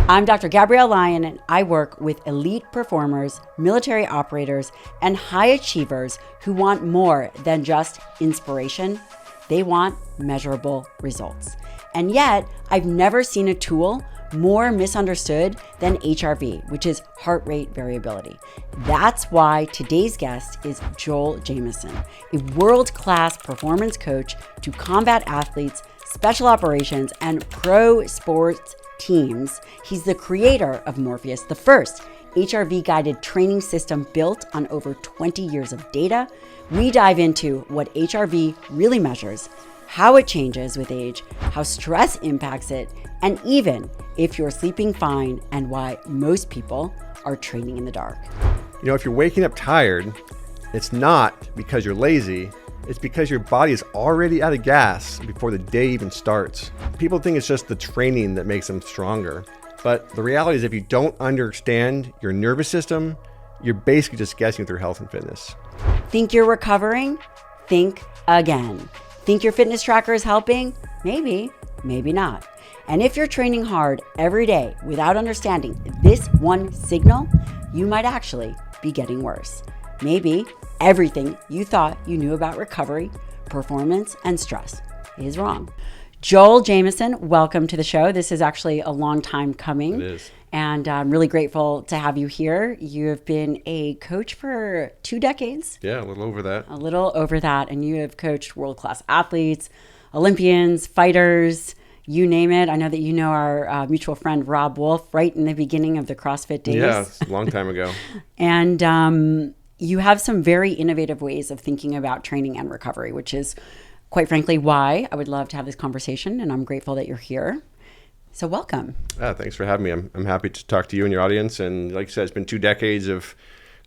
I'm Dr. Gabrielle Lyon, and I work with elite performers, military operators, and high achievers who want more than just inspiration. They want measurable results. And yet, I've never seen a tool more misunderstood than HRV, which is heart rate variability. That's why today's guest is Joel Jamieson, a world-class performance coach to combat athletes, special operations, and pro sports teams. He's the creator of Morpheus, the first HRV-guided training system built on over 20 years of data. We dive into what HRV really measures, how it changes with age, how stress impacts it, and even if you're sleeping fine and why most people are training in the dark. You know, if you're waking up tired, it's not because you're lazy, it's because your body is already out of gas before the day even starts. People think it's just the training that makes them stronger. But the reality is if you don't understand your nervous system, you're basically just guessing with your health and fitness. Think you're recovering? Think again. Think your fitness tracker is helping? Maybe, maybe not. And if you're training hard every day without understanding this one signal, you might actually be getting worse. Maybe everything you thought you knew about recovery, performance, and stress is wrong. Joel Jamieson, welcome to the show. This is actually a long time coming. It is. And I'm really grateful to have you here. You have been a coach for 2 decades. Yeah, a little over that. A little over that. And you have coached world-class athletes, Olympians, fighters, you name it. I know that you know our mutual friend, Rob Wolf, right in the beginning of the CrossFit days. Yeah, it's a long time ago. And you have some very innovative ways of thinking about training and recovery, which is quite frankly why I would love to have this conversation. And I'm grateful that you're here. So welcome. Thanks for having me. I'm happy to talk to you and your audience. And like you said, it's been 2 decades of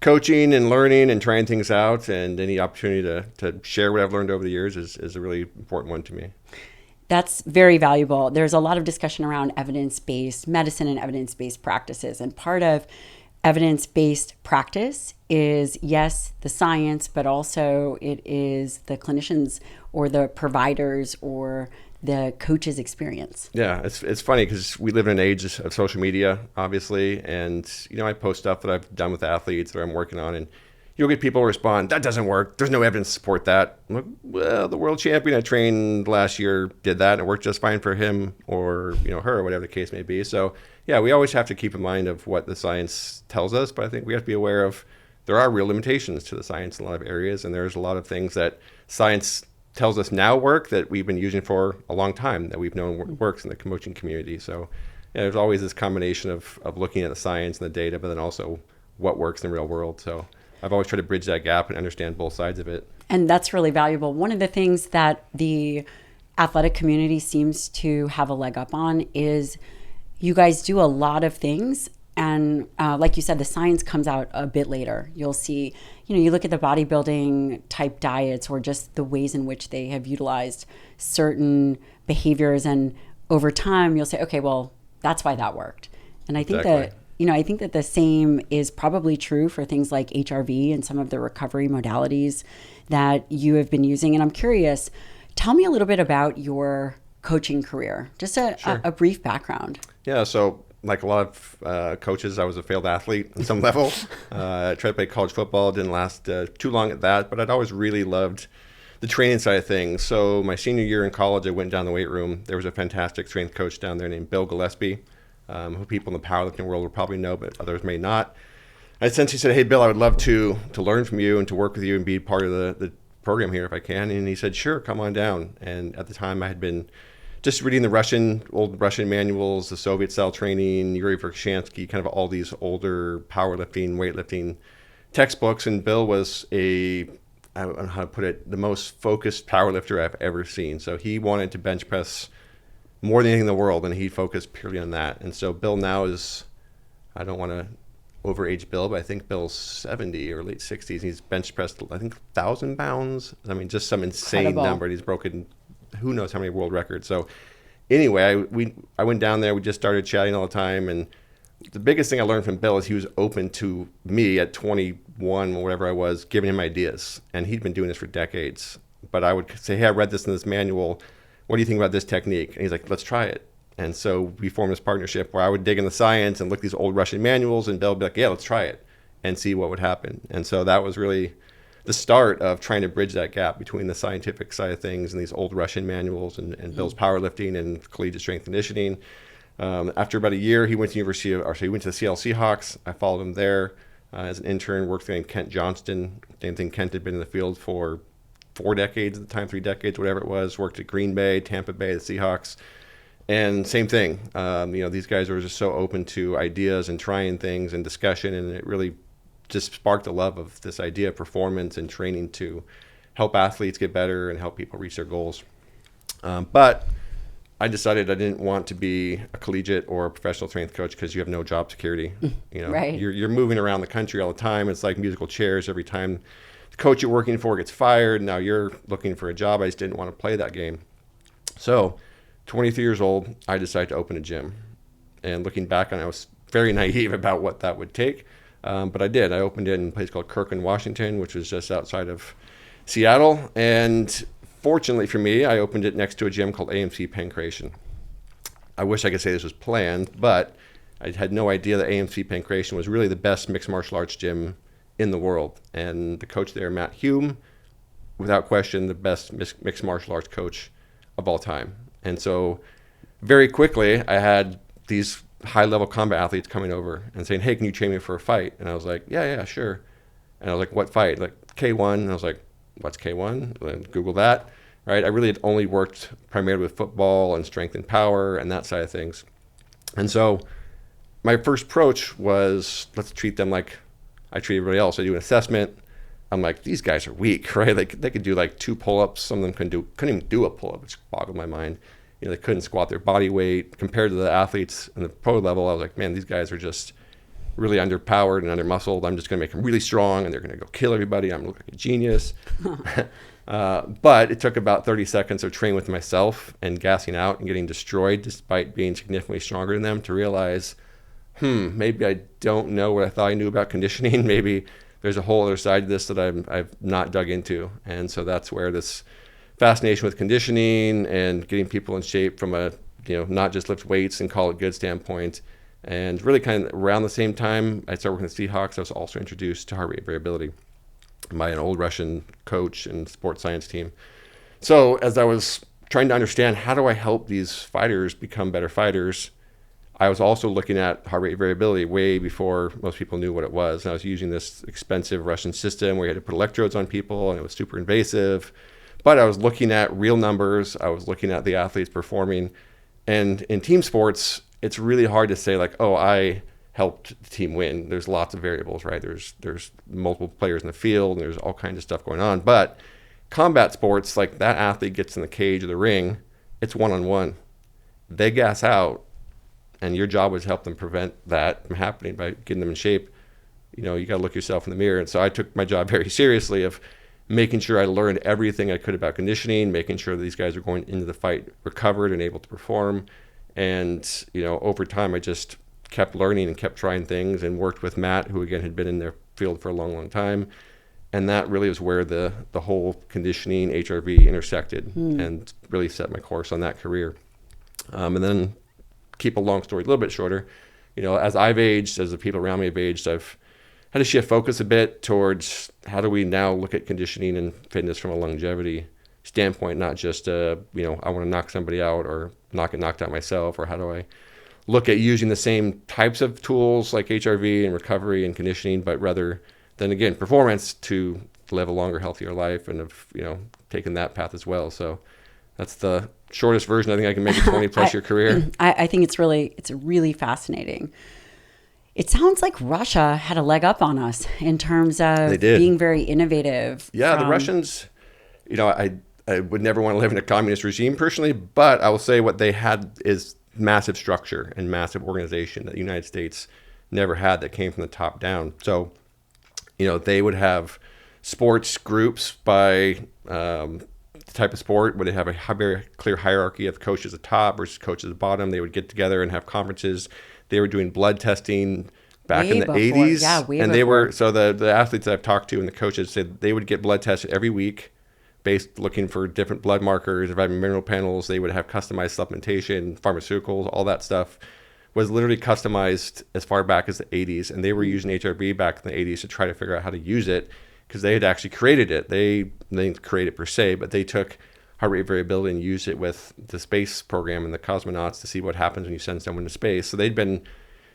coaching and learning and trying things out. And any opportunity to share what I've learned over the years is a really important one to me. That's very valuable. There's a lot of discussion around evidence-based medicine and evidence-based practices. And part of evidence-based practice is, yes, the science, but also it is the clinicians or the providers or the coach's experience. Yeah, it's funny because we live in an age of social media, obviously. And, you know, I post stuff that I've done with athletes that I'm working on, and you'll get people respond, that doesn't work. There's no evidence to support that. I'm like, well, the world champion I trained last year did that and it worked just fine for him or, you know, her, or whatever the case may be. So yeah, we always have to keep in mind of what the science tells us, but I think we have to be aware of there are real limitations to the science in a lot of areas. And there's a lot of things that science tells us now work that we've been using for a long time, that we've known works in the coaching community. So yeah, there's always this combination of looking at the science and the data, but then also what works in the real world. So I've always tried to bridge that gap and understand both sides of it. And that's really valuable. One of the things that the athletic community seems to have a leg up on is you guys do a lot of things. And like you said, the science comes out a bit later. You'll see, you know, you look at the bodybuilding type diets or just the ways in which they have utilized certain behaviors. And over time, you'll say, okay, well, that's why that worked. And I think that, you know, I think that the same is probably true for things like HRV and some of the recovery modalities that you have been using. And I'm curious, tell me a little bit about your coaching career, just a brief background. Yeah, so like a lot of coaches, I was a failed athlete on some level. I tried to play college football, didn't last too long at that, but I'd always really loved the training side of things. So my senior year in college, I went down the weight room. There was a fantastic strength coach down there named Bill Gillespie, who people in the powerlifting world will probably know, but others may not. I essentially said, hey, Bill, I would love to learn from you and to work with you and be part of the program here if I can. And he said, sure, come on down. And at the time I had been just reading the old Russian manuals, the Soviet-style training, Yuri Verkhoshansky, kind of all these older powerlifting, weightlifting textbooks. And Bill was I don't know how to put it, the most focused powerlifter I've ever seen. So he wanted to bench press more than anything in the world, and he focused purely on that. And so Bill now is, I don't want to overage Bill, but I think Bill's 70 or late 60s. He's bench pressed, I think, 1,000 pounds. I mean, just some insane Incredible number. He's broken who knows how many world records. So anyway, I went down there. We just started chatting all the time. And the biggest thing I learned from Bill is he was open to me at 21 or whatever I was, giving him ideas. And he'd been doing this for decades. But I would say, hey, I read this in this manual. What do you think about this technique? And he's like, let's try it. And so we formed this partnership where I would dig in the science and look at these old Russian manuals, and Bill would be like, yeah, let's try it and see what would happen. And so that was really the start of trying to bridge that gap between the scientific side of things and these old Russian manuals and Bill's powerlifting and collegiate strength conditioning. After about a year, he went to he went to the Seattle Seahawks. I followed him there as an intern, worked with Kent Johnston. Same thing, Kent had been in the field for 4 decades at the time, 3 decades, whatever it was, worked at Green Bay, Tampa Bay, the Seahawks. And same thing, these guys were just so open to ideas and trying things and discussion, and it really just sparked a love of this idea of performance and training to help athletes get better and help people reach their goals. But I decided I didn't want to be a collegiate or a professional strength coach because you have no job security. Right. You're moving around the country all the time. It's like musical chairs. Every time the coach you're working for gets fired, now you're looking for a job. I just didn't want to play that game. So 23 years old, I decided to open a gym. And looking back on it, I was very naive about what that would take. But I did. I opened it in a place called Kirkland, Washington, which was just outside of Seattle. And fortunately for me, I opened it next to a gym called AMC Pancration. I wish I could say this was planned, but I had no idea that AMC Pancration was really the best mixed martial arts gym in the world. And the coach there, Matt Hume, without question, the best mixed martial arts coach of all time. And so very quickly, I had these high-level combat athletes coming over and saying, hey, can you train me for a fight? And I was like, yeah, sure. And I was like, what fight? Like K1. And I was like, what's K1? And Google that, right? I really had only worked primarily with football and strength and power and that side of things. And so my first approach was, let's treat them like I treat everybody else. I do an assessment. I'm like, these guys are weak, right? They could do like 2 pull-ups. Some of them couldn't even do a pull-up, which boggled my mind. They couldn't squat their body weight. Compared to the athletes in the pro level, I was like, man, these guys are just really underpowered and undermuscled. I'm just going to make them really strong, and they're going to go kill everybody. I'm going to look like a genius. But it took about 30 seconds of training with myself and gassing out and getting destroyed despite being significantly stronger than them to realize, maybe I don't know what I thought I knew about conditioning. Maybe there's a whole other side to this that I've not dug into. And so that's where this fascination with conditioning and getting people in shape from a, not just lift weights and call it good standpoint. And really kind of around the same time I started working with the Seahawks, I was also introduced to heart rate variability by an old Russian coach and sports science team. So as I was trying to understand how do I help these fighters become better fighters, I was also looking at heart rate variability way before most people knew what it was. And I was using this expensive Russian system where you had to put electrodes on people and it was super invasive. But I was looking at real numbers. I was looking at the athletes performing. And in team sports, it's really hard to say like, oh, I helped the team win. There's lots of variables, right? There's multiple players in the field and there's all kinds of stuff going on. But combat sports, like that athlete gets in the cage or the ring, it's one-on-one. They gas out, and your job was to help them prevent that from happening by getting them in shape. You got to look yourself in the mirror. And so I took my job very seriously of making sure I learned everything I could about conditioning, making sure that these guys are going into the fight recovered and able to perform. And, over time, I just kept learning and kept trying things and worked with Matt, who, again, had been in their field for a long, long time. And that really was where the whole conditioning, HRV intersected and really set my course on that career. And then keep a long story a little bit shorter, as I've aged, as the people around me have aged, I've had to shift focus a bit towards how do we now look at conditioning and fitness from a longevity standpoint, not just, I want to knock somebody out or not get knocked out myself, or how do I look at using the same types of tools like HRV and recovery and conditioning, but rather than, again, performance to live a longer, healthier life, and have, taken that path as well. So that's the shortest version I think I can make a 20 plus year career. I think it's really fascinating. It sounds like Russia had a leg up on us in terms of being very innovative. Yeah, the Russians, I would never want to live in a communist regime personally, but I will say what they had is massive structure and massive organization that the United States never had, that came from the top down. So, they would have sports groups by the type of sport where they have a very clear hierarchy of coaches at the top versus coaches at the bottom. They would get together and have conferences. They were doing blood testing back in the 80s. Yeah, way and before. the athletes that I've talked to and the coaches said they would get blood tested every week based looking for different blood markers, vitamin mineral panels. They would have customized supplementation, pharmaceuticals, all that stuff was literally customized as far back as the 80s. And they were using HRV back in the 80s to try to figure out how to use it because they had actually created it. They didn't create it per se, but they took heart rate variability and used it with the space program and the cosmonauts to see what happens when you send someone to space. So they'd been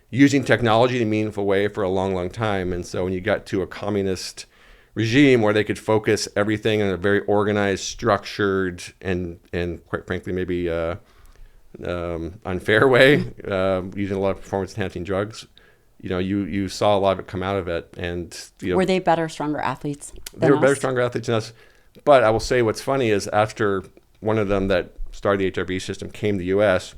using technology in a meaningful way for a long, long time. And so when you got to a communist regime where they could focus everything in a very organized, structured, and quite frankly, maybe unfair way, using a lot of performance-enhancing drugs, you saw a lot of it come out of it. And were they better, stronger athletes than They were us? better, stronger athletes than us. But I will say what's funny is after one of them that started the HRV system came to the U.S.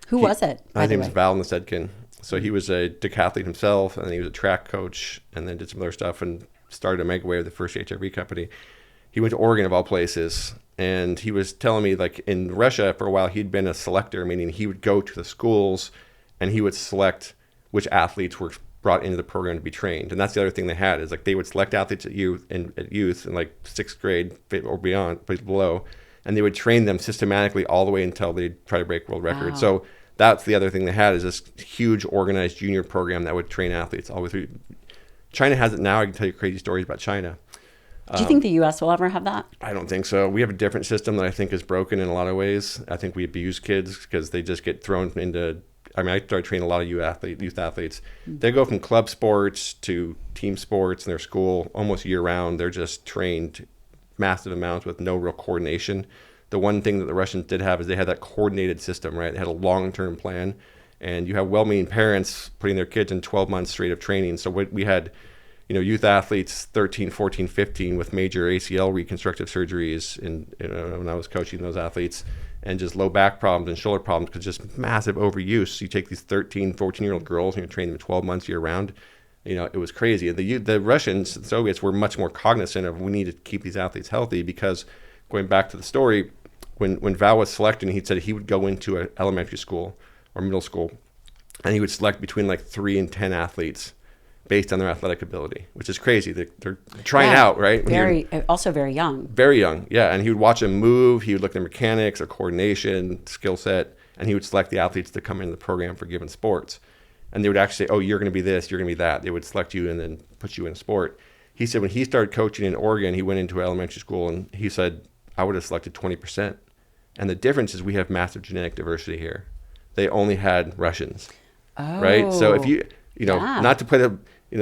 Who was it, by His the name was way? Val Nasedkin. So he was a decathlete himself, and then he was a track coach, and then did some other stuff and started a Megawave, the first HRV company. He went to Oregon, of all places, and he was telling me, like, in Russia for a while, he'd been a selector, meaning he would go to the schools and he would select which athletes were brought into the program to be trained. And that's the other thing they had, is like they would select athletes at youth in like sixth grade or beyond, below, and they would train them systematically all the way until they try to break world records. Wow. So that's the other thing they had, is this huge organized junior program that would train athletes all the way through. China has it now. I can tell you crazy stories about China. Do you think the U.S. will ever have that? I don't think so. We have a different system that I think is broken in a lot of ways. I think we abuse kids because they just get thrown into. I started training a lot of youth athletes. They go from club sports to team sports in their school almost year round. They're just trained massive amounts with no real coordination. The one thing that the Russians did have is they had that coordinated system, right? They had a long-term plan, and you have well-meaning parents putting their kids in 12 months straight of training. So we had, youth athletes 13, 14, 15 with major ACL reconstructive surgeries when I was coaching those athletes, and just low back problems and shoulder problems because just massive overuse. You take these 13, 14-year-old girls and you train them 12 months year round. It was crazy. The Russians, the Soviets, were much more cognizant of we need to keep these athletes healthy because, going back to the story, when Val was selecting, he said he would go into an elementary school or middle school and he would select between like 3 and 10 athletes based on their athletic ability, which is crazy. They're trying out, right? Also very young. Very young, yeah. And he would watch them move. He would look at their mechanics, their coordination, skill set, and he would select the athletes to come into the program for given sports. And they would actually say, oh, you're going to be this, you're going to be that. They would select you and then put you in a sport. He said when he started coaching in Oregon, he went into elementary school and he said, I would have selected 20%. And the difference is we have massive genetic diversity here. They only had Russians, right? So if not to play the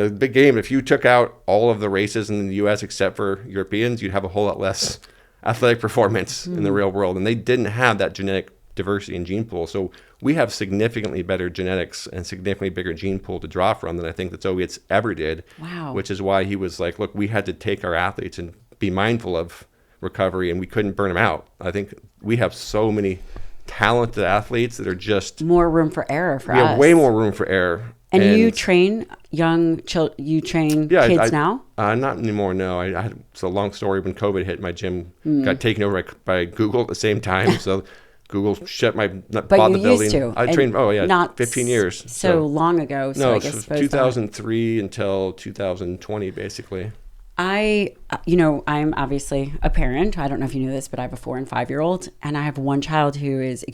big game, if you took out all of the races in the U.S. except for Europeans, you'd have a whole lot less athletic performance in the real world. And they didn't have that genetic diversity in gene pool. So we have significantly better genetics and significantly bigger gene pool to draw from than I think the Soviets ever did. Wow. Which is why he was like, look, we had to take our athletes and be mindful of recovery, and we couldn't burn them out. I think we have so many talented athletes that are just more room for error for us. We have way more room for error. And you train kids now? Not anymore, no. It's a long story. When COVID hit, my gym got taken over by Google at the same time. So Google shut bought the building. Used to. I trained, not 15 years. So long ago. So no, I guess 2003 until 2020, basically. I'm obviously a parent. I don't know if you knew this, but I have a 4 and 5-year-old, and I have one child who is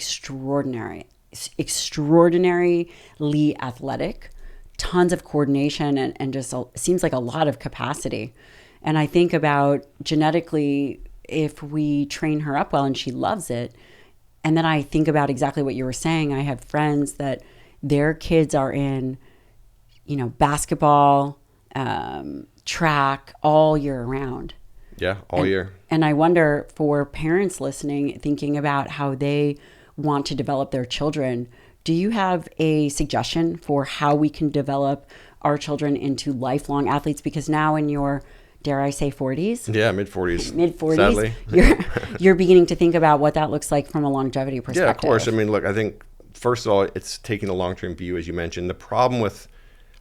extraordinarily athletic, tons of coordination, and just seems like a lot of capacity. And I think about genetically, if we train her up well and she loves it, and then I think about exactly what you were saying. I have friends that their kids are in, basketball, track all year round. Yeah, all year. And I wonder, for parents listening, thinking about how they want to develop their children, do you have a suggestion for how we can develop our children into lifelong athletes? Because now in your, dare I say, 40s? Yeah, mid-40s. Mid-40s. Sadly. You're beginning to think about what that looks like from a longevity perspective. Yeah, of course. I mean, look, I think, first of all, it's taking a long-term view, as you mentioned. The problem with,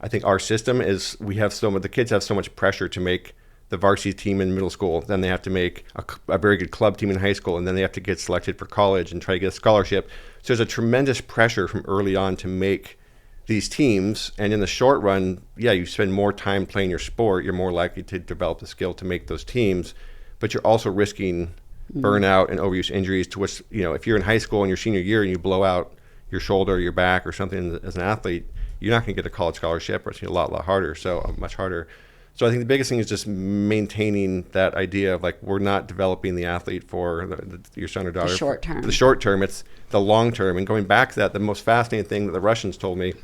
I think, our system is the kids have so much pressure to make the varsity team in middle school. Then they have to make a very good club team in high school. And then they have to get selected for college and try to get a scholarship. So there's a tremendous pressure from early on to make these teams. And in the short run, you spend more time playing your sport. You're more likely to develop the skill to make those teams. but you're also risking burnout and overuse injuries, to which, if you're in high school in your senior year and you blow out your shoulder or your back or something as an athlete, you're not going to get a college scholarship, or it's a lot harder, much harder. So I think the biggest thing is just maintaining that idea of like, we're not developing the athlete for your son or daughter. The short term. The short term, it's the long term. And going back to that, the most fascinating thing that the Russians told me,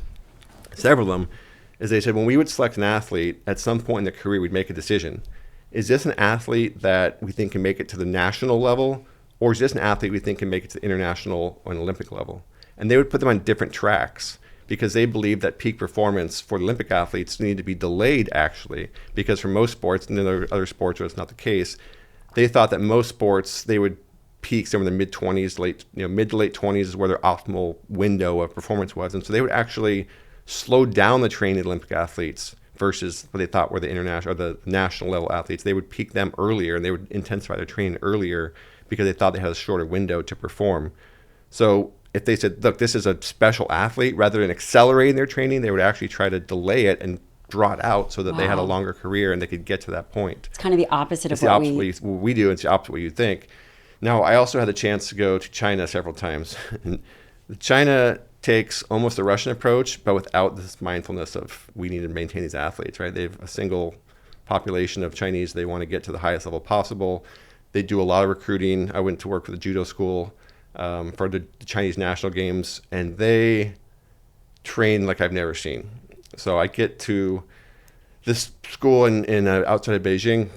several of them, is they said when we would select an athlete, at some point in their career, we'd make a decision. Is this an athlete that we think can make it to the national level, or is this an athlete we think can make it to the international or an Olympic level? And they would put them on different tracks, because they believe that peak performance for the Olympic athletes need to be delayed, actually, because for most sports, and then there are other sports where it's not the case, they thought that most sports, they would peak somewhere in the mid-20s, mid to late 20s is where their optimal window of performance was. And so they would actually slow down the training of Olympic athletes versus what they thought were the international or the national level athletes. They would peak them earlier, and they would intensify their training earlier because they thought they had a shorter window to perform. So if they said, look, this is a special athlete, rather than accelerating their training, they would actually try to delay it and draw it out so that they had a longer career and they could get to that point. It's kind of the opposite of what we do. It's the opposite of what you think. Now, I also had the chance to go to China several times. And China takes almost the Russian approach, but without this mindfulness of we need to maintain these athletes, right? They have a single population of Chinese. They want to get to the highest level possible. They do a lot of recruiting. I went to work with a judo school for the Chinese national games, and they train like I've never seen. So I get to this school in outside of Beijing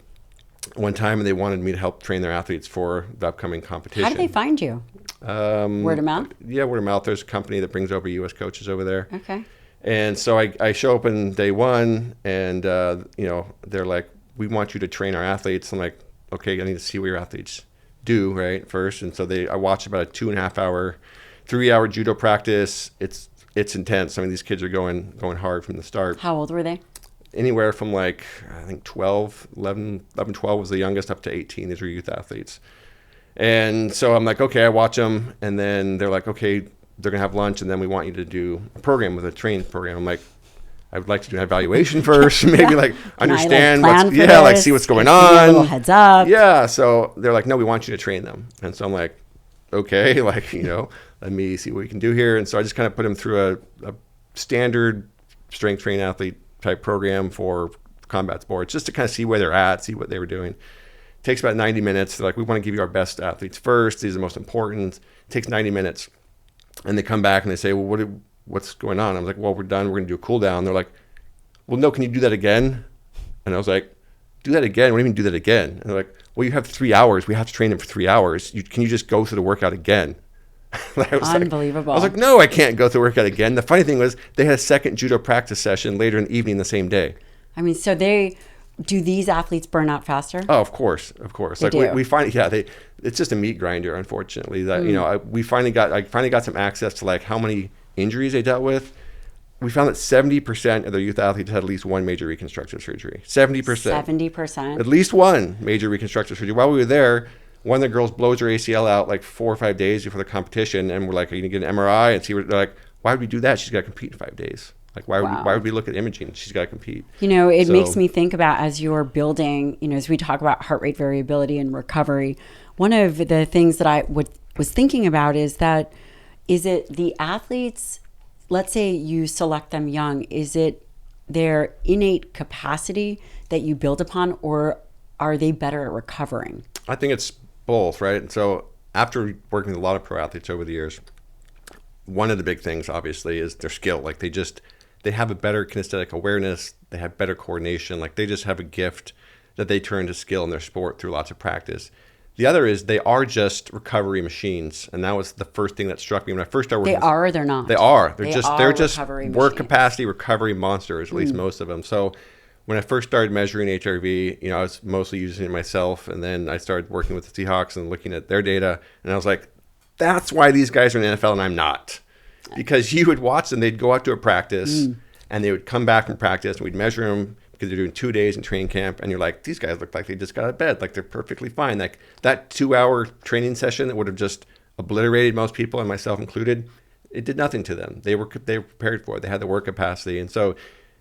one time, and they wanted me to help train their athletes for the upcoming competition. How did they find you? Word of mouth? Yeah, word of mouth. There's a company that brings over U.S. coaches over there. Okay. And so I show up on day one, and they're like, we want you to train our athletes. I'm like, okay, I need to see what your athletes do, right, first. And so I watched about a 2.5 hour, 3 hour judo practice. It's intense. I mean, these kids are going hard from the start. How old were they? Anywhere from I think 12 was the youngest, up to 18. These were youth athletes. And so I'm like, okay, I watch them, and then they're like, okay, they're gonna have lunch, and then we want you to do a program with a training program. I'm like, I would like to do an evaluation first, maybe understand see what's going on. A little heads up. Yeah. So they're like, no, we want you to train them. And so I'm like, okay, let me see what we can do here. And so I just kind of put them through a standard strength training athlete type program for combat sports, just to kind of see where they're at, see what they were doing. It takes about 90 minutes. They're like, we want to give you our best athletes first. These are the most important. It takes 90 minutes. And they come back and they say, well, what's going on? I was like, well, we're done. We're going to do a cool down. They're like, well, no, can you do that again? And I was like, do that again? What do you mean do that again? And they're like, well, you have 3 hours. We have to train them for 3 hours. Can you just go through the workout again? Unbelievable. I was like, no, I can't go through the workout again. The funny thing was they had a second judo practice session later in the evening the same day. I mean, so do these athletes burn out faster? Oh, of course. We find, it's just a meat grinder, unfortunately. That I finally got some access to how many injuries they dealt with. We found that 70% of their youth athletes had at least one major reconstructive surgery. 70%. 70%. At least one major reconstructive surgery. While we were there, one of the girls blows her ACL out 4 or 5 days before the competition, and we're like, are you gonna get an MRI? And they're like, why would we do that? She's got to compete in 5 days. Why would we look at imaging? She's got to compete. It makes me think about, as you're building, as we talk about heart rate variability and recovery, one of the things that I was thinking about is it the athletes, let's say you select them young, is it their innate capacity that you build upon, or are they better at recovering? I think it's both, right? And so after working with a lot of pro athletes over the years, one of the big things obviously is their skill. They have a better kinesthetic awareness, they have better coordination, they just have a gift that they turn to skill in their sport through lots of practice. The other is they are just recovery machines, and that was the first thing that struck me when I first started working. They are or they're not? They are. They're just work machines. Capacity recovery monsters, at least most of them. So when I first started measuring HRV, I was mostly using it myself, and then I started working with the Seahawks and looking at their data, and I was like, that's why these guys are in the NFL and I'm not. Because you would watch them, they'd go out to a practice, and they would come back from practice, and we'd measure them because they're doing 2 days in training camp, and you're like, these guys look like they just got out of bed, they're perfectly fine. That 2 hour training session that would have just obliterated most people, and myself included, it did nothing to them. They were prepared for it. They had the work capacity, and so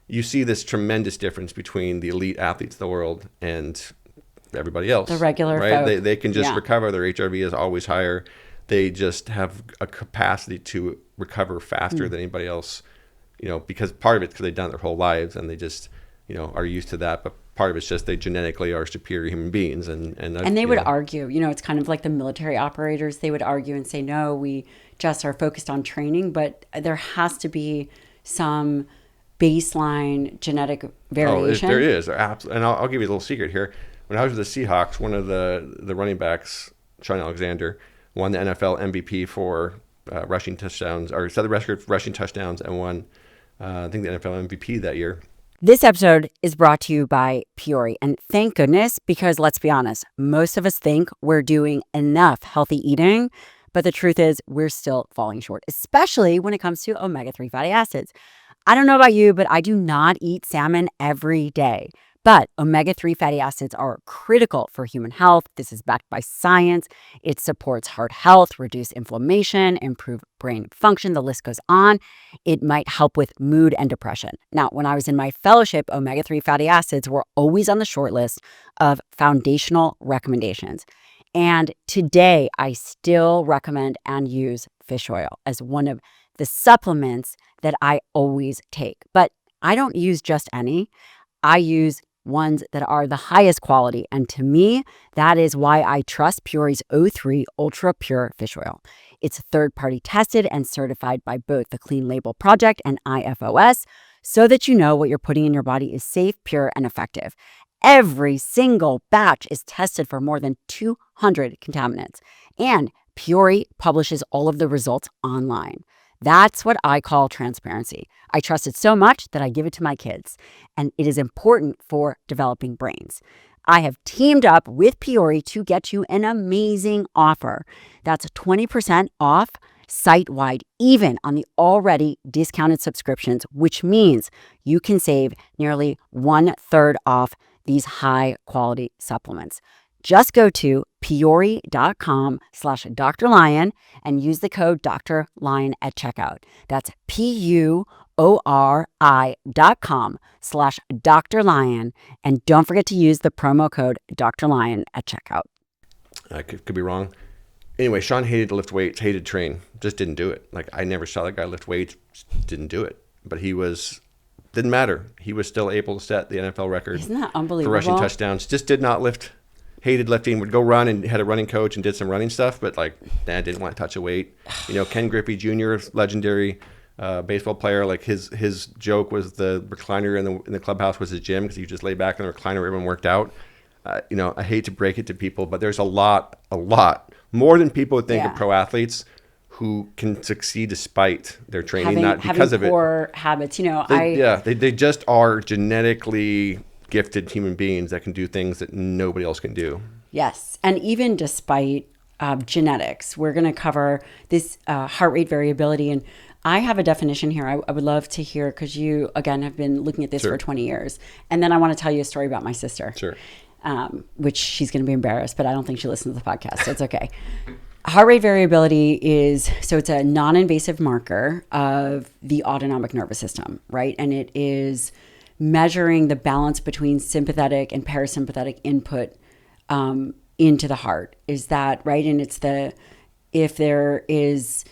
you see this tremendous difference between the elite athletes of the world and everybody else. The regular right? folk. They can just recover. Their HRV is always higher. They just have a capacity to recover faster than anybody else, because part of it's because they've done it their whole lives and they just, are used to that. But part of it's just they genetically are superior human beings. And they would argue, it's kind of like the military operators. They would argue and say, no, we just are focused on training, but there has to be some baseline genetic variation. There is. Absolutely. And I'll give you a little secret here. When I was with the Seahawks, one of the running backs, Sean Alexander, won the NFL MVP for rushing touchdowns, or set the record for rushing touchdowns, and won, I think, the NFL MVP that year. This episode is brought to you by Peori, and thank goodness, because let's be honest, most of us think we're doing enough healthy eating, but the truth is we're still falling short, especially when it comes to omega-3 fatty acids. I don't know about you, but I do not eat salmon every day. But omega-3 fatty acids are critical for human health. This is backed by science. It supports heart health, reduce inflammation, improve brain function. The list goes on. It might help with mood and depression. Now, when I was in my fellowship, omega-3 fatty acids were always on the short list of foundational recommendations. And today, I still recommend and use fish oil as one of the supplements that I always take. But I don't use just any. I use ones that are the highest quality. And to me, that is why I trust Peori's O3 Ultra Pure Fish Oil. It's third-party tested and certified by both the Clean Label Project and IFOS, so that you know what you're putting in your body is safe, pure, and effective. Every single batch is tested for more than 200 contaminants. And Peori publishes all of the results online. That's what I call transparency. I trust it so much that I give it to my kids, and it is important for developing brains. I have teamed up with Peori to get you an amazing offer. That's 20% off site-wide, even on the already discounted subscriptions, which means you can save nearly 1/3 off these high-quality supplements. Just go to peori.com/Dr. Lyon and use the code Dr. Lyon at checkout. That's PUORI.com/Dr. Lyon. And don't forget to use the promo code Dr. Lyon at checkout. I could be wrong. Anyway, Sean hated to lift weights, hated to train, just didn't do it. Like, I never saw that guy lift weights, didn't do it. But didn't matter. He was still able to set the NFL record. Isn't that unbelievable? For rushing touchdowns. Just did not lift. Hated lifting, would go run and had a running coach and did some running stuff, but didn't want to touch a weight. Ken Griffey Jr., legendary baseball player, like his joke was the recliner in the clubhouse was his gym because he just lay back in the recliner, everyone worked out. I hate to break it to people, but there's a lot more than people would think of pro athletes who can succeed despite their training, not because of it. Having poor habits, they just are genetically gifted human beings that can do things that nobody else can do. Yes. And even despite genetics, we're going to cover this heart rate variability. And I have a definition here I would love to hear, because you, again, have been looking at this for 20 years. And then I want to tell you a story about my sister, which she's going to be embarrassed, but I don't think she listens to the podcast, so it's okay. Heart rate variability it's a non-invasive marker of the autonomic nervous system, right? And it is measuring the balance between sympathetic and parasympathetic input into the heart. Is that right? And if there is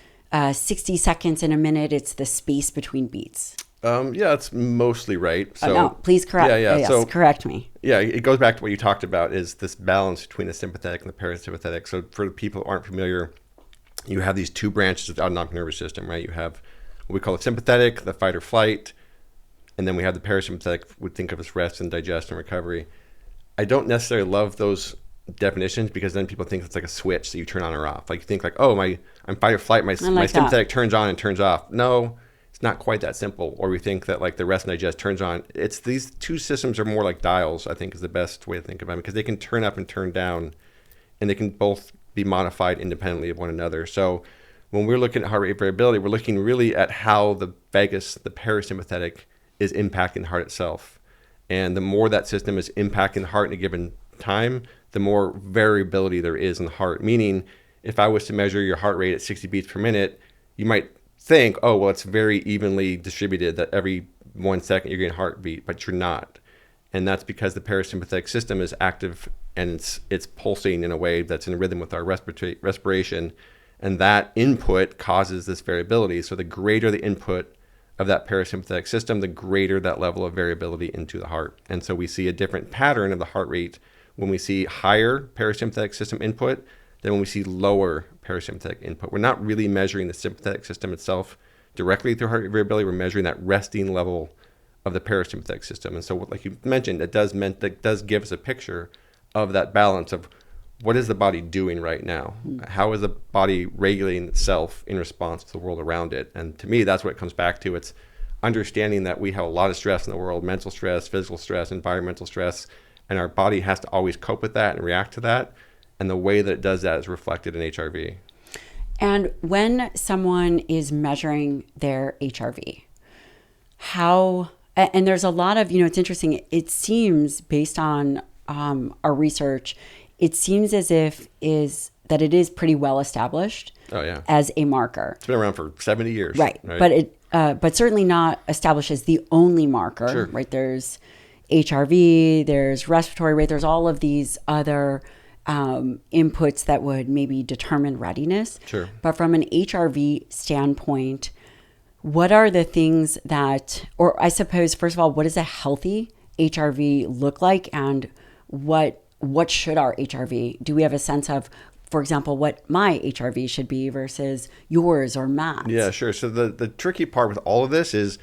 60 seconds in a minute, it's the space between beats. It's mostly right. So no, please correct. Yes, so, correct me. Yeah, it goes back to what you talked about, is this balance between the sympathetic and the parasympathetic. So for the people who aren't familiar, you have these two branches of the autonomic nervous system, right? You have what we call the sympathetic, the fight or flight, and then we have the parasympathetic, we think of as rest and digest and recovery. I don't necessarily love those definitions, because then people think it's like a switch that you turn on or off. Like you think I'm fight or flight, my sympathetic turns on and turns off. No, it's not quite that simple. Or we think that the rest and digest turns on. It's these two systems are more like dials, I think, is the best way to think about it, because they can turn up and turn down, and they can both be modified independently of one another. So when we're looking at heart rate variability, we're looking really at how the vagus, the parasympathetic, is impacting the heart itself. And the more that system is impacting the heart in a given time, the more variability there is in the heart. Meaning, if I was to measure your heart rate at 60 beats per minute, you might think, it's very evenly distributed, that every 1 second you're getting a heartbeat, but you're not. And that's because the parasympathetic system is active and it's pulsing in a way that's in rhythm with our respiration. And that input causes this variability. So the greater the input of that parasympathetic system, the greater that level of variability into the heart. And so we see a different pattern of the heart rate when we see higher parasympathetic system input than when we see lower parasympathetic input. We're not really measuring the sympathetic system itself directly through heart rate variability. We're measuring that resting level of the parasympathetic system. And so, like you mentioned, that does give us a picture of that balance of what is the body doing right now? How is the body regulating itself in response to the world around it? And to me, that's what it comes back to. It's understanding that we have a lot of stress in the world, mental stress, physical stress, environmental stress, and our body has to always cope with that and react to that. And the way that it does that is reflected in HRV. And when someone is measuring their HRV, and there's a lot of, it's interesting, it seems based on our research, it seems as if that it is pretty well established as a marker. It's been around for 70 years. Right. But certainly not established as the only marker, Sure. right? There's HRV, there's respiratory rate, there's all of these other inputs that would maybe determine readiness. Sure. But from an HRV standpoint, what are the things or I suppose, first of all, what does a healthy HRV look like, and what should our HRV? Do we have a sense of, for example, what my HRV should be versus yours or Matt's? Yeah, sure. So the tricky part with all of this is,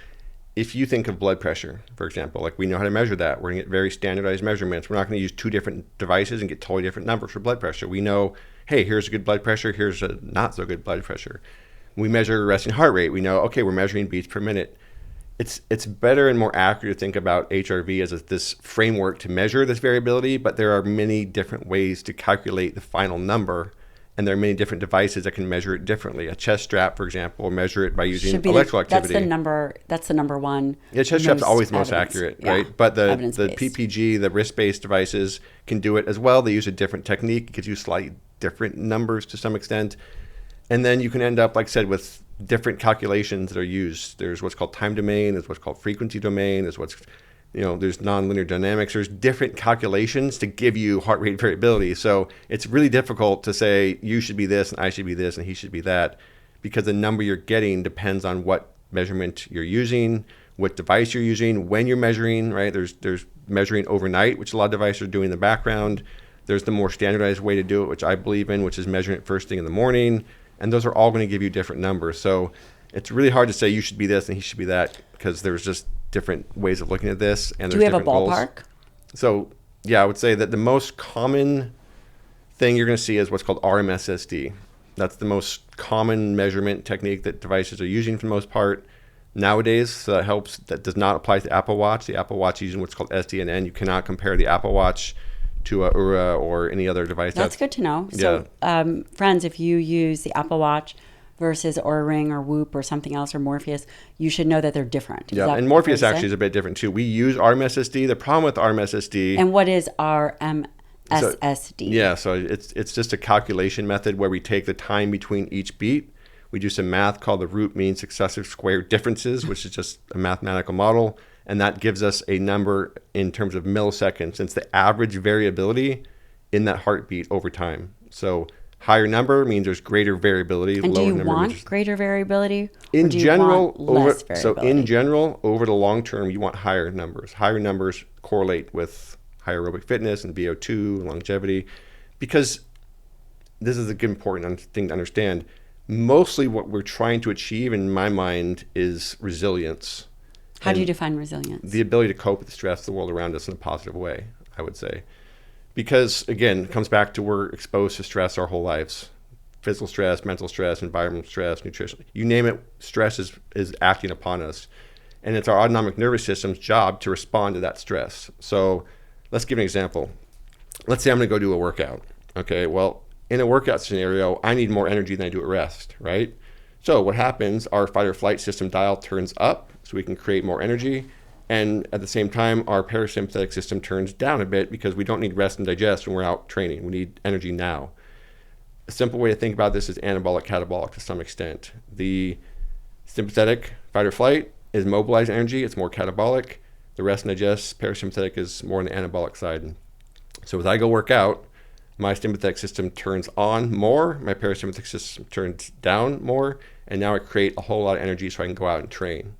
if you think of blood pressure, for example, like we know how to measure that. We're going to get very standardized measurements. We're not going to use two different devices and get totally different numbers for blood pressure. We know, hey, here's a good blood pressure, here's a not so good blood pressure. We measure resting heart rate. We know, okay, we're measuring beats per minute. It's better and more accurate to think about HRV as this framework to measure this variability, but there are many different ways to calculate the final number, and there are many different devices that can measure it differently. A chest strap, for example, will measure it by using electrical activity. That's the number one. Yeah, chest strap's always the most accurate, right? But the PPG, the wrist-based devices can do it as well. They use a different technique. It gives you slightly different numbers to some extent. And then you can end up, like I said, with different calculations that are used. There's what's called time domain, there's what's called frequency domain, there's there's nonlinear dynamics. There's different calculations to give you heart rate variability. So it's really difficult to say you should be this and I should be this and he should be that, because the number you're getting depends on what measurement you're using, what device you're using, when you're measuring, right? There's measuring overnight, which a lot of devices are doing in the background. There's the more standardized way to do it, which I believe in, which is measuring it first thing in the morning. And those are all going to give you different numbers. So it's really hard to say you should be this and he should be that, because there's just different ways of looking at this. And do we have a ballpark? So yeah, I would say that the most common thing you're going to see is what's called RMSSD. That's the most common measurement technique that devices are using for the most part nowadays. So that helps. That does not apply to the Apple Watch. The Apple Watch is using what's called SDNN. You cannot compare the Apple Watch to a Oura or any other device. That's good to know. So, friends, if you use the Apple Watch versus Oura Ring or Whoop or something else or Morpheus, you should know that they're different. Yeah, and Morpheus actually is a bit different too. We use RMSSD. The problem with RMSSD... And what is RMSSD? So it's just a calculation method where we take the time between each beat. We do some math called the root mean successive square differences, which is just a mathematical model. And that gives us a number in terms of milliseconds. It's the average variability in that heartbeat over time. So higher number means there's greater variability. And do you want greater variability? In general, less variability? So in general, over the long term, you want higher numbers. Higher numbers correlate with higher aerobic fitness and VO2, longevity, because this is an important thing to understand. Mostly what we're trying to achieve, in my mind, is resilience. How do you define resilience? The ability to cope with the stress of the world around us in a positive way, I would say. Because, again, it comes back to we're exposed to stress our whole lives. Physical stress, mental stress, environmental stress, nutrition. You name it, stress is acting upon us. And it's our autonomic nervous system's job to respond to that stress. So let's give an example. Let's say I'm going to go do a workout. Okay, well, in a workout scenario, I need more energy than I do at rest, right? So what happens, our fight or flight system dial turns up so we can create more energy. And at the same time, our parasympathetic system turns down a bit because we don't need rest and digest when we're out training. We need energy now. A simple way to think about this is anabolic, catabolic to some extent. The sympathetic fight or flight is mobilized energy. It's more catabolic. The rest and digest. Parasympathetic is more on the anabolic side. So as I go work out, my sympathetic system turns on more, my parasympathetic system turns down more, and now I create a whole lot of energy so I can go out and train.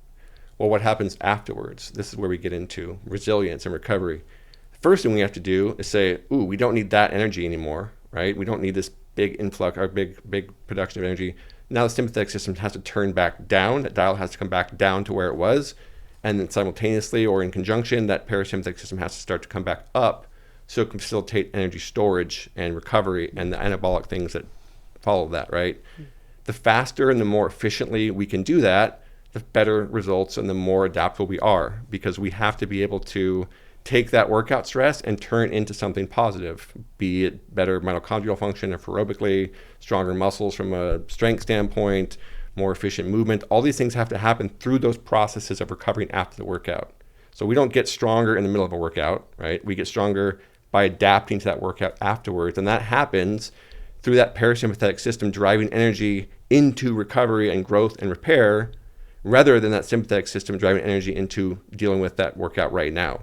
Well, what happens afterwards? This is where we get into resilience and recovery. The first thing we have to do is say, ooh, we don't need that energy anymore, right? We don't need this big influx or big production of energy. Now the sympathetic system has to turn back down. That dial has to come back down to where it was. And then simultaneously or in conjunction, that parasympathetic system has to start to come back up so it can facilitate energy storage and recovery and the anabolic things that follow that, right? The faster and the more efficiently we can do that, the better results and the more adaptable we are, because we have to be able to take that workout stress and turn it into something positive, be it better mitochondrial function aerobically, stronger muscles from a strength standpoint, more efficient movement. All these things have to happen through those processes of recovering after the workout. So we don't get stronger in the middle of a workout, right? We get stronger by adapting to that workout afterwards. And that happens through that parasympathetic system driving energy into recovery and growth and repair, rather than that sympathetic system driving energy into dealing with that workout right now.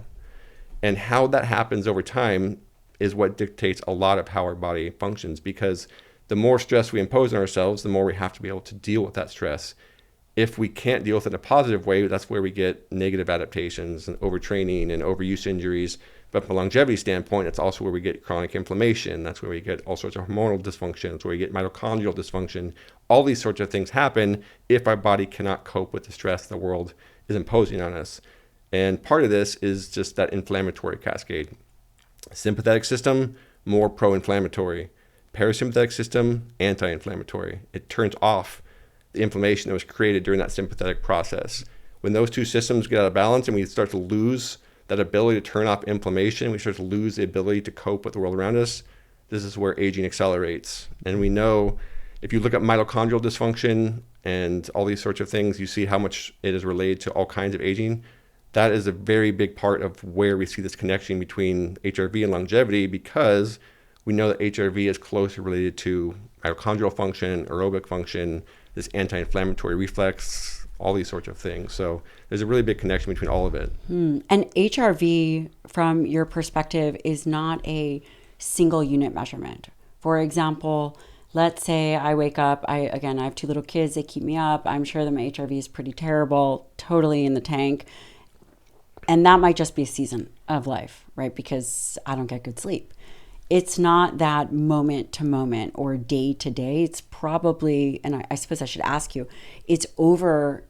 And how that happens over time is what dictates a lot of how our body functions, because the more stress we impose on ourselves, the more we have to be able to deal with that stress. If we can't deal with it in a positive way, that's where we get negative adaptations and overtraining and overuse injuries. But from a longevity standpoint, it's also where we get chronic inflammation. That's where we get all sorts of hormonal dysfunction. That's where we get mitochondrial dysfunction. All these sorts of things happen if our body cannot cope with the stress the world is imposing on us. And part of this is just that inflammatory cascade. Sympathetic system, more pro-inflammatory. Parasympathetic system, anti-inflammatory. It turns off the inflammation that was created during that sympathetic process. When those two systems get out of balance and we start to lose that ability to turn off inflammation, we start to lose the ability to cope with the world around us, this is where aging accelerates. And we know if you look at mitochondrial dysfunction and all these sorts of things, you see how much it is related to all kinds of aging. That is a very big part of where we see this connection between HRV and longevity, because we know that HRV is closely related to mitochondrial function, aerobic function, this anti-inflammatory reflex, all these sorts of things. So there's a really big connection between all of it. And HRV, from your perspective, is not a single unit measurement. For example, let's say I wake up, I have 2 little kids, they keep me up. I'm sure that my HRV is pretty terrible, totally in the tank. And that might just be a season of life, right? Because I don't get good sleep. It's not that moment to moment or day to day. It's probably, and I suppose I should ask you, it's over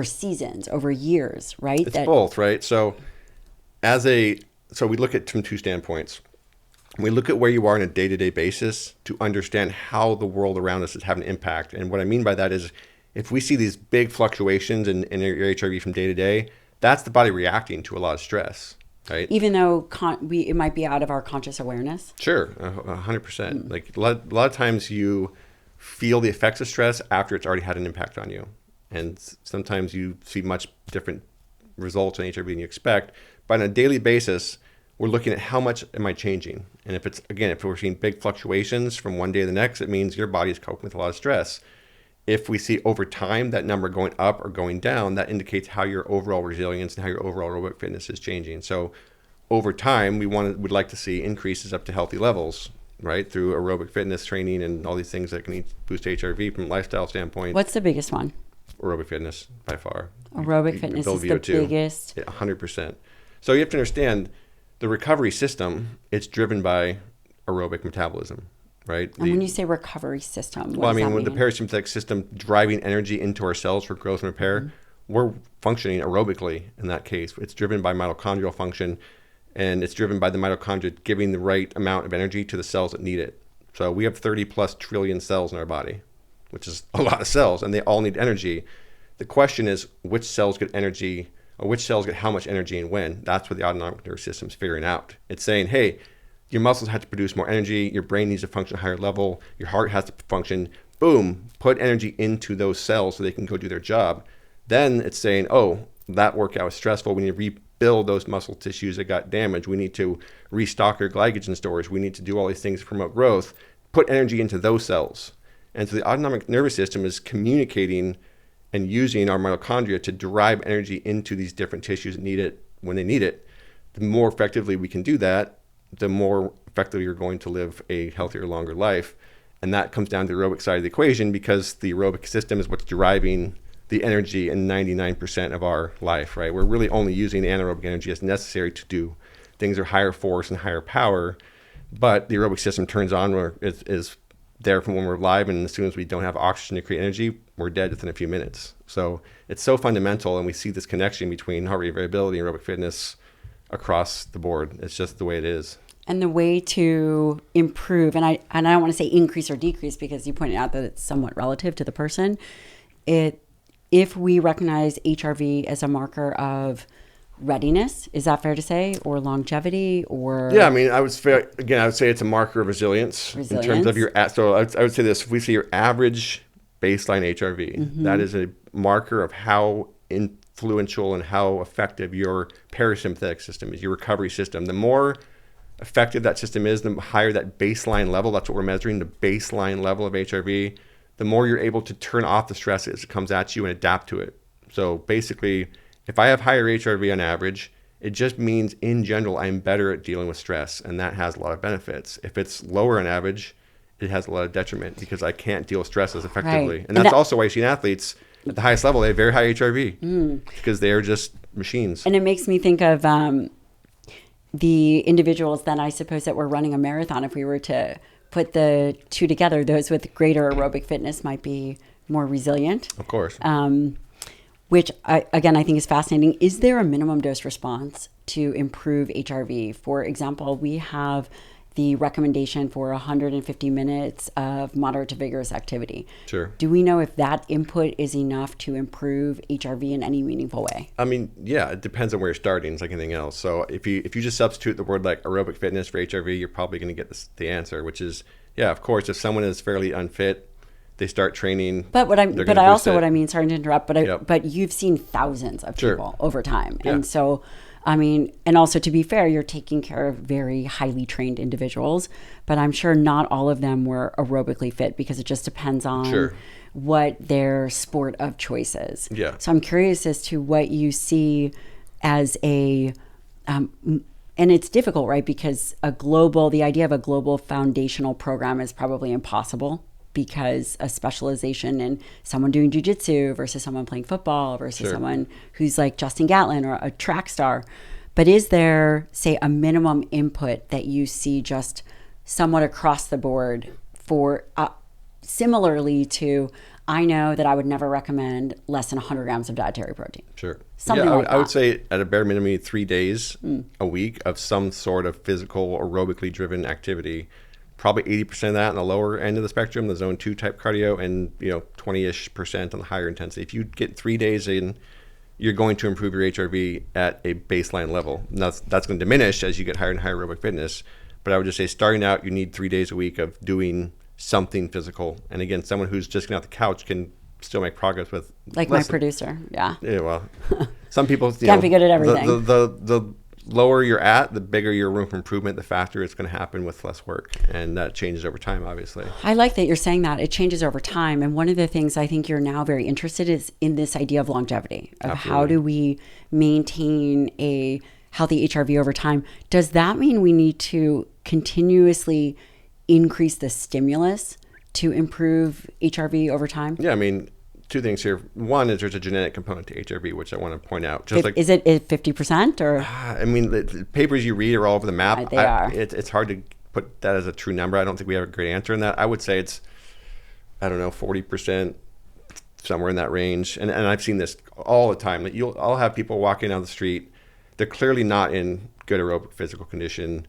seasons, over years, right? It's both, right? So we look at from 2 standpoints. We look at where you are on a day-to-day basis to understand how the world around us is having an impact. And what I mean by that is, if we see these big fluctuations in your HRV from day to day, that's the body reacting to a lot of stress, right? Even though it might be out of our conscious awareness? Sure, 100%. Like a lot of times you feel the effects of stress after it's already had an impact on you. And sometimes you see much different results in HRV than you expect. But on a daily basis, we're looking at how much am I changing? And if we're seeing big fluctuations from one day to the next, it means your body is coping with a lot of stress. If we see over time that number going up or going down, that indicates how your overall resilience and how your overall aerobic fitness is changing. So over time, we'd like to see increases up to healthy levels, right? Through aerobic fitness training and all these things that can boost HRV from a lifestyle standpoint. What's the biggest one? Aerobic fitness, by far. Aerobic fitness is the biggest. Yeah, 100%. So you have to understand the recovery system, it's driven by aerobic metabolism. Right. And when you say recovery system, what does that mean? With the parasympathetic system driving energy into our cells for growth and repair, we're functioning aerobically in that case. It's driven by mitochondrial function, and it's driven by the mitochondria giving the right amount of energy to the cells that need it. So we have 30 plus trillion cells in our body, which is a lot of cells, and they all need energy. The question is which cells get energy, or which cells get how much energy and when. That's what the autonomic nervous system is figuring out. It's saying, hey, your muscles have to produce more energy. Your brain needs to function at a higher level. Your heart has to function. Boom, put energy into those cells so they can go do their job. Then it's saying, oh, that workout was stressful. We need to rebuild those muscle tissues that got damaged. We need to restock our glycogen stores. We need to do all these things to promote growth. Put energy into those cells. And so the autonomic nervous system is communicating and using our mitochondria to drive energy into these different tissues that need it when they need it, the more effectively we can do that, the more effectively you're going to live a healthier, longer life. And that comes down to the aerobic side of the equation, because the aerobic system is what's driving the energy in 99% of our life, right? We're really only using the anaerobic energy as necessary to do things of higher force and higher power. But the aerobic system turns on, where is there from when we're alive, and as soon as we don't have oxygen to create energy, we're dead within a few minutes. So it's so fundamental, and we see this connection between heart rate variability and aerobic fitness across the board. It's just the way it is. And the way to improve, and I don't want to say increase or decrease, because you pointed out that it's somewhat relative to the person. If we recognize HRV as a marker of readiness, is that fair to say, or longevity, or? Yeah, I mean, I would say it's a marker of resilience. In terms of your. So I would say this: if we see your average baseline HRV, that is a marker of how influential and how effective your parasympathetic system is, your recovery system. The more effective that system is, the higher that baseline level. That's what we're measuring, the baseline level of HRV. The more you're able to turn off the stress as it comes at you and adapt to it. So basically, if I have higher HRV on average, it just means in general I'm better at dealing with stress, and that has a lot of benefits. If it's lower on average, it has a lot of detriment, because I can't deal with stress as effectively. Right. And that's also why you see athletes at the highest level, they have very high HRV because they're just machines. And it makes me think of the individuals then, I suppose, that were running a marathon. If we were to put the two together, those with greater aerobic fitness might be more resilient. Of course. Which, I think is fascinating. Is there a minimum dose response to improve HRV? For example, we have the recommendation for 150 minutes of moderate to vigorous activity. Sure. Do we know if that input is enough to improve HRV in any meaningful way? I mean, yeah, it depends on where you're starting. It's like anything else. So if you just substitute the word like aerobic fitness for HRV, you're probably going to get the answer, which is, yeah, of course, if someone is fairly unfit, they start training. What I mean, sorry to interrupt, but you've seen thousands of people over time. Yeah. And so, I mean, and also to be fair, you're taking care of very highly trained individuals, but I'm sure not all of them were aerobically fit, because it just depends on what their sport of choice is. Yeah. So I'm curious as to what you see as and it's difficult, right? Because the idea of a global foundational program is probably impossible, because a specialization in someone doing jiu-jitsu versus someone playing football versus someone who's like Justin Gatlin or a track star. But is there, say, a minimum input that you see just somewhat across the board for similarly to, I know that I would never recommend less than 100 grams of dietary protein. Sure. Something like that. I would say at a bare minimum, 3 days a week of some sort of physical, aerobically driven activity. Probably 80% of that on the lower end of the spectrum, the zone 2 type cardio, and 20-ish% on the higher intensity. If you get 3 days in, you're going to improve your HRV at a baseline level. And that's going to diminish as you get higher and higher aerobic fitness. But I would just say starting out, you need 3 days a week of doing something physical. And again, someone who's just getting off the couch can still make progress with like my producer. Yeah. Yeah. Well, some people can't be good at everything. The lower you're at, the bigger your room for improvement, the faster it's going to happen with less work. And that changes over time, obviously. I like that you're saying that. It changes over time. And one of the things I think you're now very interested is in this idea of longevity, of how do we maintain a healthy HRV over time. Does that mean we need to continuously increase the stimulus to improve HRV over time? Yeah, I mean, two things here. One is there's a genetic component to HRV, which I want to point out. Is it 50% or? I mean, the papers you read are all over the map. They are. It's hard to put that as a true number. I don't think we have a great answer in that. I would say it's, 40%, somewhere in that range. And I've seen this all the time. I'll have people walking down the street. They're clearly not in good aerobic physical condition.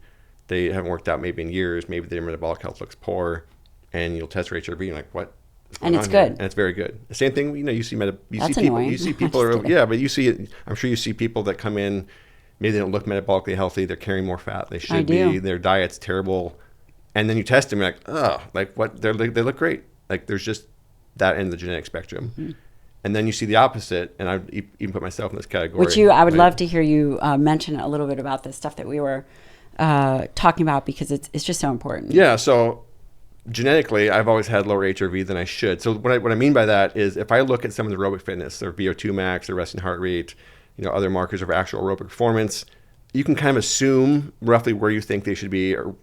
They haven't worked out maybe in years. Maybe their metabolic health looks poor. And you'll test their HRV and you're like, what? And it's good. And it's very good. The same thing, you see annoying. You see people but you see it. I'm sure you see people that come in, maybe they don't look metabolically healthy. They're carrying more fat. They should be. Their diet's terrible. And then you test them, you're like, oh, like what? They look great. Like there's just that end of the genetic spectrum. Mm-hmm. And then you see the opposite, and I even put myself in this category. Which I would love to hear you mention a little bit about the stuff that we were talking about, because it's just so important. Yeah, so genetically, I've always had lower HRV than I should. So what I mean by that is if I look at some of the aerobic fitness, their VO2 max, their resting heart rate, other markers of actual aerobic performance, you can kind of assume roughly where you think they should be, or,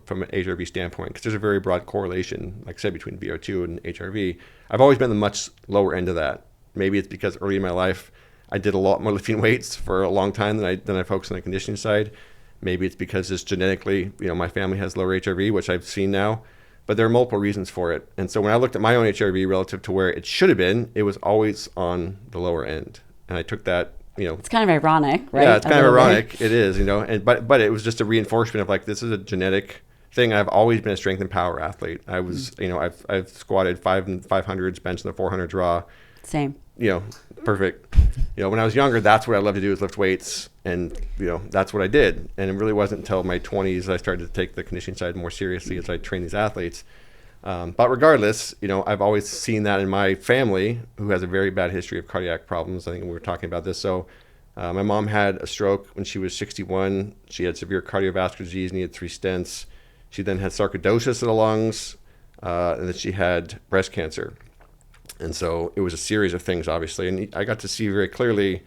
from an HRV standpoint, because there's a very broad correlation, like I said, between VO2 and HRV. I've always been the much lower end of that. Maybe it's because early in my life, I did a lot more lifting weights for a long time than I focused on the conditioning side. Maybe it's because just genetically, my family has lower HRV, which I've seen now. But there are multiple reasons for it. And so when I looked at my own HRV relative to where it should have been, it was always on the lower end. And I took that, It's kind of ironic, right? Yeah, it's kind of ironic. It is, but it was just a reinforcement of like, this is a genetic thing. I've always been a strength and power athlete. I was, I've squatted 500s, benched in the 400 raw. Same. Perfect. When I was younger, that's what I loved to do, is lift weights. And, that's what I did. And it really wasn't until my 20s I started to take the conditioning side more seriously as I trained these athletes. But regardless, I've always seen that in my family, who has a very bad history of cardiac problems. I think we were talking about this. So my mom had a stroke when she was 61. She had severe cardiovascular disease, needed 3 stents. She then had sarcoidosis of the lungs, and then she had breast cancer. And so it was a series of things, obviously. And I got to see very clearly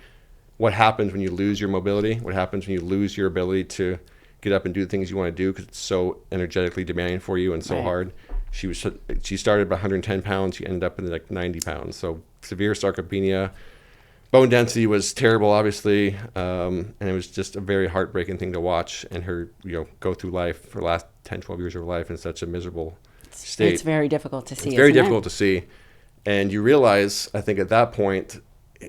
what happens when you lose your mobility, what happens when you lose your ability to get up and do the things you want to do, because it's so energetically demanding for you and so hard. She started at 110 pounds. She ended up in like 90 pounds. So severe sarcopenia. Bone density was terrible, obviously. And it was just a very heartbreaking thing to watch, and her, go through life for the last 10, 12 years of her life in such a miserable state. It's very difficult to see. It's very difficult to see. And you realize, I think at that point,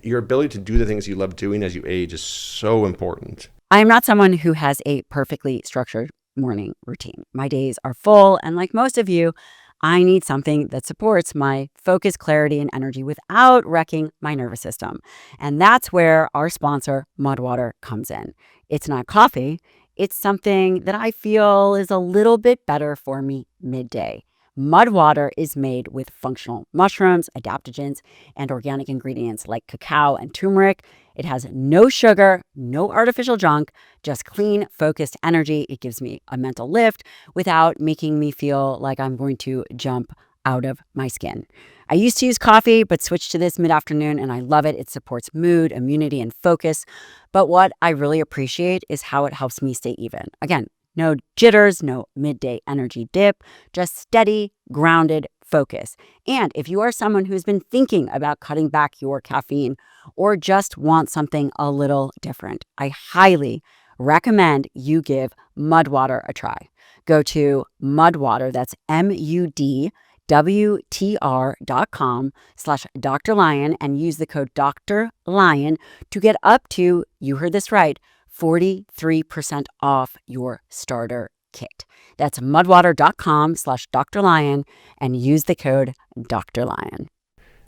your ability to do the things you love doing as you age is so important. I am not someone who has a perfectly structured morning routine. My days are full, and like most of you, I need something that supports my focus, clarity, and energy without wrecking my nervous system. And that's where our sponsor, Mudwater, comes in. It's not coffee. It's something that I feel is a little bit better for me midday. Mudwater is made with functional mushrooms, adaptogens, and organic ingredients like cacao and turmeric. It has no sugar, no artificial junk, just clean, focused energy. It gives me a mental lift without making me feel like I'm going to jump out of my skin. I used to use coffee, but switched to this mid-afternoon, and I love it. It supports mood, immunity, and focus. But what I really appreciate is how it helps me stay even. Again, no jitters, no midday energy dip, just steady, grounded focus. And if you are someone who's been thinking about cutting back your caffeine or just want something a little different, I highly recommend you give Mudwater a try. Go to Mudwater, that's MUDWTR.com/Dr. Lyon, and use the code Dr. Lyon to get up to, you heard this right, 43% off your starter kit. That's mudwater.com/Dr. Lyon and use the code Dr. Lyon.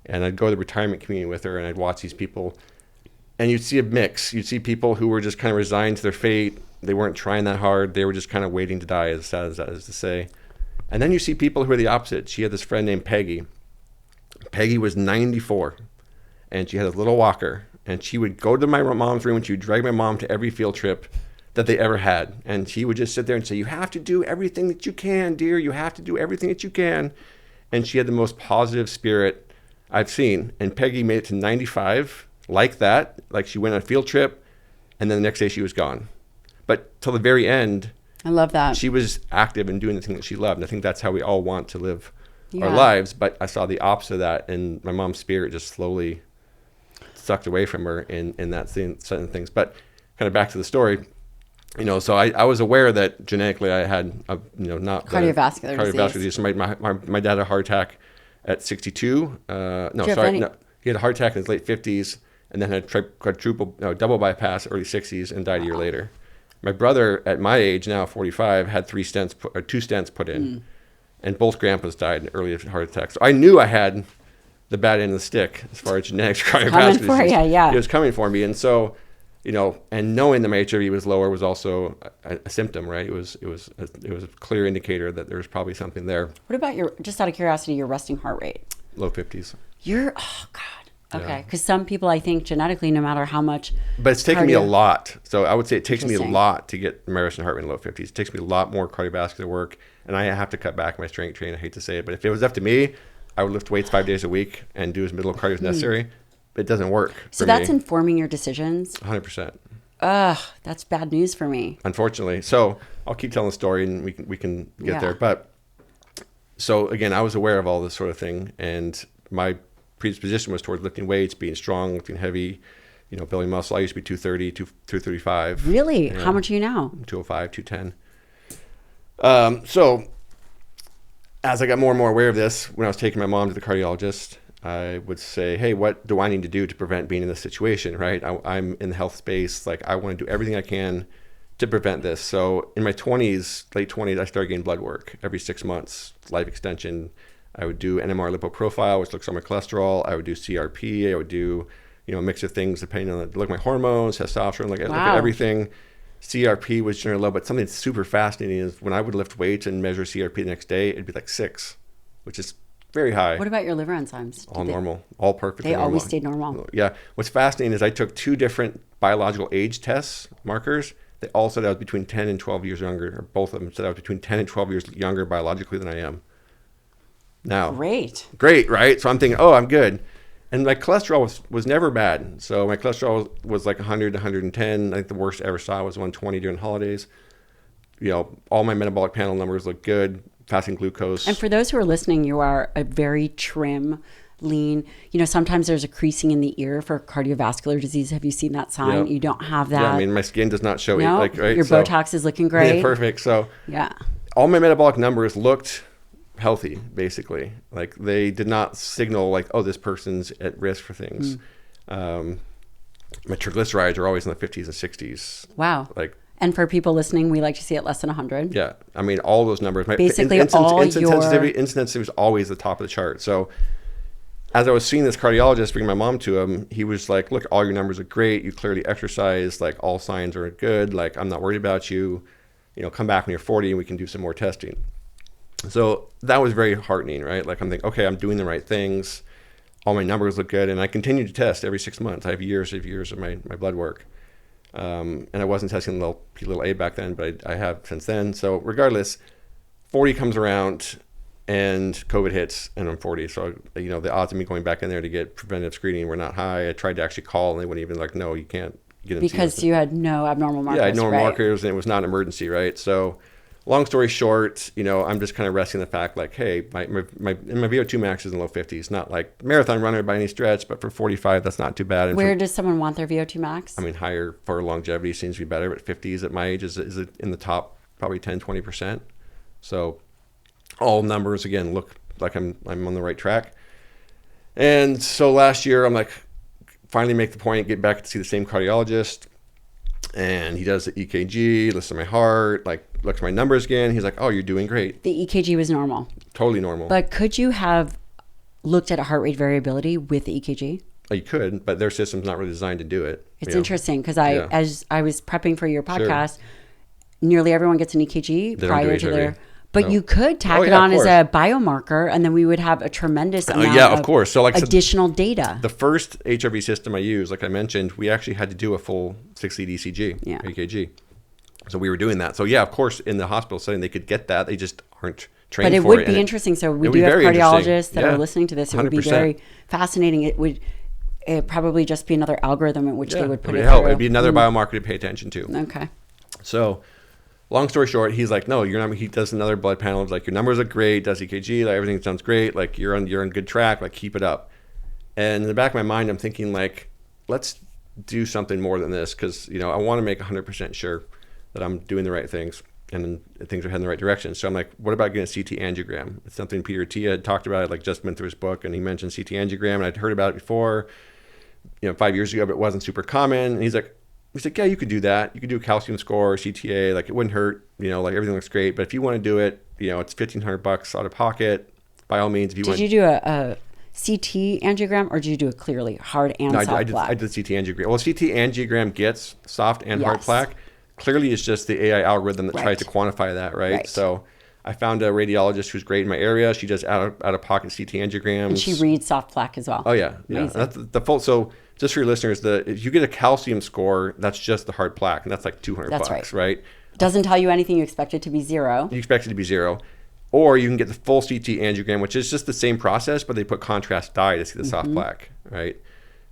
And I'd go to the retirement community with her, and I'd watch these people, and you'd see a mix. You'd see people who were just kind of resigned to their fate. They weren't trying that hard. They were just kind of waiting to die, as sad as that is to say. And then you see people who are the opposite. She had this friend named Peggy. Peggy was 94, and she had a little walker. And she would go to my mom's room, and she would drag my mom to every field trip that they ever had. And she would just sit there and say, "You have to do everything that you can, dear. You have to do everything that you can." And she had the most positive spirit I've seen. And Peggy made it to 95 like that. Like, she went on a field trip, and then the next day she was gone. But till the very end, I love that. She was active and doing the thing that she loved. And I think that's how we all want to live our lives. But I saw the opposite of that, and my mom's spirit just slowly sucked away from her in that set of things. But kind of back to the story, so I was aware that genetically I had not cardiovascular disease. So my dad had a heart attack at 62. He had a heart attack in his late 50s, and then had double bypass early 60s, and died a year later. My brother, at my age now, 45, had 2 stents put in, and both grandpas died in early heart attacks. So I knew I had the bad end of the stick as far as genetics, cardiovascular disease. It was coming for me. And so, and knowing that my HRV was lower was also a symptom, right? It was a clear indicator that there was probably something there. What about just out of curiosity, your resting heart rate? Low 50s. Oh God. Okay. Because some people, I think, genetically, no matter how much. But it's taken me a lot. So I would say it takes me a lot to get my resting heart rate in low 50s. It takes me a lot more cardiovascular work. and I have to cut back my strength training. I hate to say it, but if it was up to me, I would lift weights 5 days a week and do as little cardio as necessary. It doesn't work. So that's informing your decisions? 100%. Ugh, that's bad news for me. Unfortunately. So I'll keep telling the story and we can get there. But so again, I was aware of all this sort of thing, and my predisposition was towards lifting weights, being strong, lifting heavy, building muscle. I used to be 230, 235. Really? How much are you now? 205, 210. So as I got more and more aware of this, when I was taking my mom to the cardiologist, I would say, hey, what do I need to do to prevent being in this situation, right? I'm in the health space. Like, I want to do everything I can to prevent this. So in my 20s, late 20s, I started getting blood work every 6 months, life extension. I would do NMR lipoprofile, which looks on my cholesterol. I would do CRP. I would do, a mix of things depending on look at my hormones, testosterone, look at everything. CRP was generally low, but something that's super fascinating is when I would lift weights and measure CRP the next day, it'd be like 6, which is very high. What about your liver enzymes? All normal, all perfectly normal. They always stayed normal. Yeah. What's fascinating is I took 2 different biological age tests, markers. They all said I was between 10 and 12 years younger, or both of them said I was between 10 and 12 years younger biologically than I am now. Great, right? So I'm thinking, oh, I'm good. And my cholesterol was never bad. So my cholesterol was like 100 to 110. I think the worst I ever saw was 120 during holidays. All my metabolic panel numbers look good. Fasting glucose. And for those who are listening, you are a very trim, lean. Sometimes there's a creasing in the ear for cardiovascular disease. Have you seen that sign? Yep. You don't have that. Yeah, I mean, my skin does not show it. Right? Your Botox is looking great. Yeah, perfect. So all my metabolic numbers looked healthy, basically. Like, they did not signal like, oh, this person's at risk for things. My triglycerides are always in the 50s and 60s. Wow. And for people listening, we like to see it less than 100. Yeah. I mean, all those numbers. Basically, insulin sensitivity was always the top of the chart. So as I was seeing this cardiologist, bringing my mom to him, he was like, look, all your numbers are great. You clearly exercise. Like, all signs are good. Like, I'm not worried about you. Come back when you're 40 and we can do some more testing. So that was very heartening, right? Like, I'm thinking, okay, I'm doing the right things. All my numbers look good. And I continue to test every 6 months. I have years of my blood work. And I wasn't testing little A back then, but I have since then. So regardless, 40 comes around and COVID hits and I'm 40. So, the odds of me going back in there to get preventive screening were not high. I tried to actually call and they wouldn't even no, you can't get in. Because you had no abnormal markers. Yeah, I had normal markers and it was not an emergency, right? So long story short, I'm just kind of resting the fact like, hey, my VO2 max is in the low 50s, not like marathon runner by any stretch, but for 45, that's not too bad. And where does someone want their VO2 max? I mean, higher for longevity seems to be better, but 50s at my age is in the top probably 10, 20%. So all numbers, again, look like I'm on the right track. And so last year, I'm like, finally make the point, get back to see the same cardiologist. And he does the EKG, listens to my heart, looks at my numbers again. He's like, oh, you're doing great. The EKG was normal. Totally normal. But could you have looked at a heart rate variability with the EKG? Oh, you could, but their system's not really designed to do it. It's interesting because as I was prepping for your podcast, nearly everyone gets an EKG prior to their... But you could tack it on as a biomarker, and then we would have a tremendous amount of course. So additional data. The first HRV system I used, like I mentioned, we actually had to do a full 6-lead ECG, EKG. So we were doing that. So of course, in the hospital setting, they could get that. They just aren't trained for it. But it would be interesting. So we do have cardiologists that are listening to this. It 100%. Would be very fascinating. It would probably just be another algorithm in which they would put it through. It would be another biomarker to pay attention to. Okay. So... long story short, he's like, no, he does another blood panel. He's like, your numbers are great, does EKG, everything sounds great. Like, you're on good track, keep it up. And in the back of my mind, I'm thinking let's do something more than this. Cause I want to make 100% sure that I'm doing the right things and things are heading in the right direction. So I'm like, what about getting a CT angiogram? It's something Peter Tia had talked about. I just went through his book and he mentioned CT angiogram and I'd heard about it before, 5 years ago, but it wasn't super common. And he's like, yeah, you could do that. You could do a calcium score, CTA, it wouldn't hurt, everything looks great. But if you want to do it, it's $1,500 out of pocket. By all means, if you want. Did you do a CT angiogram or did you do a clearly hard and soft plaque? I did CT angiogram. Well, CT angiogram gets soft and hard plaque. Clearly, it's just the AI algorithm that tries to quantify that, right? So I found a radiologist who's great in my area. She does out of pocket CT angiograms. And she reads soft plaque as well. Oh, yeah. That's the full. So just for your listeners, if you get a calcium score, that's just the hard plaque, and that's like $200, right? Doesn't tell you anything. You expect it to be 0. You expect it to be 0. Or you can get the full CT angiogram, which is just the same process, but they put contrast dye to see the soft plaque, right?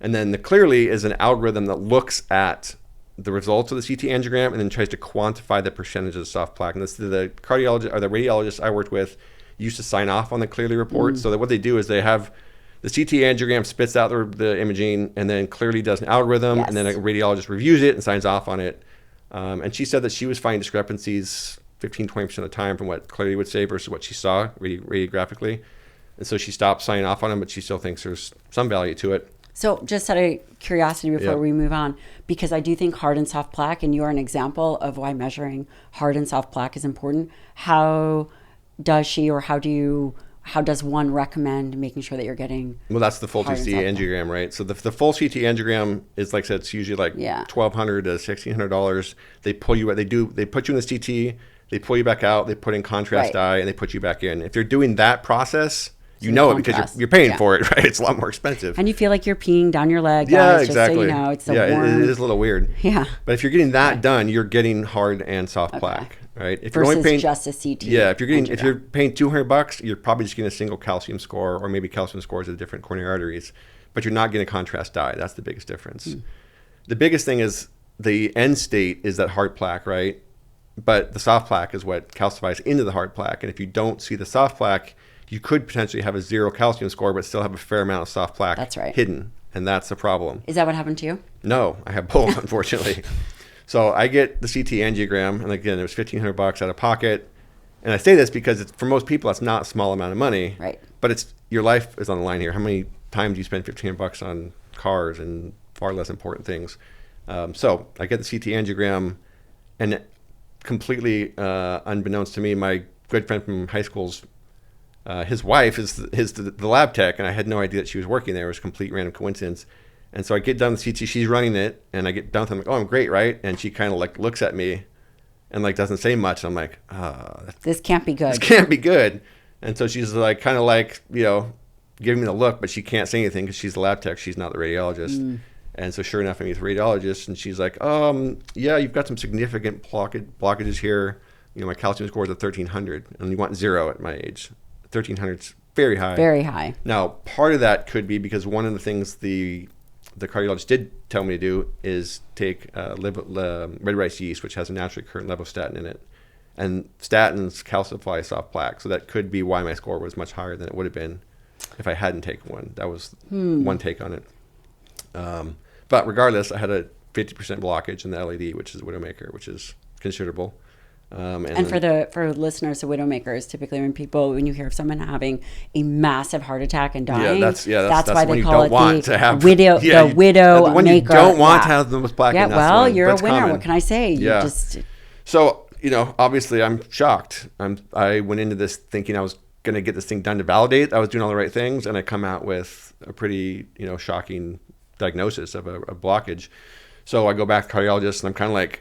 And then the Clearly is an algorithm that looks at the results of the CT angiogram and then tries to quantify the percentage of the soft plaque. And this, the cardiologist or the radiologist I worked with used to sign off on the Clearly report. So that what they do is they have the CT angiogram spits out the imaging, and then Clearly does an algorithm, and then a radiologist reviews it and signs off on it. And she said that she was finding discrepancies 15-20% of the time from what Clearly would say versus what she saw radiographically. And so she stopped signing off on them, but she still thinks there's some value to it. So just out of curiosity before we move on, because I do think hard and soft plaque, and you are an example of why measuring hard and soft plaque is important. How does she, or how does one recommend making sure that you're getting? Well, that's the full CT angiogram, right? So the full CT angiogram is, like I said, it's usually like $1,200 to $1,600. They put you in the CT, they pull you back out, they put in contrast dye, and they put you back in. If you're doing that process, you know it because you're paying for it, right? It's a lot more expensive. And you feel like you're peeing down your leg. Yeah, guys, exactly. Just so you know, it's a warm... it is a little weird. Yeah. But if you're getting that done, you're getting hard and soft plaque, right? If Versus you're only paying just a CT. Yeah, if you're paying $200, you're probably just getting a single calcium score, or maybe calcium scores of different coronary arteries, but you're not getting a contrast dye. That's the biggest difference. The biggest thing is the end state is that hard plaque, right? But the soft plaque is what calcifies into the hard plaque. And if you don't see the soft plaque, you could potentially have a 0 calcium score, but still have a fair amount of soft plaque hidden. And that's the problem. Is that what happened to you? No, I have both, unfortunately. So I get the CT angiogram, and again, it was $1,500 out of pocket. And I say this because for most people, that's not a small amount of money. Right. But your life is on the line here. How many times do you spend $1,500 on cars and far less important things? So I get the CT angiogram, and completely unbeknownst to me, my good friend from high school's his wife is the lab tech, and I had no idea that she was working there. It was a complete random coincidence. And so I get done with CT, she's running it, and I get done with it, I'm like, oh, I'm great, right? And she kind of like looks at me and like doesn't say much. I'm like, this can't be good. This can't be good. And so she's like kind of like, giving me the look, but she can't say anything because she's the lab tech, she's not the radiologist. And so sure enough, I meet the radiologist, and she's like, yeah, you've got some significant blockages here. My calcium score is at 1,300, and you want 0 at my age. 1,300 is very high. Very high. Now, part of that could be because one of the things the cardiologist did tell me to do is take red rice yeast, which has a naturally occurring levostatin in it. And statins calcify soft plaque. So that could be why my score was much higher than it would have been if I hadn't taken one. That was one take on it. But regardless, I had a 50% blockage in the LED, which is a widowmaker, which is considerable. And for listeners, the widowmaker is typically when you hear of someone having a massive heart attack and dying. That's why they call it the widow when maker. You don't want to have the most plaque. Yeah, well, you're a winner. Common. What can I say? Yeah. So obviously, I'm shocked. I went into this thinking I was going to get this thing done to validate I was doing all the right things, and I come out with a pretty shocking diagnosis of a blockage. So I go back to cardiologist, and I'm kind of like,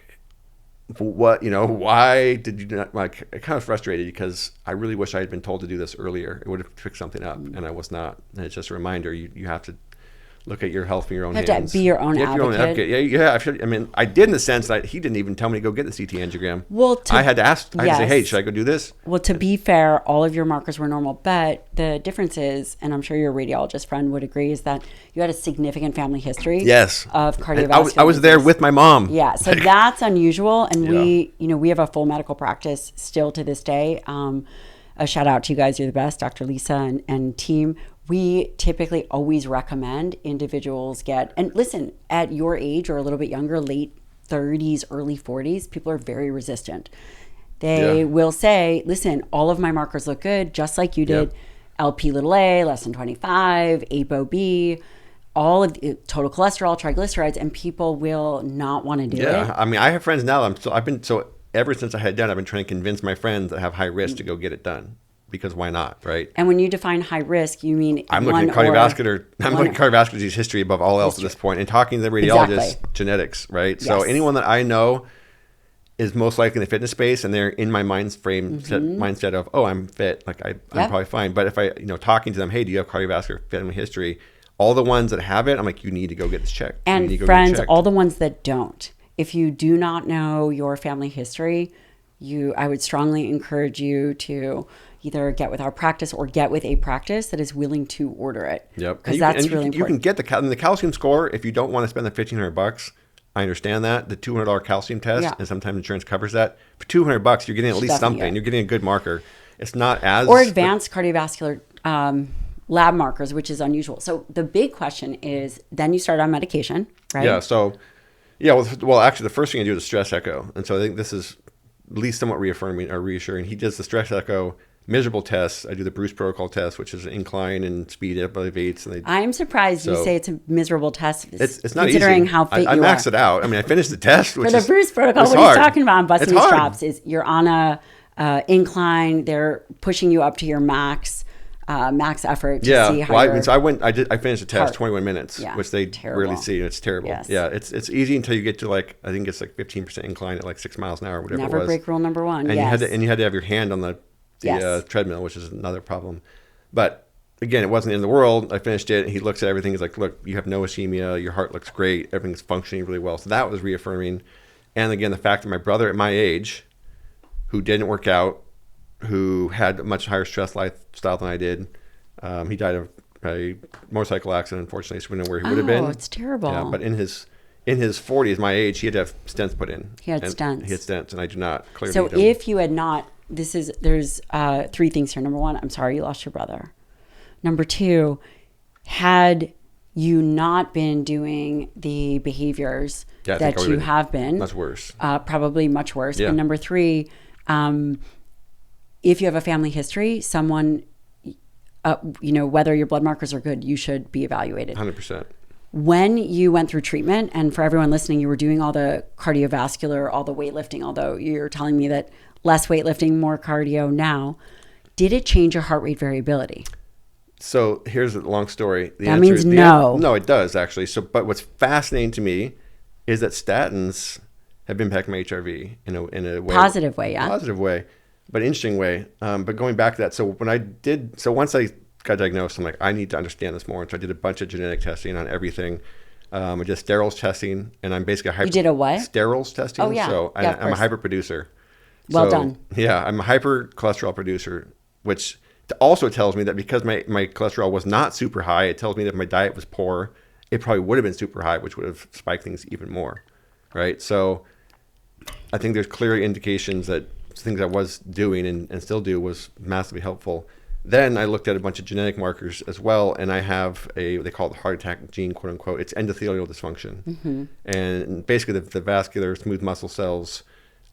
what, why did you not, like, I'm kind of frustrated because I really wish I had been told to do this earlier. It would have fixed something up, and I was not. And it's just a reminder, you have to look at your health in your own hands. You have to be your own advocate. Yeah. I did in the sense that he didn't even tell me to go get the CT angiogram. Well, I had to ask. I had to say, hey, should I go do this? Well, to be fair, all of your markers were normal, but the difference is, and I'm sure your radiologist friend would agree, is that you had a significant family history of cardiovascular. I was there with my mom. Yeah, so that's unusual, and we have a full medical practice still to this day. A shout out to you guys, you're the best, Dr. Lisa and team. We typically always recommend individuals and listen, at your age or a little bit younger, late 30s, early 40s, people are very resistant. They will say, listen, all of my markers look good, just like you did. LP(a), less than 25, ApoB, all of the total cholesterol, triglycerides, and people will not want to do it. Yeah, I mean, I have friends now. Ever since I had done, I've been trying to convince my friends that have high risk to go get it done. Because why not, right? And when you define high risk, you mean I'm looking at cardiovascular. I'm looking at cardiovascular disease history above all else at this point, and talking to the radiologist, genetics, right? Yes. So anyone that I know is most likely in the fitness space, and they're in my mindset of, oh, I'm fit, like I'm probably fine. But if I, talking to them, hey, do you have cardiovascular family history? All the ones that have it, I'm like, you need to go get this checked. And friends, all the ones that don't. if you do not know your family history, I would strongly encourage you to either get with our practice or get with a practice that is willing to order it. Yep. Because that's really important. You can get the calcium score if you don't want to spend the $1,500. I understand that. The $200 calcium test, and sometimes insurance covers that. For $200, you're getting at least something. You're getting a good marker. It's not as... Or advanced cardiovascular lab markers, which is unusual. So the big question is, then you start on medication, right? Yeah, so... Yeah, well, actually, the first thing I do is a stress echo. And so I think this is at least somewhat reassuring. He does the stress echo miserable tests. I do the Bruce protocol test, which is incline and speed elevates. And I'm surprised you say it's a miserable test. It's not considering easy. How fit I you maxed are. it out. I mean, I finished the test. For the Bruce protocol, what he's talking about on busting these drops is you're on a incline. They're pushing you up to your max effort to see how I finished the test 21 minutes, which they rarely see. It's terrible. Yes. Yeah, it's easy until you get to I think it's 15% incline at 6 miles an hour, whatever it was. Never break rule number 1. And you had to have your hand on the treadmill, which is another problem. But again, it wasn't the end of the world. I finished it. He looks at everything. He's like, look, you have no ischemia. Your heart looks great. Everything's functioning really well. So that was reaffirming. And again, the fact that my brother at my age, who didn't work out, who had a much higher stress lifestyle than I did, he died of a motorcycle accident, unfortunately, so we know where he would have been. Oh, it's terrible. Yeah, but in his 40s, my age, he had to have stents put in. He had stents, and I do not clearly. So if you had not... There's 3 things here. Number 1, I'm sorry you lost your brother. Number 2, had you not been doing the behaviors that you have been, much worse. Probably much worse. Yeah. And number 3, if you have a family history, someone, whether your blood markers are good, you should be evaluated. 100%. When you went through treatment, and for everyone listening, you were doing all the cardiovascular, all the weightlifting, although you're telling me that less weightlifting, more cardio now. Did it change your heart rate variability? So here's a long story. That means no. No, it does actually. But what's fascinating to me is that statins have impacted my HRV in a way. Positive way, yeah. Positive way, but interesting way. But going back to that, once I got diagnosed, I'm like, I need to understand this more. And so I did a bunch of genetic testing on everything. I did sterols testing, and I'm basically You did a what? Sterols testing. Oh, yeah. So I'm a hyper producer. Well done. Yeah, I'm a hyper cholesterol producer, which also tells me that because my cholesterol was not super high, it tells me that if my diet was poor, it probably would have been super high, which would have spiked things even more, right? So I think there's clear indications that things I was doing and still do was massively helpful. Then I looked at a bunch of genetic markers as well, and I have they call it the heart attack gene, quote unquote. It's endothelial dysfunction. Mm-hmm. And basically the vascular smooth muscle cells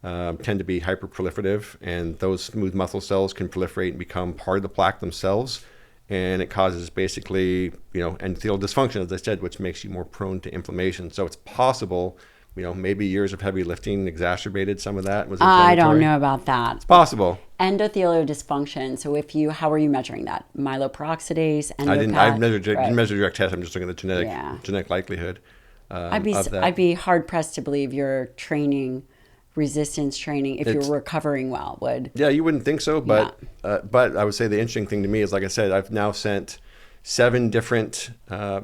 tend to be hyperproliferative, and those smooth muscle cells can proliferate and become part of the plaque themselves, and it causes basically endothelial dysfunction, as I said, which makes you more prone to inflammation. So it's possible, maybe years of heavy lifting exacerbated some of that. I don't know about that. It's possible. Endothelial dysfunction. So how are you measuring that? Myeloperoxidase, endopath? Didn't measure direct test. I'm just looking at the genetic likelihood. I'd be hard pressed to believe you're training. Resistance training, if you're recovering well, would. Yeah, you wouldn't think so, but I would say the interesting thing to me is, like I said, I've now sent 7 different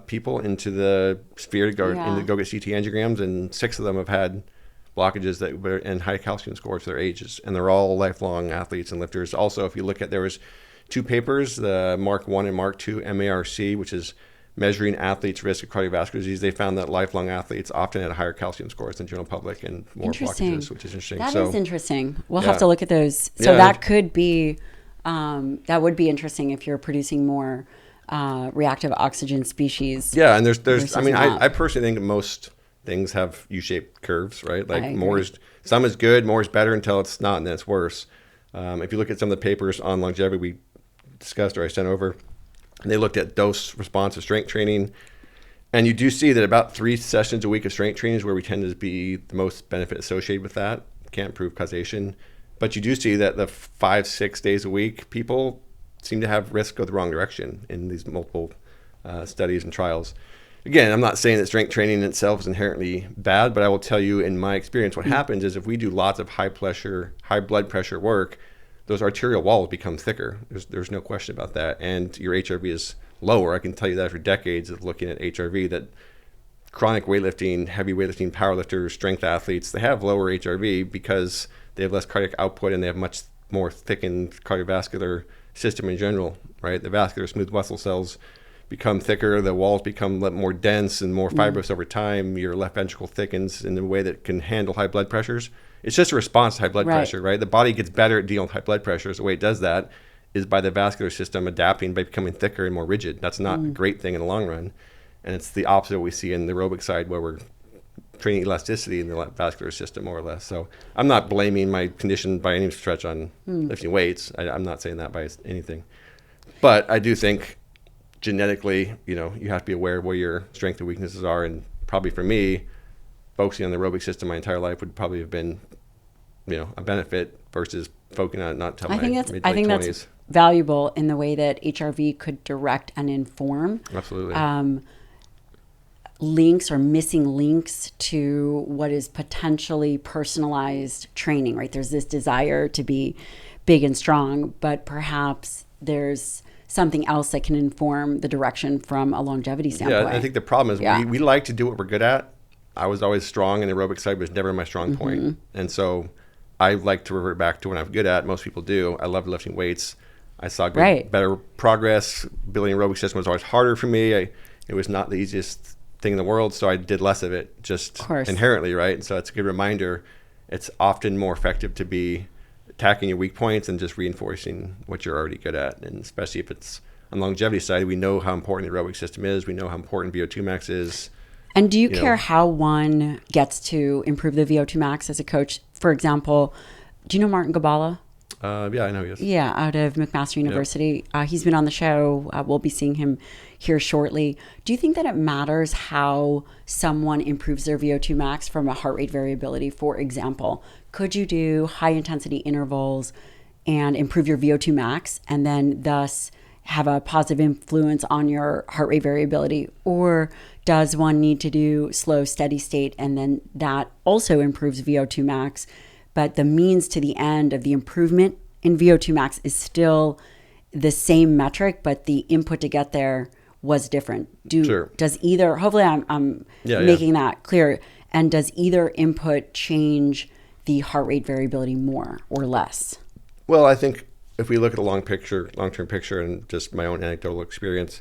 people into the sphere to go get CT angiograms, and 6 of them have had blockages that were in high calcium scores for their ages, and they're all lifelong athletes and lifters. Also, if you look at, there was 2 papers, the Mark 1 and Mark 2 MARC, which is measuring athletes' risk of cardiovascular disease. They found that lifelong athletes often had higher calcium scores than general public and more blockages, which is interesting. That is interesting. We'll have to look at those. So that could be, that would be interesting if you're producing more reactive oxygen species. Yeah, and there's. I mean, I personally think that most things have U-shaped curves, right? Like some is good, more is better until it's not, and then it's worse. If you look at some of the papers on longevity we discussed or I sent over, they looked at dose response of strength training, and you do see that about 3 sessions a week of strength training is where we tend to be the most benefit associated with that. Can't prove causation, but you do see that the 5-6 days a week, people seem to have risk go the wrong direction in these multiple studies and trials. Again, I'm not saying that strength training in itself is inherently bad, but I will tell you in my experience, what happens is if we do lots of high blood pressure work, those arterial walls become thicker. There's no question about that. And your HRV is lower. I can tell you that for decades of looking at HRV, that chronic weightlifting, heavy weightlifting, powerlifters, strength athletes, they have lower HRV because they have less cardiac output and they have much more thickened cardiovascular system in general, right? The vascular smooth muscle cells become thicker, the walls become more dense and more fibrous over time. Your left ventricle thickens in a way that can handle high blood pressures. It's just a response to high blood pressure, right? The body gets better at dealing with high blood pressures. The way it does that is by the vascular system adapting by becoming thicker and more rigid. That's not a great thing in the long run. And it's the opposite of what we see in the aerobic side, where we're training elasticity in the vascular system, more or less. So I'm not blaming my condition by any stretch on lifting weights. I'm not saying that by anything. But I do think genetically, you have to be aware of where your strengths and weaknesses are. And probably for me, focusing on the aerobic system my entire life would probably have been, a benefit versus focusing on it not until my mid-20s. I think that's valuable in the way that HRV could direct and inform. Absolutely. Links or missing links to what is potentially personalized training, right? There's this desire to be big and strong, but perhaps there's something else that can inform the direction from a longevity standpoint. Yeah, I think the problem is we like to do what we're good at. I was always strong in the aerobic side, but it was never my strong point. And so I like to revert back to what I'm good at. Most people do. I love lifting weights. I saw better progress. Building an aerobic system was always harder for me. It was not the easiest thing in the world, so I did less of it just inherently, right? So it's a good reminder. It's often more effective to be attacking your weak points and just reinforcing what you're already good at. And especially if it's on the longevity side, we know how important the aerobic system is. We know how important VO2 max is. And do you care how one gets to improve the VO2 max as a coach? For example, do you know Martin Gabala? Yeah, I know he is. Yeah, out of McMaster University. Yep. He's been on the show. We'll be seeing him here shortly. Do you think that it matters how someone improves their VO2 max from a heart rate variability? For example, could you do high intensity intervals and improve your VO2 max and then thus have a positive influence on your heart rate variability? Or does one need to do slow, steady state and then that also improves VO2 max? But the means to the end of the improvement in VO2 max is still the same metric, but the input to get there was different. Does either, hopefully I'm making that clear, and does either input change the heart rate variability more or less? Well, I think if we look at the long-term picture and just my own anecdotal experience,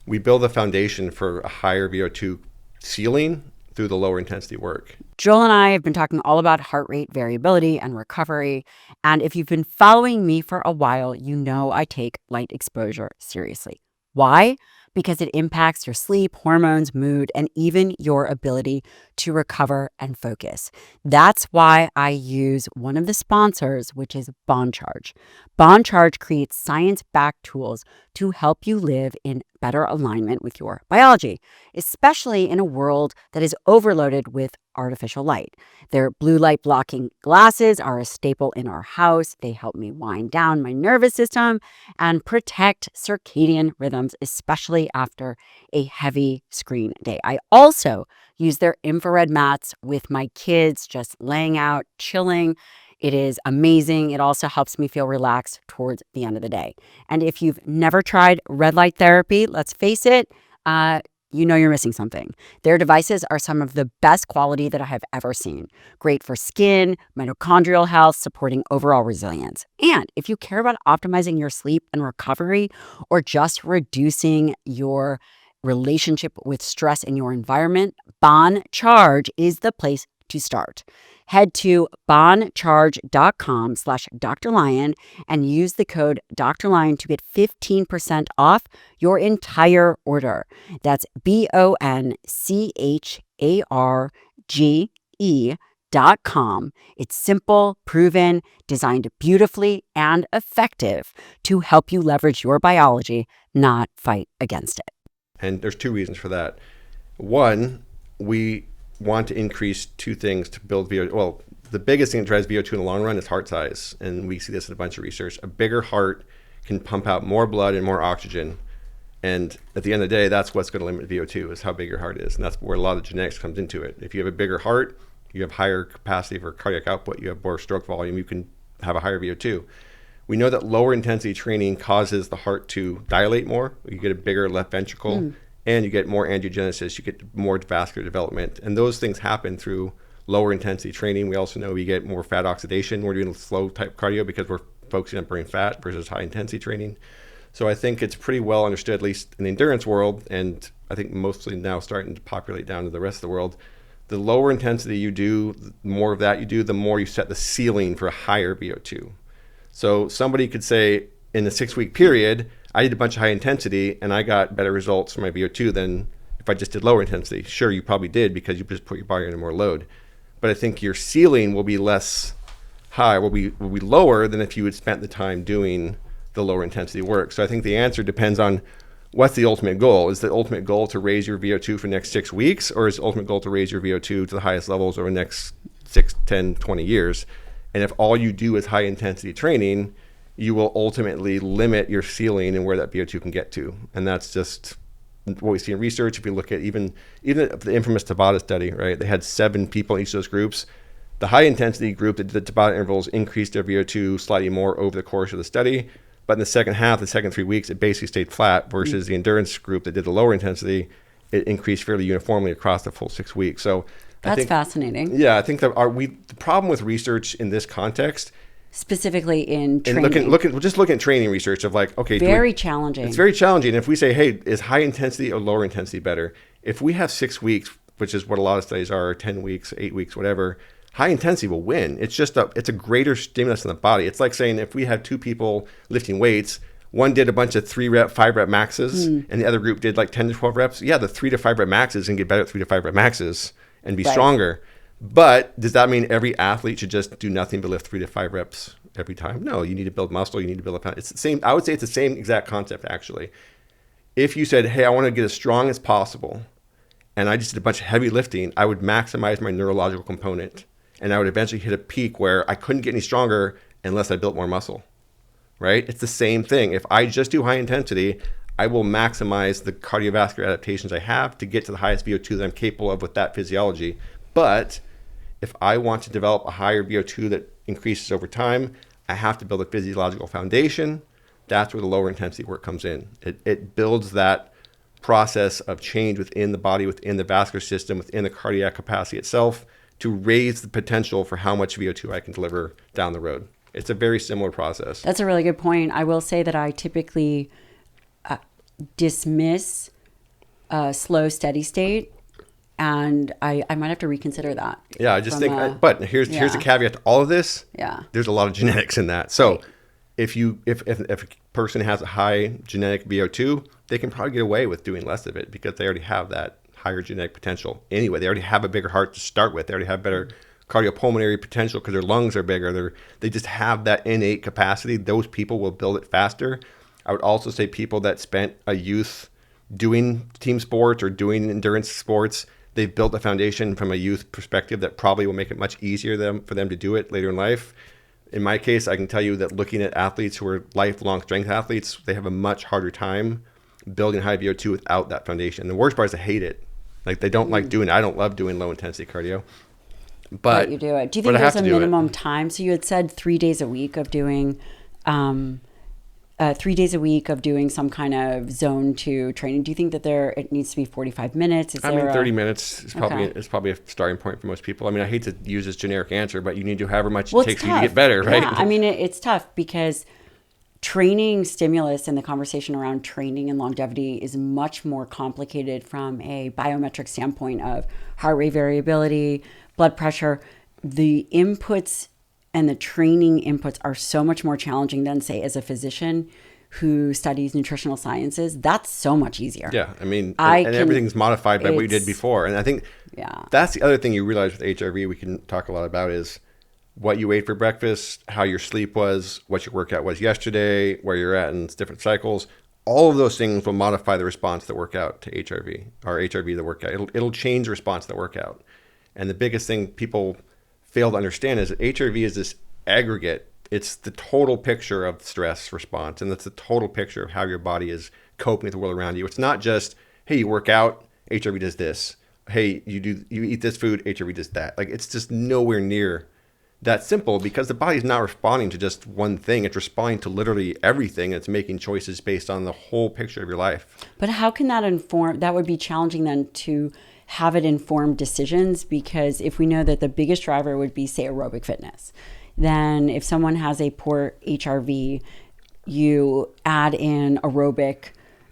we build a foundation for a higher VO2 ceiling through the lower intensity work. Joel and I have been talking all about heart rate variability and recovery. And if you've been following me for a while, you know I take light exposure seriously. Why? Because it impacts your sleep, hormones, mood, and even your ability to recover and focus. That's why I use one of the sponsors, which is BondCharge. BondCharge creates science-backed tools to help you live in better alignment with your biology, especially in a world that is overloaded with artificial light. Their blue light blocking glasses are a staple in our house. They help me wind down my nervous system and protect circadian rhythms, especially after a heavy screen day. I also use their infrared mats with my kids, just laying out, chilling. It is amazing. It also helps me feel relaxed towards the end of the day. And if you've never tried red light therapy, let's face it, you know you're missing something. Their devices are some of the best quality that I have ever seen. Great for skin, mitochondrial health, supporting overall resilience. And if you care about optimizing your sleep and recovery, or just reducing your relationship with stress in your environment, BondCharge is the place to start. Head to bondcharge.com/Dr. Lyon and use the code Dr. Lyon to get 15% off your entire order. That's BONCHARGE.com. It's simple, proven, designed beautifully, and effective to help you leverage your biology, not fight against it. And there's two reasons for that. One, we want to increase two things to build VO2. Well, the biggest thing that drives VO2 in the long run is heart size. And we see this in a bunch of research. A bigger heart can pump out more blood and more oxygen. And at the end of the day, that's what's going to limit VO2 is how big your heart is. And that's where a lot of genetics comes into it. If you have a bigger heart, you have higher capacity for cardiac output, you have more stroke volume, you can have a higher VO2. We know that lower intensity training causes the heart to dilate more. You get a bigger left ventricle. and you get more angiogenesis, you get more vascular development. And those things happen through lower intensity training. We also know we get more fat oxidation. We're doing slow type cardio because we're focusing on burning fat versus high intensity training. So I think it's pretty well understood, at least in the endurance world, and I think mostly now starting to populate down to the rest of the world. The lower intensity you do, the more of that you do, the more you set the ceiling for a higher VO2. So somebody could say in a 6-week period, I did a bunch of high intensity and I got better results for my VO2 than if I just did lower intensity. Sure, you probably did because you just put your body under more load. But I think your ceiling will be less high, will be lower than if you had spent the time doing the lower intensity work. So I think the answer depends on what's the ultimate goal. Is the ultimate goal to raise your VO2 for the next 6 weeks, or is the ultimate goal to raise your VO2 to the highest levels over the next 6, 10, 20 years? And if all you do is high intensity training, you will ultimately limit your ceiling and where that VO2 can get to. And that's just what we see in research. If you look at even the infamous Tabata study, right? They had 7 people in each of those groups. The high intensity group that did the Tabata intervals increased their VO2 slightly more over the course of the study. But in the second half, the second 3 weeks, it basically stayed flat versus the endurance group that did the lower intensity, it increased fairly uniformly across the full 6 weeks. So that's fascinating. Yeah, I think that the problem with research in this context, specifically in training, and just looking at training research of like, okay, very challenging. It's very challenging. And if we say, hey, is high intensity or lower intensity better? If we have 6 weeks, which is what a lot of studies are, 10 weeks, 8 weeks, whatever, high intensity will win. It's just it's a greater stimulus in the body. It's like saying if we had 2 people lifting weights, one did a bunch of 3-rep, 5-rep maxes, and the other group did like 10 to 12 reps. Yeah, the 3 to 5 rep maxes and get better at 3 to 5 rep maxes and be stronger. But does that mean every athlete should just do nothing but lift 3 to 5 reps every time? No, you need to build muscle. You need to build a pound. It's the same. I would say it's the same exact concept, actually. If you said, hey, I want to get as strong as possible, and I just did a bunch of heavy lifting, I would maximize my neurological component. And I would eventually hit a peak where I couldn't get any stronger unless I built more muscle, right? It's the same thing. If I just do high intensity, I will maximize the cardiovascular adaptations I have to get to the highest VO2 that I'm capable of with that physiology. But if I want to develop a higher VO2 that increases over time, I have to build a physiological foundation. That's where the lower intensity work comes in. It builds that process of change within the body, within the vascular system, within the cardiac capacity itself, to raise the potential for how much VO2 I can deliver down the road. It's a very similar process. That's a really good point. I will say that I typically dismiss a slow, steady state, and I might have to reconsider that. Yeah, I just think, but here's a caveat to all of this. Yeah. There's a lot of genetics in that. So if a person has a high genetic VO2, they can probably get away with doing less of it because they already have that higher genetic potential. Anyway, they already have a bigger heart to start with. They already have better cardiopulmonary potential because their lungs are bigger. They just have that innate capacity. Those people will build it faster. I would also say people that spent a youth doing team sports or doing endurance sports, they've built a foundation from a youth perspective that probably will make it much easier for them to do it later in life. In my case, I can tell you that looking at athletes who are lifelong strength athletes, they have a much harder time building high VO2 without that foundation. The worst part is I hate it. Like they don't like doing it. I don't love doing low intensity cardio. But you do it. Do you think there's a minimum time? So you had said 3 days a week of doing 3 days a week of doing some kind of zone 2 training. Do you think that it needs to be 45 minutes? 30 minutes is probably a starting point for most people. I mean, I hate to use this generic answer, but you need to however much it takes for you to get better, right? Yeah, I mean, it's tough because training stimulus and the conversation around training and longevity is much more complicated from a biometric standpoint of heart rate variability, blood pressure. The inputs and the training inputs are so much more challenging than, say, as a physician who studies nutritional sciences. That's so much easier. Yeah, I mean, and everything's modified by what you did before. And I think that's the other thing you realize with HRV we can talk a lot about is what you ate for breakfast, how your sleep was, what your workout was yesterday, where you're at in different cycles. All of those things will modify the response to the workout to HRV, or HRV the workout. It'll change the response to the workout. And the biggest thing people fail to understand is that HRV is this aggregate. It's the total picture of stress response, and it's the total picture of how your body is coping with the world around you. It's not just, hey, you work out, HRV does this. Hey, you eat this food, HRV does that. Like, it's just nowhere near that simple because the body's not responding to just one thing. It's responding to literally everything. It's making choices based on the whole picture of your life. But how can that inform? That would be challenging then to have it inform decisions, because if we know that the biggest driver would be, say, aerobic fitness, then if someone has a poor HRV, you add in aerobic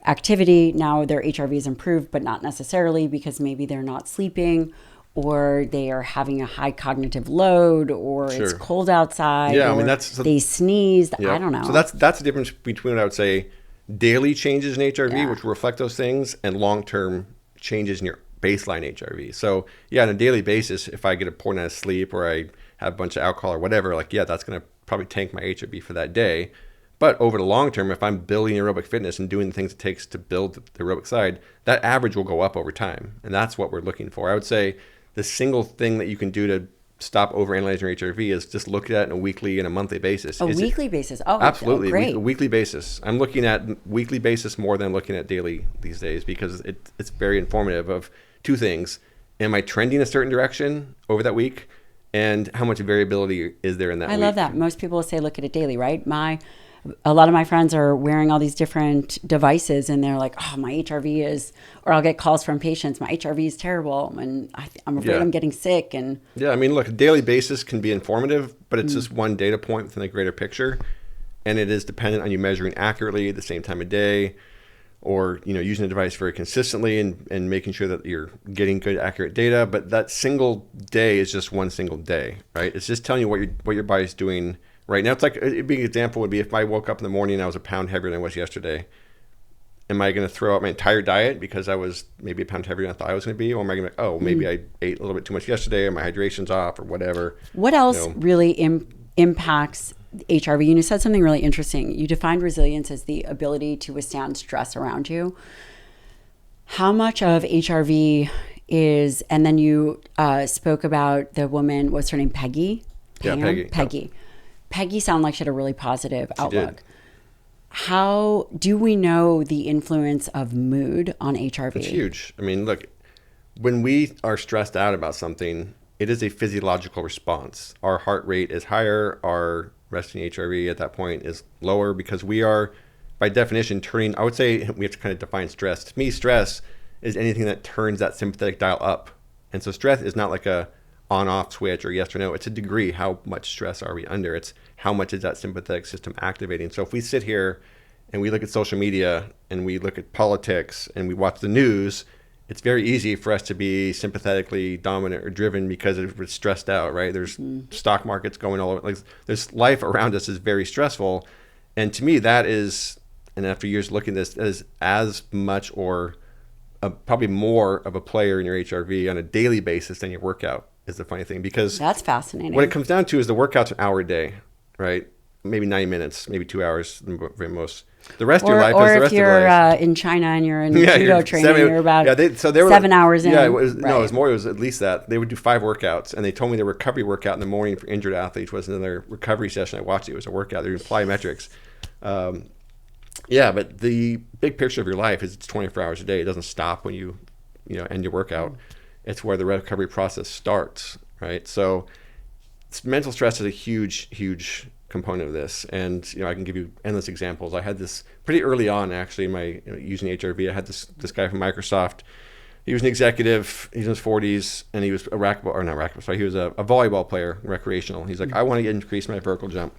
activity, now their HRV is improved, but not necessarily, because maybe they're not sleeping, or they are having a high cognitive load, or it's cold outside, yeah, or I mean, they sneezed. Yeah. I don't know. So that's the difference between what I would say daily changes in HRV, which will reflect those things, and long-term changes in your baseline HRV. So yeah, on a daily basis, if I get a poor night of sleep or I have a bunch of alcohol or whatever, like, yeah, that's going to probably tank my HRV for that day. But over the long term, if I'm building aerobic fitness and doing the things it takes to build the aerobic side, that average will go up over time. And that's what we're looking for. I would say the single thing that you can do to stop overanalyzing your HRV is just look at it on a weekly and a monthly basis. Basis? Oh, absolutely. Great. A weekly basis. I'm looking at weekly basis more than I'm looking at daily these days, because it's very informative of two things. Am I trending a certain direction over that week? And how much variability is there in that week? I love that. Most people will say, look at it daily, right? A lot of my friends are wearing all these different devices, and they're like, oh, my HRV is, or I'll get calls from patients, my HRV is terrible, and I'm afraid I'm getting sick. And yeah, I mean, look, a daily basis can be informative, but it's just one data point within the greater picture. And it is dependent on you measuring accurately at the same time of day, or, using the device very consistently and making sure that you're getting good, accurate data. But that single day is just one single day, right? It's just telling you what your body's doing right now. It's like, a big example would be if I woke up in the morning and I was a pound heavier than I was yesterday. Am I going to throw out my entire diet because I was maybe a pound heavier than I thought I was going to be? Or am I going to be like, maybe I ate a little bit too much yesterday, or my hydration's off, or whatever? What else really impacts HRV? You said something really interesting. You defined resilience as the ability to withstand stress around you. How much of HRV is, and then you spoke about the woman, what's her name, Peggy? Yeah, Peggy. Peggy sounded like she had a really positive outlook. Did. How do we know the influence of mood on HRV? It's huge. I mean, look, when we are stressed out about something, it is a physiological response. Our heart rate is higher. Our resting HRV at that point is lower, because we are, by definition, turning, I would say we have to kind of define stress. To me, stress is anything that turns that sympathetic dial up. And so stress is not like a on-off switch or yes or no. It's a degree. How much stress are we under? It's how much is that sympathetic system activating? So if we sit here and we look at social media and we look at politics and we watch the news, it's very easy for us to be sympathetically dominant or driven because we're stressed out, right? There's stock markets going all over. Like, there's life around us is very stressful. And to me, that is, and after years looking at this, is as much or probably more of a player in your HRV on a daily basis than your workout. Is the funny thing, because that's fascinating. What it comes down to is the workout's an hour a day, right? Maybe 90 minutes, maybe 2 hours at most. The rest of your life is the rest of your life. Or if you're in China and you're in judo training, you're about 7 hours in. Yeah, it was more. It was at least that. They would do 5 workouts, and they told me the recovery workout in the morning for injured athletes was another recovery session. I watched it. It was a workout. They're doing plyometrics. But the big picture of your life is it's 24 hours a day. It doesn't stop when you end your workout. It's where the recovery process starts, right? So mental stress is a huge, huge component of this. And, I can give you endless examples. I had this pretty early on, actually, in my using HRV. I had this guy from Microsoft. He was an executive. He's in his 40s, and he was he was a volleyball player, recreational. He's like, I want to increase my vertical jump.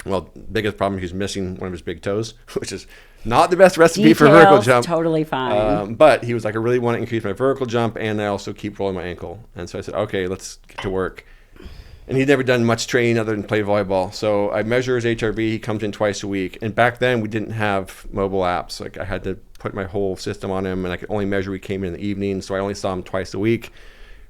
Well, biggest problem, he was missing one of his big toes, which is not the best recipe for vertical jump. Totally fine. But he was like, I really want to increase my vertical jump, and I also keep rolling my ankle. And so I said, okay, let's get to work. And he'd never done much training other than play volleyball. So I measure his HRV. He comes in twice a week. And back then, we didn't have mobile apps. Like, I had to put my whole system on him, and I could only measure he came in the evening. So I only saw him twice a week.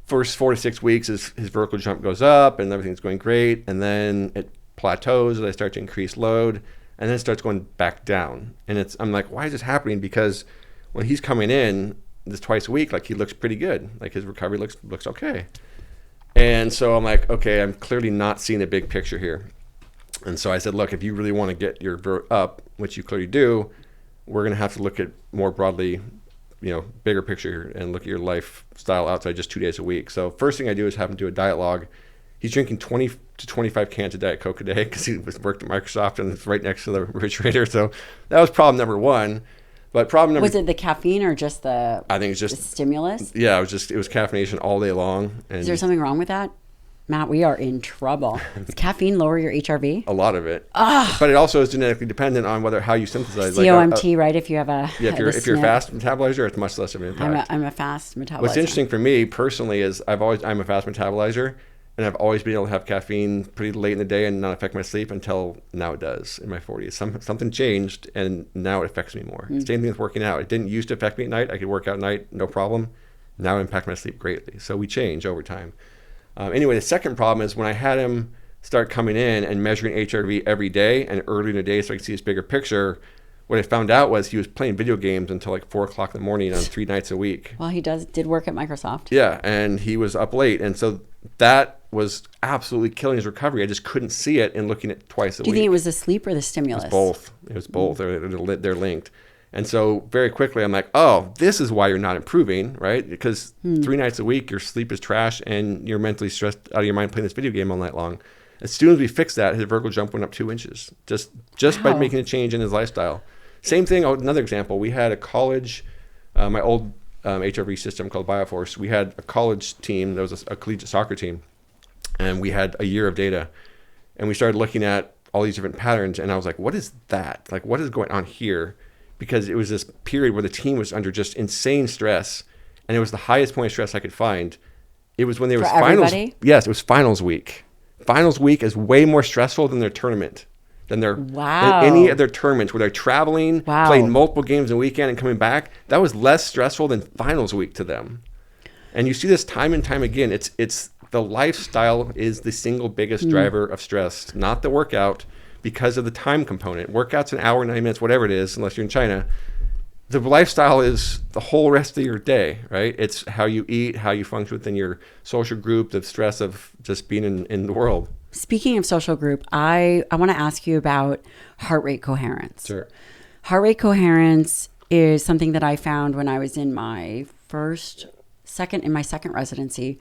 First 4 to 6 weeks, his vertical jump goes up, and everything's going great. And then it plateaus as I start to increase load, and then it starts going back down. And I'm like, why is this happening? Because when he's coming in this twice a week, like, he looks pretty good. Like, his recovery looks okay. And so I'm like, okay, I'm clearly not seeing a big picture here. And so I said, look, if you really want to get your vert up, which you clearly do, we're going to have to look at more broadly, bigger picture and look at your lifestyle outside just 2 days a week. So first thing I do is have him do a diet log. he's drinking 20 to 25 cans of Diet Coke a day because he worked at Microsoft and it's right next to the refrigerator. So that was problem number one. But problem number... Was it the caffeine or just the... I think it's just... the stimulus? Yeah, it was caffeination all day long. And is there something wrong with that? Matt, we are in trouble. Does caffeine lower your HRV? A lot of it. But it also is genetically dependent on how you synthesize. COMT, right? If you have a... Yeah, if you're a fast metabolizer, it's much less of an impact. I'm a fast metabolizer. What's interesting for me personally is I'm a fast metabolizer, and I've always been able to have caffeine pretty late in the day and not affect my sleep until now it does in my 40s. Something changed, and now it affects me more. Same thing with working out. It didn't used to affect me at night. I could work out at night, no problem. Now it impacts my sleep greatly. So we change over time. Anyway, the second problem is when I had him start coming in and measuring HRV every day and early in the day so I could see his bigger picture, what I found out was he was playing video games until like 4 o'clock in the morning on 3 nights a week. Well, he did work at Microsoft. Yeah, and he was up late. And so that was absolutely killing his recovery. I just couldn't see it in looking at twice a week. Do you think it was the sleep or the stimulus? It was both. They're linked. And so very quickly, I'm like, oh, this is why you're not improving, right? Because 3 nights a week, your sleep is trash and you're mentally stressed out of your mind playing this video game all night long. As soon as we fixed that, his vertical jump went up 2 inches just by making a change in his lifestyle. Same thing, another example. We had a college, my old HRV system called Bioforce, we had a college team that was a collegiate soccer team, and we had a year of data. And we started looking at all these different patterns, and I was like, what is that? Like, what is going on here? Because it was this period where the team was under just insane stress, and it was the highest point of stress I could find. It was when there was finals. Yes, it was finals week. Finals week is way more stressful than their tournament, than any of their tournaments where they're traveling, playing multiple games in a weekend and coming back. That was less stressful than finals week to them. And you see this time and time again. It's the lifestyle is the single biggest driver of stress, not the workout. Because of the time component. Workout's an hour, 90 minutes, whatever it is, unless you're in China. The lifestyle is the whole rest of your day, right? It's how you eat, how you function within your social group, the stress of just being in the world. Speaking of social group, I want to ask you about heart rate coherence. Sure. Heart rate coherence is something that I found when I was in my second residency,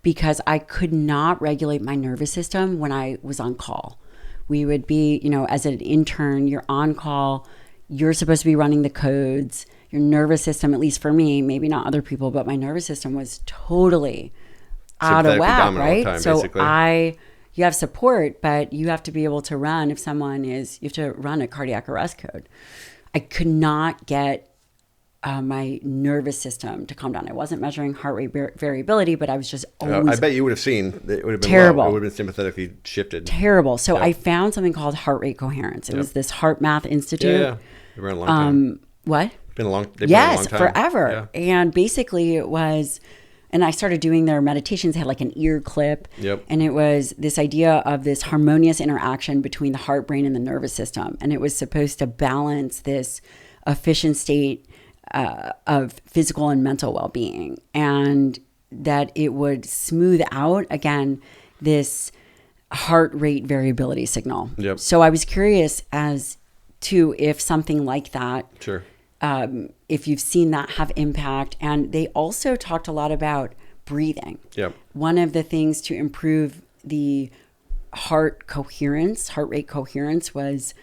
because I could not regulate my nervous system when I was on call. We would be, as an intern, you're on call, you're supposed to be running the codes. Your nervous system, at least for me, maybe not other people, but my nervous system was totally out of whack, right? Time, so you have support, but you have to be able to run you have to run a cardiac arrest code. I could not get my nervous system to calm down. I wasn't measuring heart rate variability, but I was just always... I bet you would have seen it would have been terrible. Low. It would have been sympathetically shifted. Terrible. So I found something called heart rate coherence. It was this Heart Math Institute. Yeah. They've been a long time. What? They've been a long time. Forever. Yeah. And basically it was... And I started doing their meditations. They had like an ear clip. Yep. And it was this idea of this harmonious interaction between the heart, brain, and the nervous system. And it was supposed to balance this efficient state of physical and mental well-being, and that it would smooth out, again, this heart rate variability signal. Yep. So I was curious as to if something like that, sure, if you've seen that have impact. And they also talked a lot about breathing. Yep. One of the things to improve the heart rate coherence was,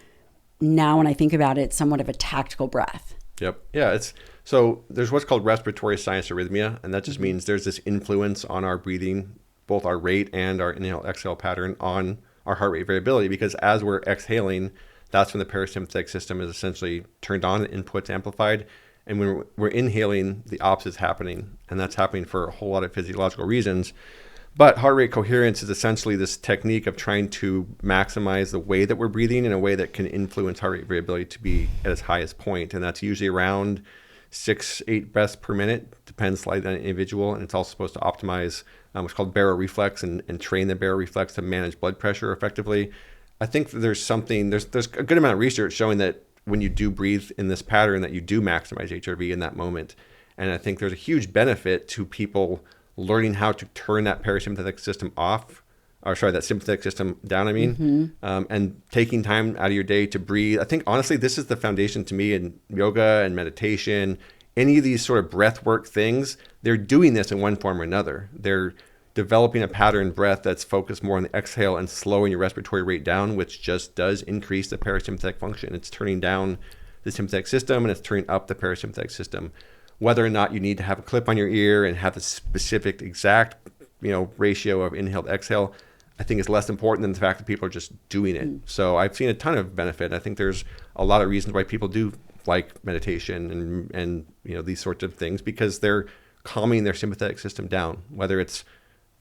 now when I think about it, somewhat of a tactical breath. Yep. Yeah. So there's what's called respiratory sinus arrhythmia, and that just means there's this influence on our breathing, both our rate and our inhale-exhale pattern on our heart rate variability, because as we're exhaling, that's when the parasympathetic system is essentially turned on, inputs amplified, and when we're inhaling, the opposite is happening, and that's happening for a whole lot of physiological reasons. But heart rate coherence is essentially this technique of trying to maximize the way that we're breathing in a way that can influence heart rate variability to be at its highest point. And that's usually around 6-8 breaths per minute, depends slightly on an individual. And it's also supposed to optimize what's called baroreflex and train the baroreflex to manage blood pressure effectively. I think there's a good amount of research showing that when you do breathe in this pattern, that you do maximize HRV in that moment. And I think there's a huge benefit to people learning how to turn that parasympathetic system that sympathetic system down, and taking time out of your day to breathe. I think, honestly, this is the foundation to me in yoga and meditation. Any of these sort of breath work things, they're doing this in one form or another. They're developing a pattern breath that's focused more on the exhale and slowing your respiratory rate down, which just does increase the parasympathetic function. It's turning down the sympathetic system and it's turning up the parasympathetic system. Whether or not you need to have a clip on your ear and have the specific exact, ratio of inhale to exhale, I think is less important than the fact that people are just doing it. So I've seen a ton of benefit. I think there's a lot of reasons why people do like meditation and these sorts of things, because they're calming their sympathetic system down, whether it's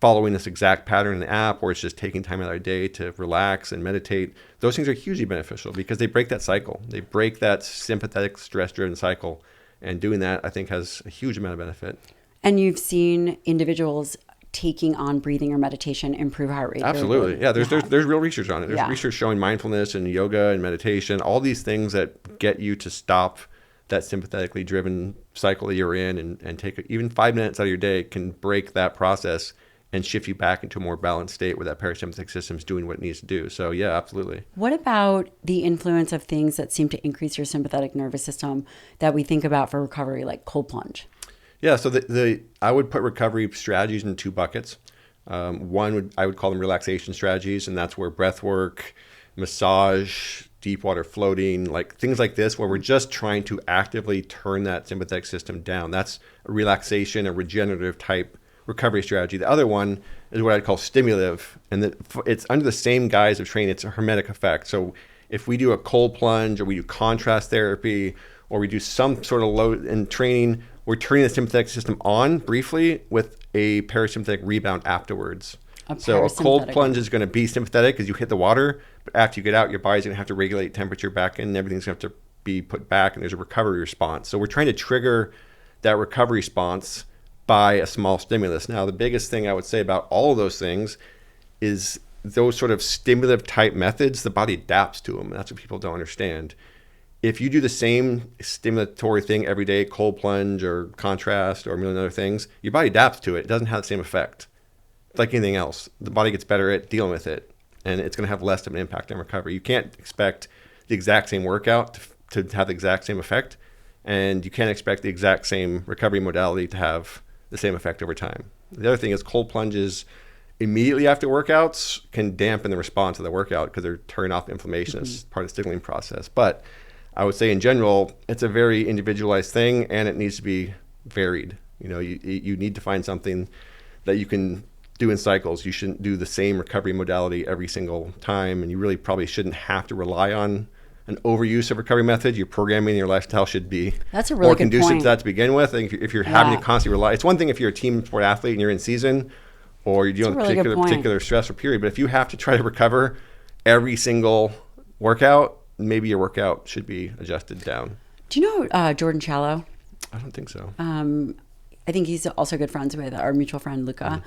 following this exact pattern in the app or it's just taking time out of their day to relax and meditate. Those things are hugely beneficial because they break that cycle. They break that sympathetic stress-driven cycle. And doing that, I think, has a huge amount of benefit. And you've seen individuals taking on breathing or meditation improve heart rate. Absolutely. Yeah, there's real research on it. There's research showing mindfulness and yoga and meditation, all these things that get you to stop that sympathetically driven cycle that you're in and take even 5 minutes out of your day can break that process and shift you back into a more balanced state where that parasympathetic system is doing what it needs to do. So yeah, absolutely. What about the influence of things that seem to increase your sympathetic nervous system that we think about for recovery, like cold plunge? Yeah, so I would put recovery strategies in 2 buckets. I would call them relaxation strategies, and that's where breath work, massage, deep water floating, like things like this, where we're just trying to actively turn that sympathetic system down. That's a relaxation, a regenerative type recovery strategy. The other one is what I'd call stimulative, and it's under the same guise of training. It's a hermetic effect. So if we do a cold plunge or we do contrast therapy or we do some sort of load in training, we're turning the sympathetic system on briefly with a parasympathetic rebound afterwards. So a cold plunge is going to be sympathetic as you hit the water, but after you get out, your body's going to have to regulate temperature back in and everything's going to have to be put back, and there's a recovery response. So we're trying to trigger that recovery response by a small stimulus. Now, the biggest thing I would say about all of those things is those sort of stimulative type methods, the body adapts to them. That's what people don't understand. If you do the same stimulatory thing every day, cold plunge or contrast or a million other things, your body adapts to it. It doesn't have the same effect. It's like anything else. The body gets better at dealing with it, and it's going to have less of an impact on recovery. You can't expect the exact same workout to have the exact same effect, and you can't expect the exact same recovery modality to have the same effect over time. The other thing is cold plunges immediately after workouts can dampen the response of the workout because they're turning off inflammation as part of the signaling process. But I would say in general, it's a very individualized thing, and it needs to be varied. You need to find something that you can do in cycles. You shouldn't do the same recovery modality every single time, and you really probably shouldn't have to rely on an overuse of recovery method. Your programming and your lifestyle should be more conducive to that to begin with. I think if you're having to constantly rely, it's one thing if you're a team sport athlete and you're in season or you're dealing with a particular stressful period, but if you have to try to recover every single workout, maybe your workout should be adjusted down. Do you know Jordan Shallow? I don't think so. I think he's also good friends with our mutual friend Luca.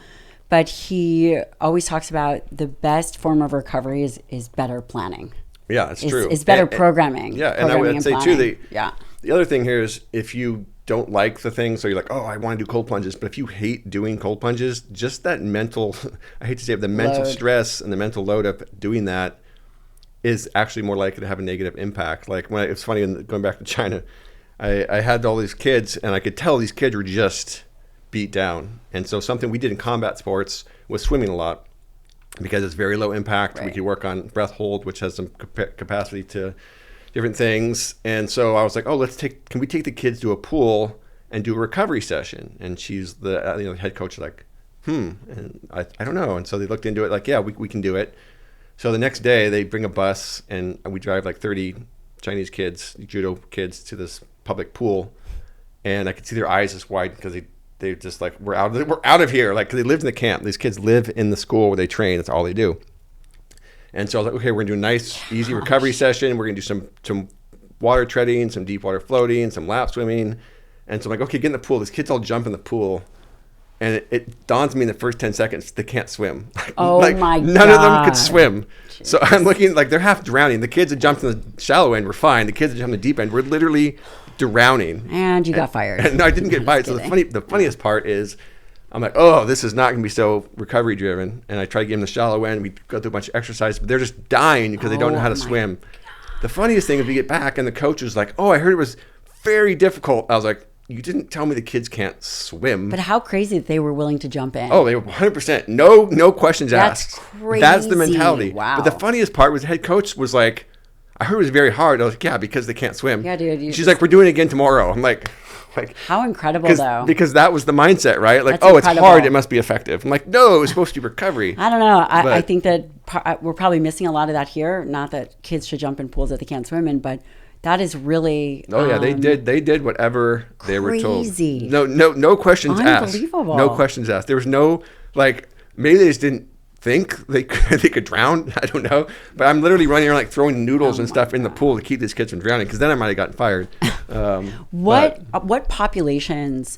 But he always talks about the best form of recovery is better planning. Yeah, it's true. It's better programming. And I would say too, the other thing here is if you don't like the thing, so you're like, oh, I want to do cold plunges, but if you hate doing cold plunges, just that mental, I hate to say it, the mental stress and the mental load of doing that is actually more likely to have a negative impact. Like it's funny, going back to China, I had all these kids, and I could tell these kids were just beat down. And so something we did in combat sports was swimming a lot, because it's very low impact. Right. We could work on breath hold, which has some capacity to different things. And so I was like, oh, can we take the kids to a pool and do a recovery session? And she's the head coach, like, and I don't know. And so they looked into it, like, yeah, we can do it. So the next day they bring a bus and we drive like 30 Chinese kids, judo kids, to this public pool. And I could see their eyes just wide because they're just like, we're out of here. Like, 'cause they lived in the camp. These kids live in the school where they train. That's all they do. And so I was like, okay, we're gonna do a nice, easy recovery session. We're gonna do some water treading, some deep water floating, some lap swimming. And so I'm like, okay, get in the pool. These kids all jump in the pool. And it dawns me in the first 10 seconds, they can't swim. Oh my God. None of them could swim. Jeez. So I'm looking, like, they're half drowning. The kids that jumped in the shallow end were fine. The kids that jumped in the deep end were literally drowning. And you got fired. No, I didn't get fired. So the funniest part is, I'm like, oh, this is not going to be so recovery driven. And I try to get them the shallow end. We go through a bunch of exercise, but they're just dying because they don't know how to swim. The funniest thing is we get back and the coach was like, oh, I heard it was very difficult. I was like, you didn't tell me the kids can't swim. But how crazy that they were willing to jump in. Oh, they were 100%. No questions asked. Crazy. That's the mentality. Wow. But the funniest part was the head coach was like, I heard it was very hard. I was like, yeah, because they can't swim. Yeah, dude. She's like, we're doing it again tomorrow. I'm like how incredible, though. Because that was the mindset, right? Like, That's it's hard. It must be effective. I'm like, no, it was supposed to be recovery. I don't know. I think that we're probably missing a lot of that here. Not that kids should jump in pools that they can't swim in, but that is really. Oh yeah, they did whatever they were told. Crazy. No questions asked. Unbelievable. No questions asked. There was no maybe they just didn't think they could drown. I don't know. But I'm literally running around throwing noodles and stuff in the pool to keep these kids from drowning, because then I might have gotten fired. What populations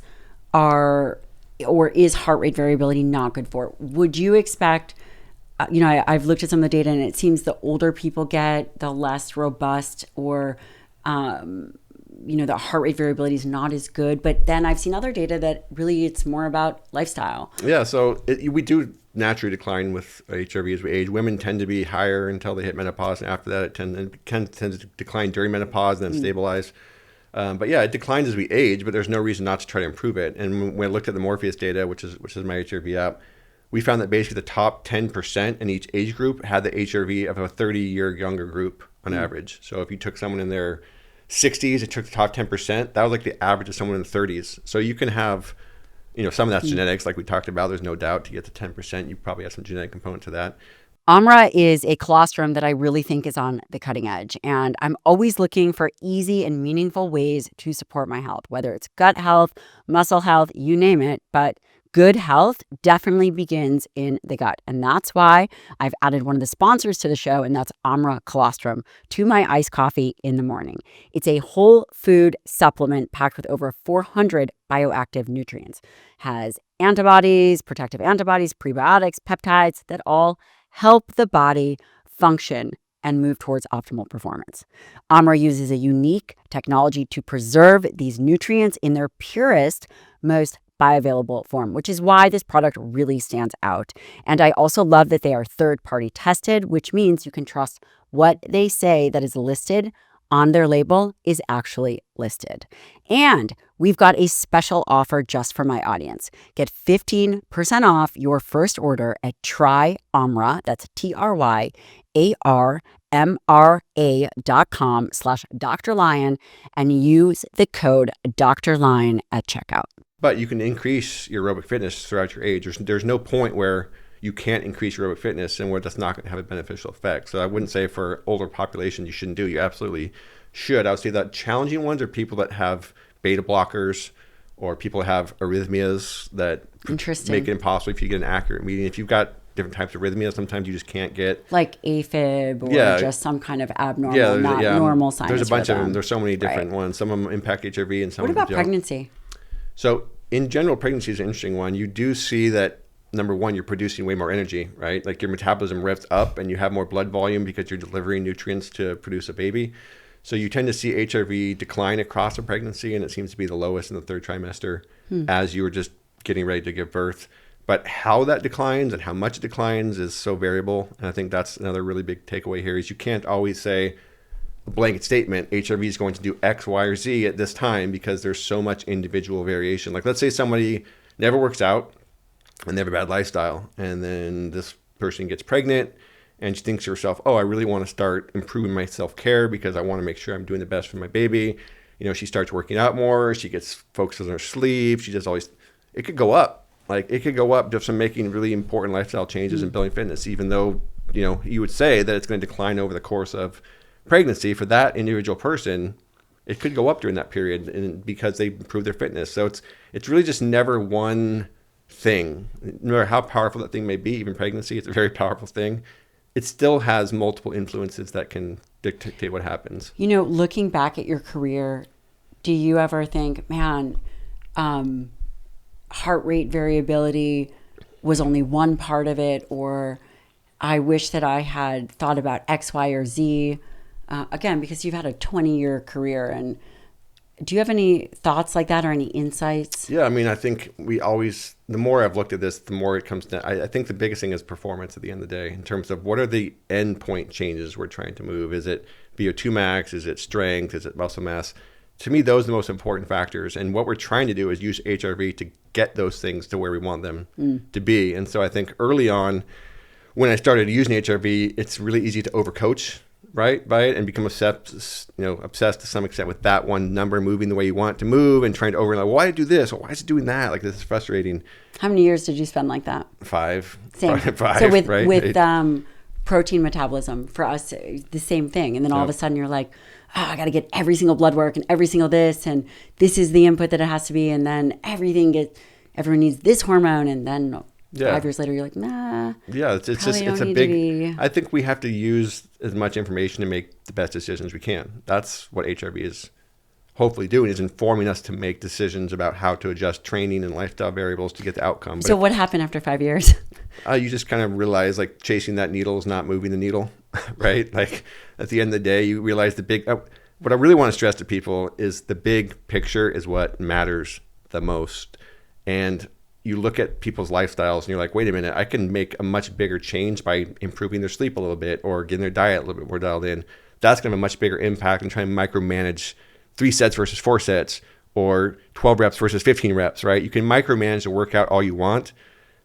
are or is heart rate variability not good for? Would you expect? I've looked at some of the data, and it seems the older people get, the less robust, or the heart rate variability is not as good. But then I've seen other data that really it's more about lifestyle. Yeah, so we do naturally decline with HRV as we age. Women tend to be higher until they hit menopause, and after that it tends to decline during menopause and then stabilize. But yeah, it declines as we age, but there's no reason not to try to improve it. And when I looked at the Morpheus data, which is my HRV app, we found that basically the top 10% in each age group had the HRV of a 30-year younger group on average. So if you took someone in their 60s, it took the top 10%. That was like the average of someone in the 30s. So you can have, some of that's genetics, like we talked about. There's no doubt to get to 10%. You probably have some genetic component to that. Amra is a colostrum that I really think is on the cutting edge, and I'm always looking for easy and meaningful ways to support my health, whether it's gut health, muscle health, you name it. But good health definitely begins in the gut, and that's why I've added one of the sponsors to the show, and that's Amra Colostrum, to my iced coffee in the morning. It's a whole food supplement packed with over 400 bioactive nutrients. Has antibodies, protective antibodies, prebiotics, peptides that all help the body function and move towards optimal performance. Amra uses a unique technology to preserve these nutrients in their purest, most bioavailable form, which is why this product really stands out. And I also love that they are third-party tested, which means you can trust what they say that is listed on their label is actually listed. And we've got a special offer just for my audience. Get 15% off your first order at tryamra, that's TRYARMRA.com/Dr. Lyon, and use the code Dr. Lyon at checkout. But you can increase your aerobic fitness throughout your age. There's no point where you can't increase your aerobic fitness and where that's not going to have a beneficial effect. So I wouldn't say for older population you shouldn't do. You absolutely should. I would say that challenging ones are people that have beta blockers or people that have arrhythmias that make it impossible if you get an accurate reading. If you've got different types of arrhythmias, sometimes you just can't get like AFib or just some kind of abnormal, normal sinus There's a bunch rhythm. of them. There's so many different ones. Some of them impact HRV and some What of them about pregnancy? So in general, pregnancy is an interesting one. You do see that, number one, you're producing way more energy, right? Like your metabolism revs up and you have more blood volume because you're delivering nutrients to produce a baby. So you tend to see HRV decline across a pregnancy, and it seems to be the lowest in the third trimester as you were just getting ready to give birth. But how that declines and how much it declines is so variable. And I think that's another really big takeaway here is you can't always say a blanket statement, HRV is going to do X, Y, or Z at this time because there's so much individual variation. Like let's say somebody never works out and they have a bad lifestyle, and then this person gets pregnant and she thinks to herself, oh, I really want to start improving my self-care because I want to make sure I'm doing the best for my baby. She starts working out more. She gets focused on her sleep. She does always, it could go up. Like it could go up just from making really important lifestyle changes and building fitness, even though, you would say that it's going to decline over the course of pregnancy. For that individual person, it could go up during that period and because they improve their fitness. So it's really just never one thing. No matter how powerful that thing may be, even pregnancy, it's a very powerful thing. It still has multiple influences that can dictate what happens. Looking back at your career, do you ever think, man, heart rate variability was only one part of it, or I wish that I had thought about X, Y, or Z? Again, because you've had a 20-year career. And do you have any thoughts like that or any insights? Yeah, I think the more I've looked at this, the more it comes to, I think the biggest thing is performance at the end of the day in terms of what are the end point changes we're trying to move. Is it VO2 max? Is it strength? Is it muscle mass? to me, those are the most important factors. And what we're trying to do is use HRV to get those things to where we want them to be. And so I think early on, when I started using HRV, it's really easy to overcoach, right, by it and become obsessed to some extent with that one number moving the way you want it to move and trying to overlay. Well, why did it do this? Or why is it doing that? Like, this is frustrating. How many years did you spend like that? 5. Same. 5, so with right? Protein metabolism, for us, the same thing. And then all of a sudden you're like, oh, I got to get every single blood work and every single this, and this is the input that it has to be. And then everyone needs this hormone. And then 5 years later, you're like, nah. Yeah, it's a big, I think we have to use as much information to make the best decisions we can. That's what HRV is hopefully doing, is informing us to make decisions about how to adjust training and lifestyle variables to get the outcome. So what happened after 5 years? You just kind of realize, like, chasing that needle is not moving the needle, right? Like, at the end of the day, you realize what I really want to stress to people is the big picture is what matters the most. And you look at people's lifestyles and you're like, wait a minute, I can make a much bigger change by improving their sleep a little bit or getting their diet a little bit more dialed in. That's going to have a much bigger impact than trying to micromanage 3 sets versus 4 sets or 12 reps versus 15 reps, right? You can micromanage a workout all you want,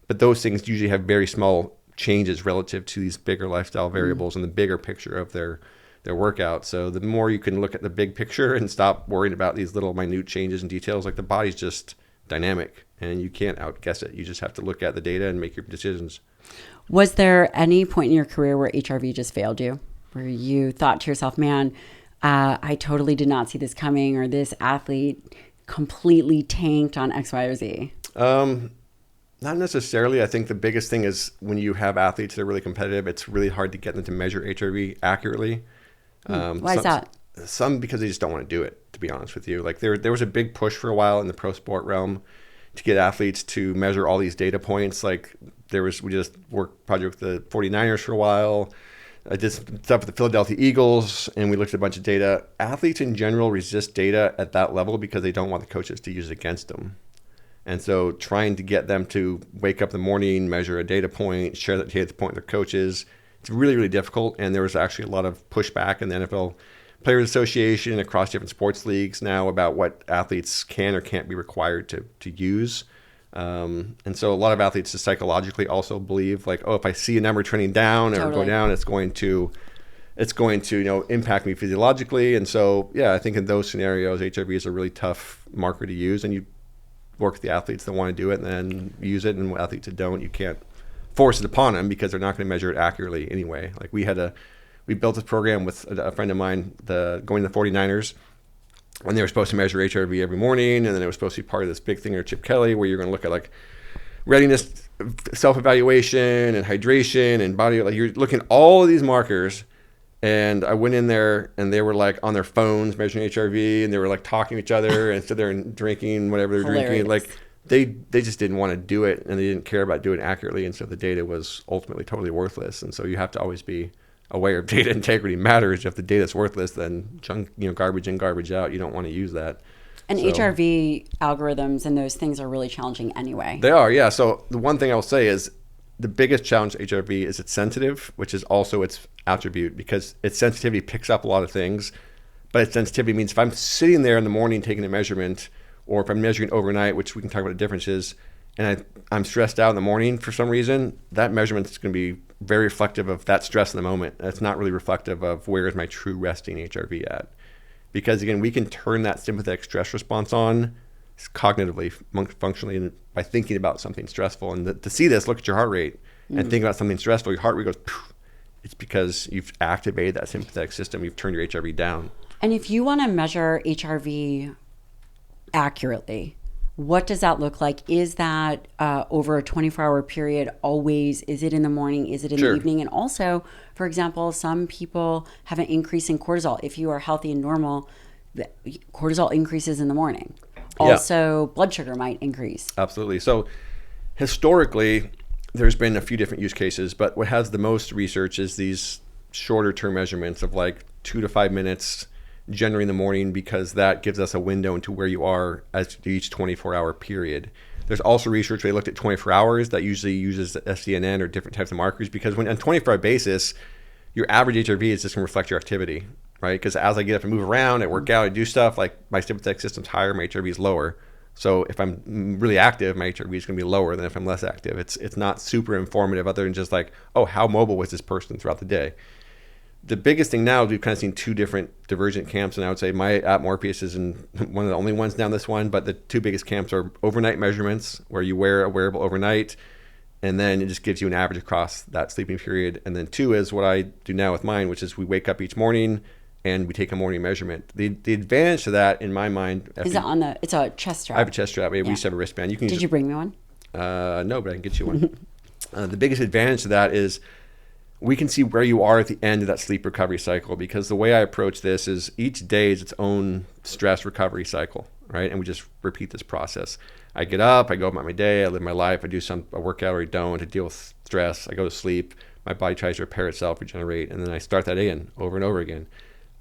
but those things usually have very small changes relative to these bigger lifestyle variables and the bigger picture of their workout. So the more you can look at the big picture and stop worrying about these little minute changes and details, like, the body's just dynamic and you can't outguess it. You just have to look at the data and make your decisions. Was there any point in your career where HRV just failed you, where you thought to yourself, man, I totally did not see this coming, or this athlete completely tanked on X, Y, or Z? Not necessarily. I think the biggest thing is when you have athletes that are really competitive, it's really hard to get them to measure HRV accurately. Why is that? Some because they just don't want to do it, to be honest with you. Like, there was a big push for a while in the pro sport realm to get athletes to measure all these data points. Like, we just worked project with the 49ers for a while. I did some stuff with the Philadelphia Eagles, and we looked at a bunch of data. Athletes in general resist data at that level because they don't want the coaches to use it against them. And so trying to get them to wake up in the morning, measure a data point, share that data point with their coaches, it's really, really difficult. And there was actually a lot of pushback in the NFL Players Association across different sports leagues now about what athletes can or can't be required to use. And so a lot of athletes just psychologically also believe, like, oh, if I see a number trending down or go down, it's going to impact me physiologically. And so, yeah, I think in those scenarios, HRV is a really tough marker to use, and you work with the athletes that want to do it and then use it, and athletes that don't, you can't force it upon them because they're not going to measure it accurately anyway. Like, we built this program with a friend of mine, going to the 49ers, and they were supposed to measure HRV every morning, and then it was supposed to be part of this big thing under Chip Kelly where you're going to look at, like, readiness, self-evaluation, and hydration, and body. Like, you're looking at all of these markers. And I went in there, and they were, like, on their phones measuring HRV, and they were, like, talking to each other and stood there and drinking whatever they're drinking. Like, they just didn't want to do it, and they didn't care about doing it accurately, and so the data was ultimately totally worthless. And so you have to always be aware of data integrity matters. If the data is worthless, then garbage in, garbage out. You don't want to use that. And HRV algorithms and those things are really challenging anyway. They are, yeah. So the one thing I'll say is the biggest challenge to HRV is it's sensitive, which is also its attribute, because its sensitivity picks up a lot of things. But its sensitivity means if I'm sitting there in the morning taking a measurement, or if I'm measuring overnight, which we can talk about the differences, and I'm stressed out in the morning for some reason, that measurement is going to be very reflective of that stress in the moment. It's not really reflective of where is my true resting HRV at. Because again, we can turn that sympathetic stress response on cognitively, functionally, by thinking about something stressful. And to see this, look at your heart rate and think about something stressful. Your heart rate goes, poof. It's because you've activated that sympathetic system. You've turned your HRV down. And if you want to measure HRV accurately, what does that look like? Is that over a 24-hour period always? Is it in the morning? Is it in the evening? And also, for example, some people have an increase in cortisol. If you are healthy and normal, cortisol increases in the morning. Also, blood sugar might increase. Absolutely. So historically, there's been a few different use cases, but what has the most research is these shorter term measurements of like 2 to 5 minutes, generally in the morning, because that gives us a window into where you are as each 24-hour period. There's also research where they looked at 24 hours that usually uses SDNN or different types of markers, because when on a 24-hour basis, your average HRV is just going to reflect your activity. right? Because as I get up and move around, I work out, I do stuff, like my sympathetic system's higher, my HRV is lower. So if I'm really active, my HRV is going to be lower than if I'm less active. It's not super informative other than just like, oh, how mobile was this person throughout the day? The biggest thing now is we've kind of seen two different divergent camps, and I would say my app Morpheus is in one of the only ones down this one, but the two biggest camps are overnight measurements, where you wear a wearable overnight, and then it just gives you an average across that sleeping period. And then two is what I do now with mine, which is we wake up each morning, and we take a morning measurement. The advantage to that, in my mind, is it on the? It's a chest strap. I have a chest strap. We used to have a wristband. You can. Did you bring me one? No, but I can get you one. The biggest advantage to that is we can see where you are at the end of that sleep recovery cycle, because the way I approach this is each day is its own stress recovery cycle, right? And we just repeat this process. I get up, I go about my day, I live my life, I do a workout or I don't to deal with stress. I go to sleep, my body tries to repair itself, regenerate, and then I start that in over and over again.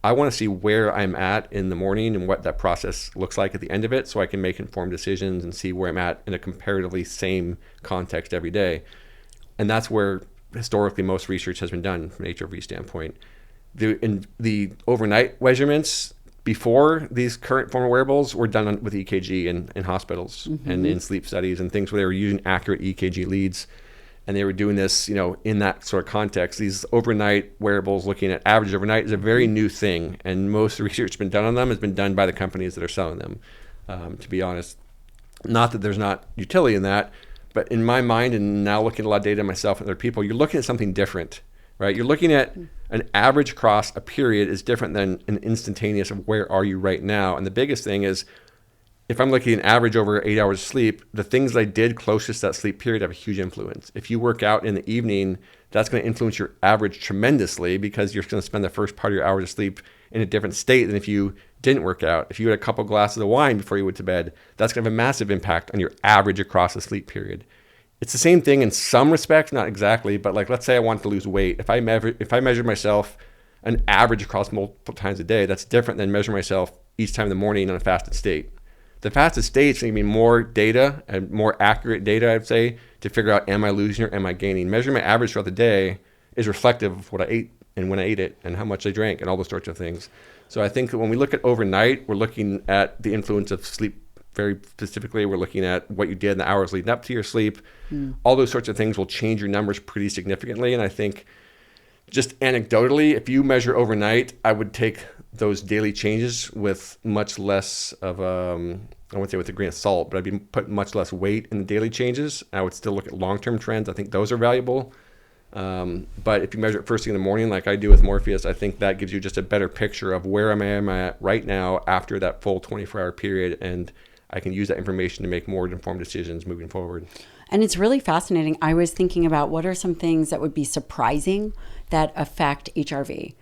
I want to see where I'm at in the morning and what that process looks like at the end of it, so I can make informed decisions and see where I'm at in a comparatively same context every day. And that's where historically most research has been done from an HRV standpoint. The overnight measurements before these current form of wearables were done with EKG in hospitals and in sleep studies and things where they were using accurate EKG leads. And they were doing this, in that sort of context. These overnight wearables, looking at average overnight, is a very new thing. And most research that's been done on them has been done by the companies that are selling them, to be honest. Not that there's not utility in that, but in my mind, and now looking at a lot of data myself and other people, you're looking at something different, right? You're looking at an average across a period is different than an instantaneous of where are you right now. And the biggest thing is, if I'm looking at average over 8 hours of sleep, the things that I did closest to that sleep period have a huge influence. If you work out in the evening, that's going to influence your average tremendously, because you're going to spend the first part of your hours of sleep in a different state than if you didn't work out. If you had a couple glasses of wine before you went to bed, that's going to have a massive impact on your average across the sleep period. It's the same thing in some respects, not exactly, but like, let's say I want to lose weight. If I measure myself an average across multiple times a day, that's different than measure myself each time in the morning on a fasted state. The fasted state is going to be more data and more accurate data, I'd say, to figure out, am I losing or am I gaining? Measuring my average throughout the day is reflective of what I ate and when I ate it and how much I drank and all those sorts of things. So I think that when we look at overnight, we're looking at the influence of sleep very specifically. We're looking at what you did in the hours leading up to your sleep. All those sorts of things will change your numbers pretty significantly. And I think just anecdotally, if you measure overnight, I would take those daily changes with much less of I wouldn't say with a grain of salt, but I'd be putting much less weight in the daily changes. I would still look at long-term trends. I think those are valuable. But if you measure it first thing in the morning, like I do with Morpheus, I think that gives you just a better picture of where am I at right now after that full 24-hour period. And I can use that information to make more informed decisions moving forward. And it's really fascinating. I was thinking about what are some things that would be surprising that affect HRV.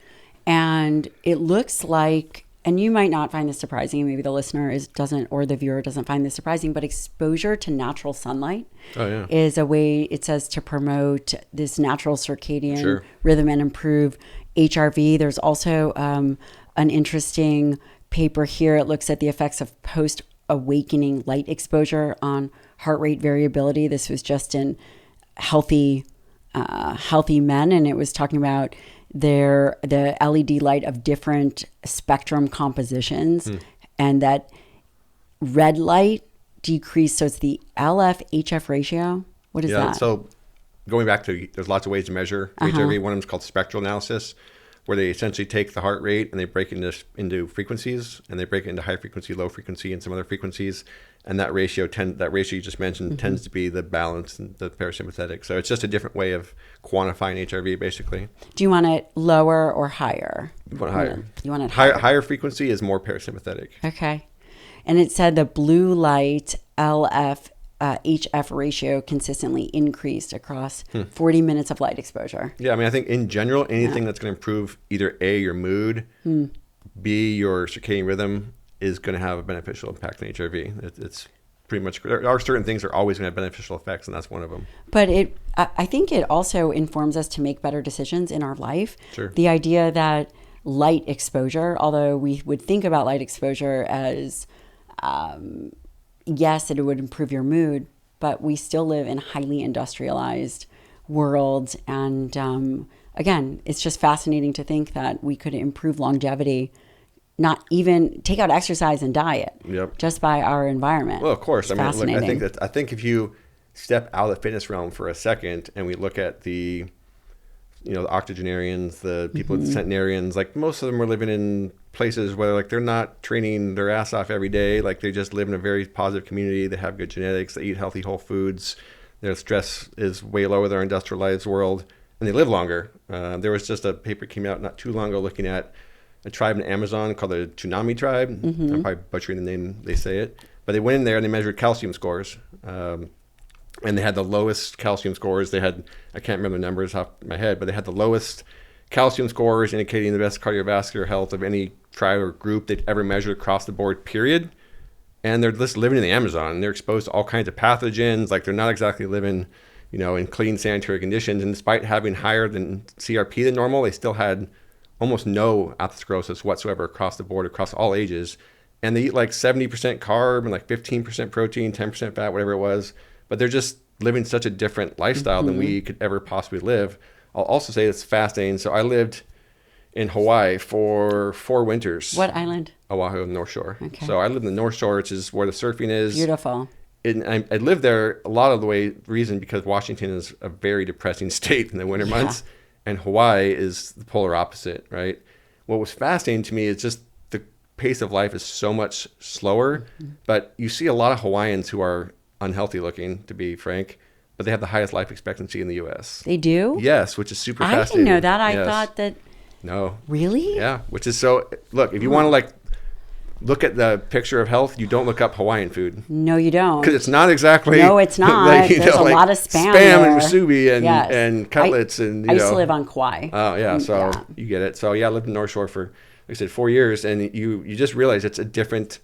And it looks like, and you might not find this surprising, maybe the listener doesn't, or the viewer doesn't find this surprising, but exposure to natural sunlight is a way, it says, to promote this natural circadian rhythm and improve HRV. There's also an interesting paper here. It looks at the effects of post-awakening light exposure on heart rate variability. This was just in healthy men, and it was talking about the LED light of different spectrum compositions, and that red light decreased. So it's the LF-HF ratio. What is that? So going back to, there's lots of ways to measure HRV. One of them is called spectral analysis, where they essentially take the heart rate and they break it into frequencies, and they break it into high frequency, low frequency, and some other frequencies. And that ratio you just mentioned tends to be the balance and the parasympathetic. So it's just a different way of quantifying HRV, basically. Do you want it lower or higher? You want it higher. You want it higher. Higher frequency is more parasympathetic. Okay. And it said the blue light LF-HF ratio consistently increased across 40 minutes of light exposure. Yeah, I mean, I think in general, anything that's going to improve either A, your mood, B, your circadian rhythm, is going to have a beneficial impact on HRV. It's pretty much, there are certain things that are always going to have beneficial effects, and that's one of them. But I think it also informs us to make better decisions in our life. Sure. The idea that light exposure, although we would think about light exposure as, yes, it would improve your mood, but we still live in a highly industrialized world, and again, it's just fascinating to think that we could improve longevity, not even take out exercise and diet, just by our environment. Well, of course. It's I mean, look, I think if you step out of the fitness realm for a second and we look at the octogenarians, the people with the centenarians, like most of them were living in places where like they're not training their ass off every day. Like they just live in a very positive community. They have good genetics. They eat healthy whole foods. Their stress is way lower than our industrialized world, and they live longer. There was just a paper came out not too long ago looking at a tribe in Amazon called the Tsunami tribe. I'm probably butchering the name they say it, but they went in there and they measured calcium scores. And they had the lowest calcium scores. They had, I can't remember the numbers off my head, but they had the lowest calcium scores indicating the best cardiovascular health of any tribe or group they'd ever measured across the board, period. And they're just living in the Amazon, and they're exposed to all kinds of pathogens. Like they're not exactly living, in clean sanitary conditions. And despite having higher than CRP than normal, they still had almost no atherosclerosis whatsoever across the board, across all ages. And they eat like 70% carb and like 15% protein, 10% fat, whatever it was. But they're just living such a different lifestyle than we could ever possibly live. I'll also say it's fascinating. So I lived in Hawaii for 4 winters. What island? Oahu, North Shore. Okay. So I lived in the North Shore, which is where the surfing is. Beautiful. And I lived there a lot of the reason because Washington is a very depressing state in the winter months. And Hawaii is the polar opposite, right? What was fascinating to me is just the pace of life is so much slower. But you see a lot of Hawaiians who are unhealthy looking, to be frank, but they have the highest life expectancy in the U.S. They do? Yes, which is super fascinating. I didn't know that. I thought that. No. Really? Yeah, which is so. Look, if you want to look at the picture of health, you don't look up Hawaiian food. No, you don't. Because it's not exactly. No, it's not. There's a lot of spam there. And musubi and cutlets and I used to live on Kauai. Oh yeah, so you get it. So yeah, I lived in North Shore for, like I said, 4 years, and you just realize it's a different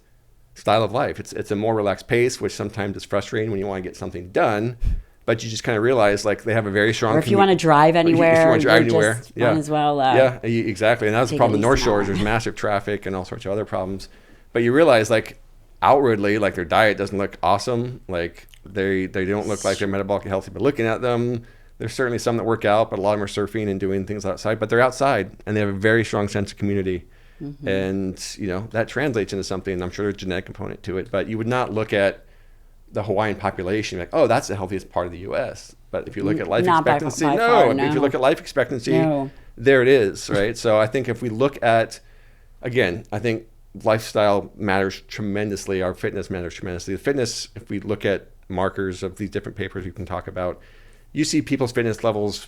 style of life. It's a more relaxed pace, which sometimes is frustrating when you want to get something done, but you just kind of realize like they have a very strong. Or if you want to drive anywhere, if you want to drive anywhere, might as well. Exactly, and that's the problem in North Shores. There's massive traffic and all sorts of other problems, but you realize like outwardly, like their diet doesn't look awesome. Like they don't look like they're metabolically healthy, but looking at them, there's certainly some that work out, but a lot of them are surfing and doing things outside. But they're outside, and they have a very strong sense of community. And that translates into something. I'm sure there's a genetic component to it, but you would not look at the Hawaiian population like, oh, that's the healthiest part of the U.S. But if you look at life expectancy, if you look at life expectancy, there it is, right? So I think if we look at, again, I think lifestyle matters tremendously. Our fitness matters tremendously. The fitness, if we look at markers of these different papers we can talk about, you see people's fitness levels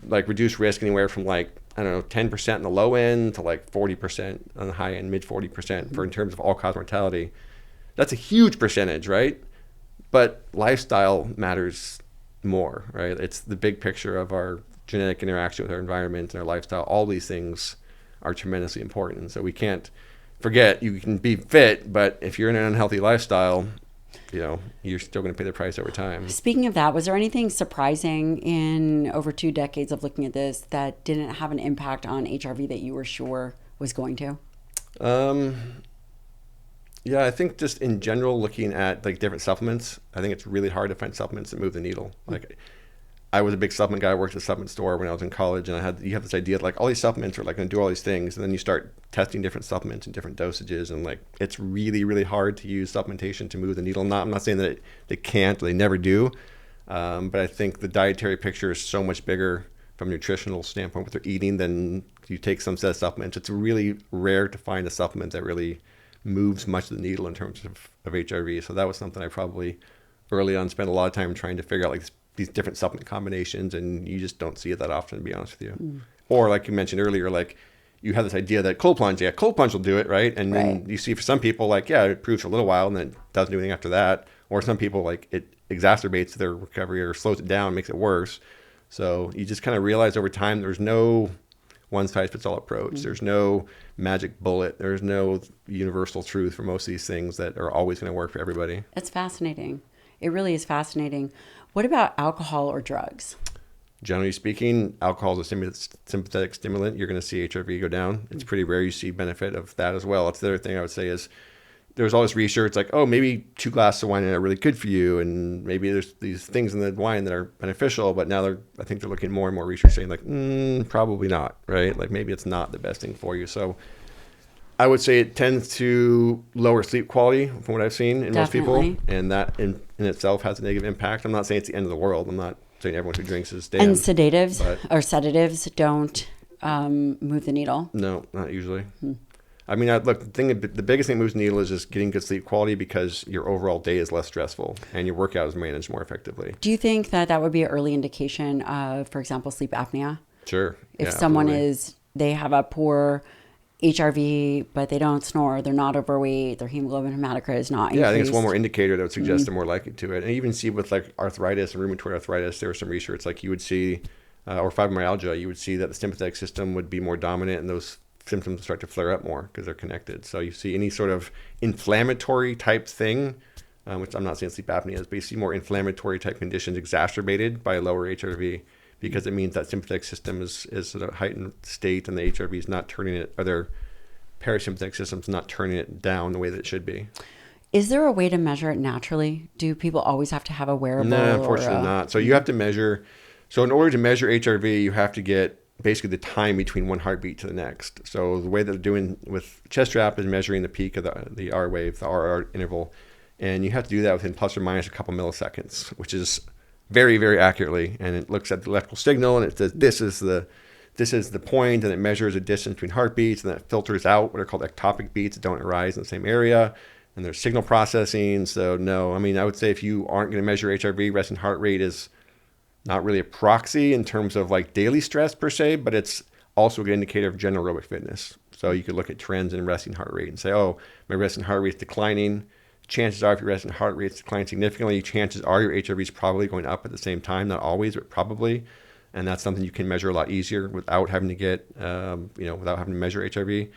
like reduce risk anywhere from 10% in the low end to 40% on the high end, mid 40% for in terms of all-cause mortality. That's a huge percentage, right? But lifestyle matters more, right? It's the big picture of our genetic interaction with our environment and our lifestyle. All these things are tremendously important. And so we can't forget you can be fit, but if you're in an unhealthy lifestyle, you're still going to pay the price over time. Speaking of that, was there anything surprising in over 2 decades of looking at this that didn't have an impact on HRV that you were sure was going to? Yeah, I think just in general, looking at different supplements, I think it's really hard to find supplements that move the needle. I was a big supplement guy. I worked at a supplement store when I was in college, and you have this idea of all these supplements are going to do all these things, and then you start testing different supplements and different dosages, and it's really, really hard to use supplementation to move the needle. I'm not saying that they can't, or they never do, but I think the dietary picture is so much bigger from a nutritional standpoint what they're eating than you take some set of supplements. It's really rare to find a supplement that really moves much of the needle in terms of HRV. So that was something I probably early on spent a lot of time trying to figure out these different supplement combinations, and you just don't see it that often, to be honest with you. Or like you mentioned earlier, you have this idea that cold plunge will do it, right? And then you see for some people it improves for a little while and then it doesn't do anything after that. Or some people it exacerbates their recovery or slows it down, makes it worse. So you just kind of realize over time there's no one size fits all approach. There's no magic bullet. There's no universal truth for most of these things that are always going to work for everybody. It's fascinating. It really is fascinating. What about alcohol or drugs? Generally speaking, alcohol is a sympathetic stimulant. You're going to see HRV go down. It's pretty rare you see benefit of that as well. That's the other thing I would say is there's all this research like, oh, maybe 2 glasses of wine are really good for you, and maybe there's these things in the wine that are beneficial. But now I think they're looking more and more research saying like, probably not, right? Like maybe it's not the best thing for you. So I would say it tends to lower sleep quality from what I've seen in most people, and that in itself has a negative impact. I'm not saying it's the end of the world. I'm not saying everyone who drinks is damned. And sedatives or sedatives don't move the needle? No, not usually. I mean, look, the biggest thing that moves the needle is just getting good sleep quality because your overall day is less stressful and your workout is managed more effectively. Do you think that would be an early indication of, for example, sleep apnea? Sure. If someone they have a poor HRV, but they don't snore, they're not overweight, their hemoglobin hematocrit is not increased. Yeah, I think it's one more indicator that would suggest they're more likely to it. And even see with like arthritis and rheumatoid arthritis, there was some research like you would see, or fibromyalgia, you would see that the sympathetic system would be more dominant and those symptoms start to flare up more because they're connected. So you see any sort of inflammatory type thing, which I'm not saying sleep apnea is, but you see more inflammatory type conditions exacerbated by a lower HRV because it means that sympathetic system is at a heightened state and the HRV is not turning it, or their parasympathetic system's not turning it down the way that it should be. Is there a way to measure it naturally? Do people always have to have a wearable? No, unfortunately not. So you have to measure. So in order to measure HRV, you have to get basically the time between one heartbeat to the next. So the way that they're doing with chest strap is measuring the peak of the R wave, the RR interval. And you have to do that within plus or minus a couple milliseconds, which is very, very accurately. And it looks at the electrical signal and it says, this is the point, and it measures a distance between heartbeats, and then it filters out what are called ectopic beats that don't arise in the same area. And there's signal processing. So no, I mean, I would say if you aren't going to measure HRV, resting heart rate is not really a proxy in terms of like daily stress per se, but it's also a good indicator of general aerobic fitness. So you could look at trends in resting heart rate and say, oh, my resting heart rate is declining. Chances are if your resting heart rate is declining significantly, chances are your HRV is probably going up at the same time. Not always, but probably. And that's something you can measure a lot easier without having to get, without having to measure HRV.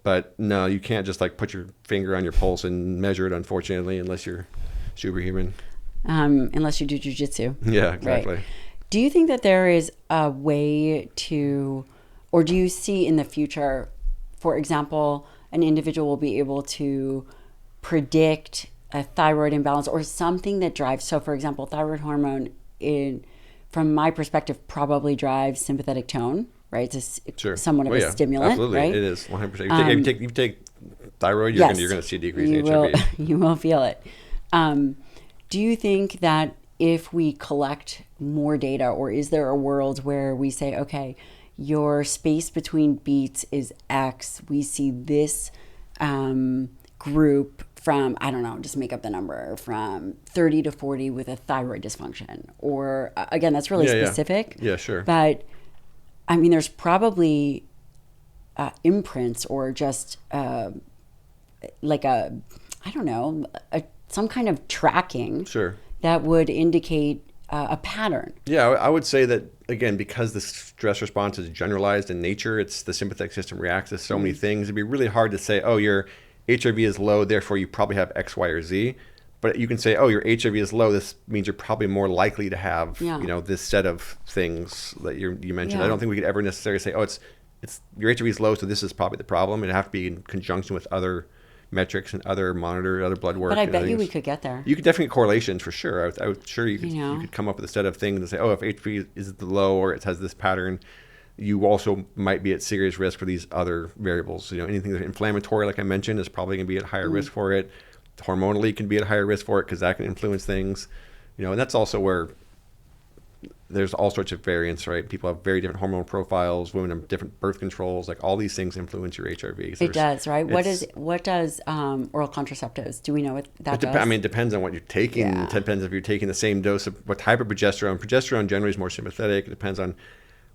But no, you can't just like put your finger on your pulse and measure it, unfortunately, unless you're superhuman. Unless you do jujitsu. Yeah, exactly. Right. Do you think that there is a way to, or do you see in the future, for example, an individual will be able to predict a thyroid imbalance or something that drives, so for example, thyroid hormone from my perspective, probably drives sympathetic tone, right? It's somewhat of a stimulant, absolutely. Right? It is 100%. If you take thyroid, you're going to see a decrease in HRV. You will feel it. Do you think that if we collect more data, or is there a world where we say, okay, your space between beats is X, we see this group from, I don't know, just make up the number, from 30 to 40 with a thyroid dysfunction? Or again, that's really specific. Yeah, sure. But I mean, there's probably imprints or just like some kind of tracking that would indicate a pattern. Yeah, I would say that, again, because the stress response is generalized in nature, it's the sympathetic system reacts to so many things. It'd be really hard to say, oh, your HRV is low, therefore you probably have X, Y, or Z. But you can say, oh, your HRV is low, this means you're probably more likely to have, this set of things that you mentioned. Yeah. I don't think we could ever necessarily say, oh, it's your HRV is low, so this is probably the problem. It'd have to be in conjunction with other metrics and other blood work. But I bet you we could get there. You could definitely get correlations for sure. I would sure you could come up with a set of things and say, oh, if HRV is low or it has this pattern, you also might be at serious risk for these other variables. Anything that's inflammatory, like I mentioned, is probably going to be at higher risk for it. Hormonally can be at higher risk for it because that can influence things. And that's also where there's all sorts of variants, right? People have very different hormonal profiles. Women have different birth controls. Like all these things influence your HRV. So it does, right? What does oral contraceptives? Do we know what that does? I mean, it depends on what you're taking. Yeah. It depends if you're taking the same dose of what type of progesterone. Progesterone generally is more sympathetic. It depends on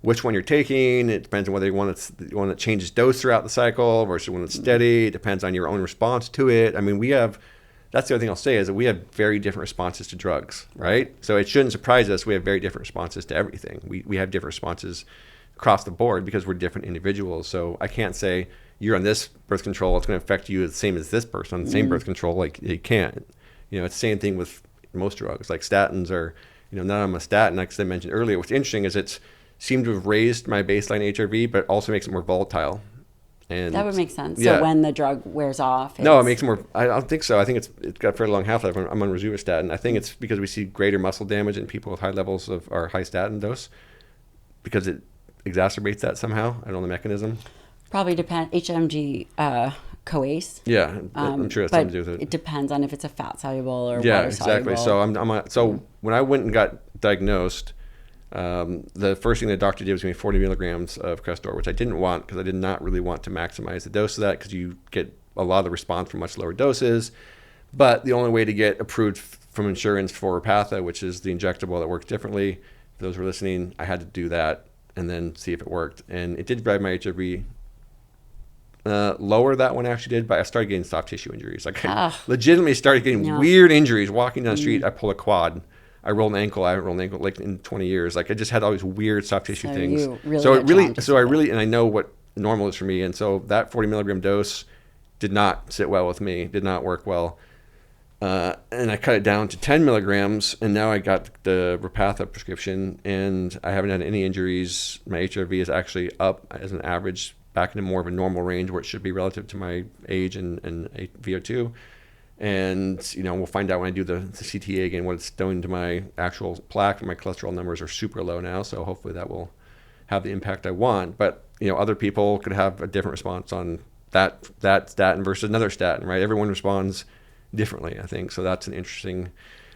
which one you're taking. It depends on whether you want to change its dose throughout the cycle versus when it's steady. It depends on your own response to it. I mean, that's the other thing I'll say is that we have very different responses to drugs, right? So it shouldn't surprise us. We have very different responses to everything. We have different responses across the board because we're different individuals. So I can't say you're on this birth control, it's going to affect you the same as this person on the same birth control. Like you can't. It's the same thing with most drugs. Like statins are, not on a statin, like I mentioned earlier. What's interesting is it's seemed to have raised my baseline HRV, but also makes it more volatile. And that would make sense. Yeah. So when the drug wears off, no, it makes more. I don't think so. I think it's got a fairly long half-life. I'm on rosuvastatin. I think it's because we see greater muscle damage in people with high levels of our high statin dose, because it exacerbates that somehow. I don't know the mechanism. Probably depend HMG CoAce. Yeah, I'm sure that's but something to do with it. It depends on if it's a fat soluble or Yeah, water soluble. exactly. So when I went and got diagnosed, the first thing the doctor did was give me 40 milligrams of Crestor, which I didn't want because I did not really want to maximize the dose of that, because you get a lot of the response from much lower doses. But the only way to get approved from insurance for Repatha, which is the injectable that works differently, for those who are listening, I had to do that and then see if it worked. And it did drive my HRV lower, that one actually did, but I started getting soft tissue injuries. Like I legitimately started getting weird injuries. Walking down the street, I pull a quad. I rolled an ankle. I haven't rolled an ankle like in 20 years. Like I just had all these weird soft tissue things. I know what normal is for me. And so that 40 milligram dose did not sit well with me, did not work well. And I cut it down to 10 milligrams, and now I got the Repatha prescription, and I haven't had any injuries. My HRV is actually up as an average, back into more of a normal range where it should be relative to my age and VO2. And, we'll find out when I do the CTA again what it's doing to my actual plaque. My cholesterol numbers are super low now, so hopefully that will have the impact I want. But, other people could have a different response on that statin versus another statin, right? Everyone responds differently, I think. So that's an interesting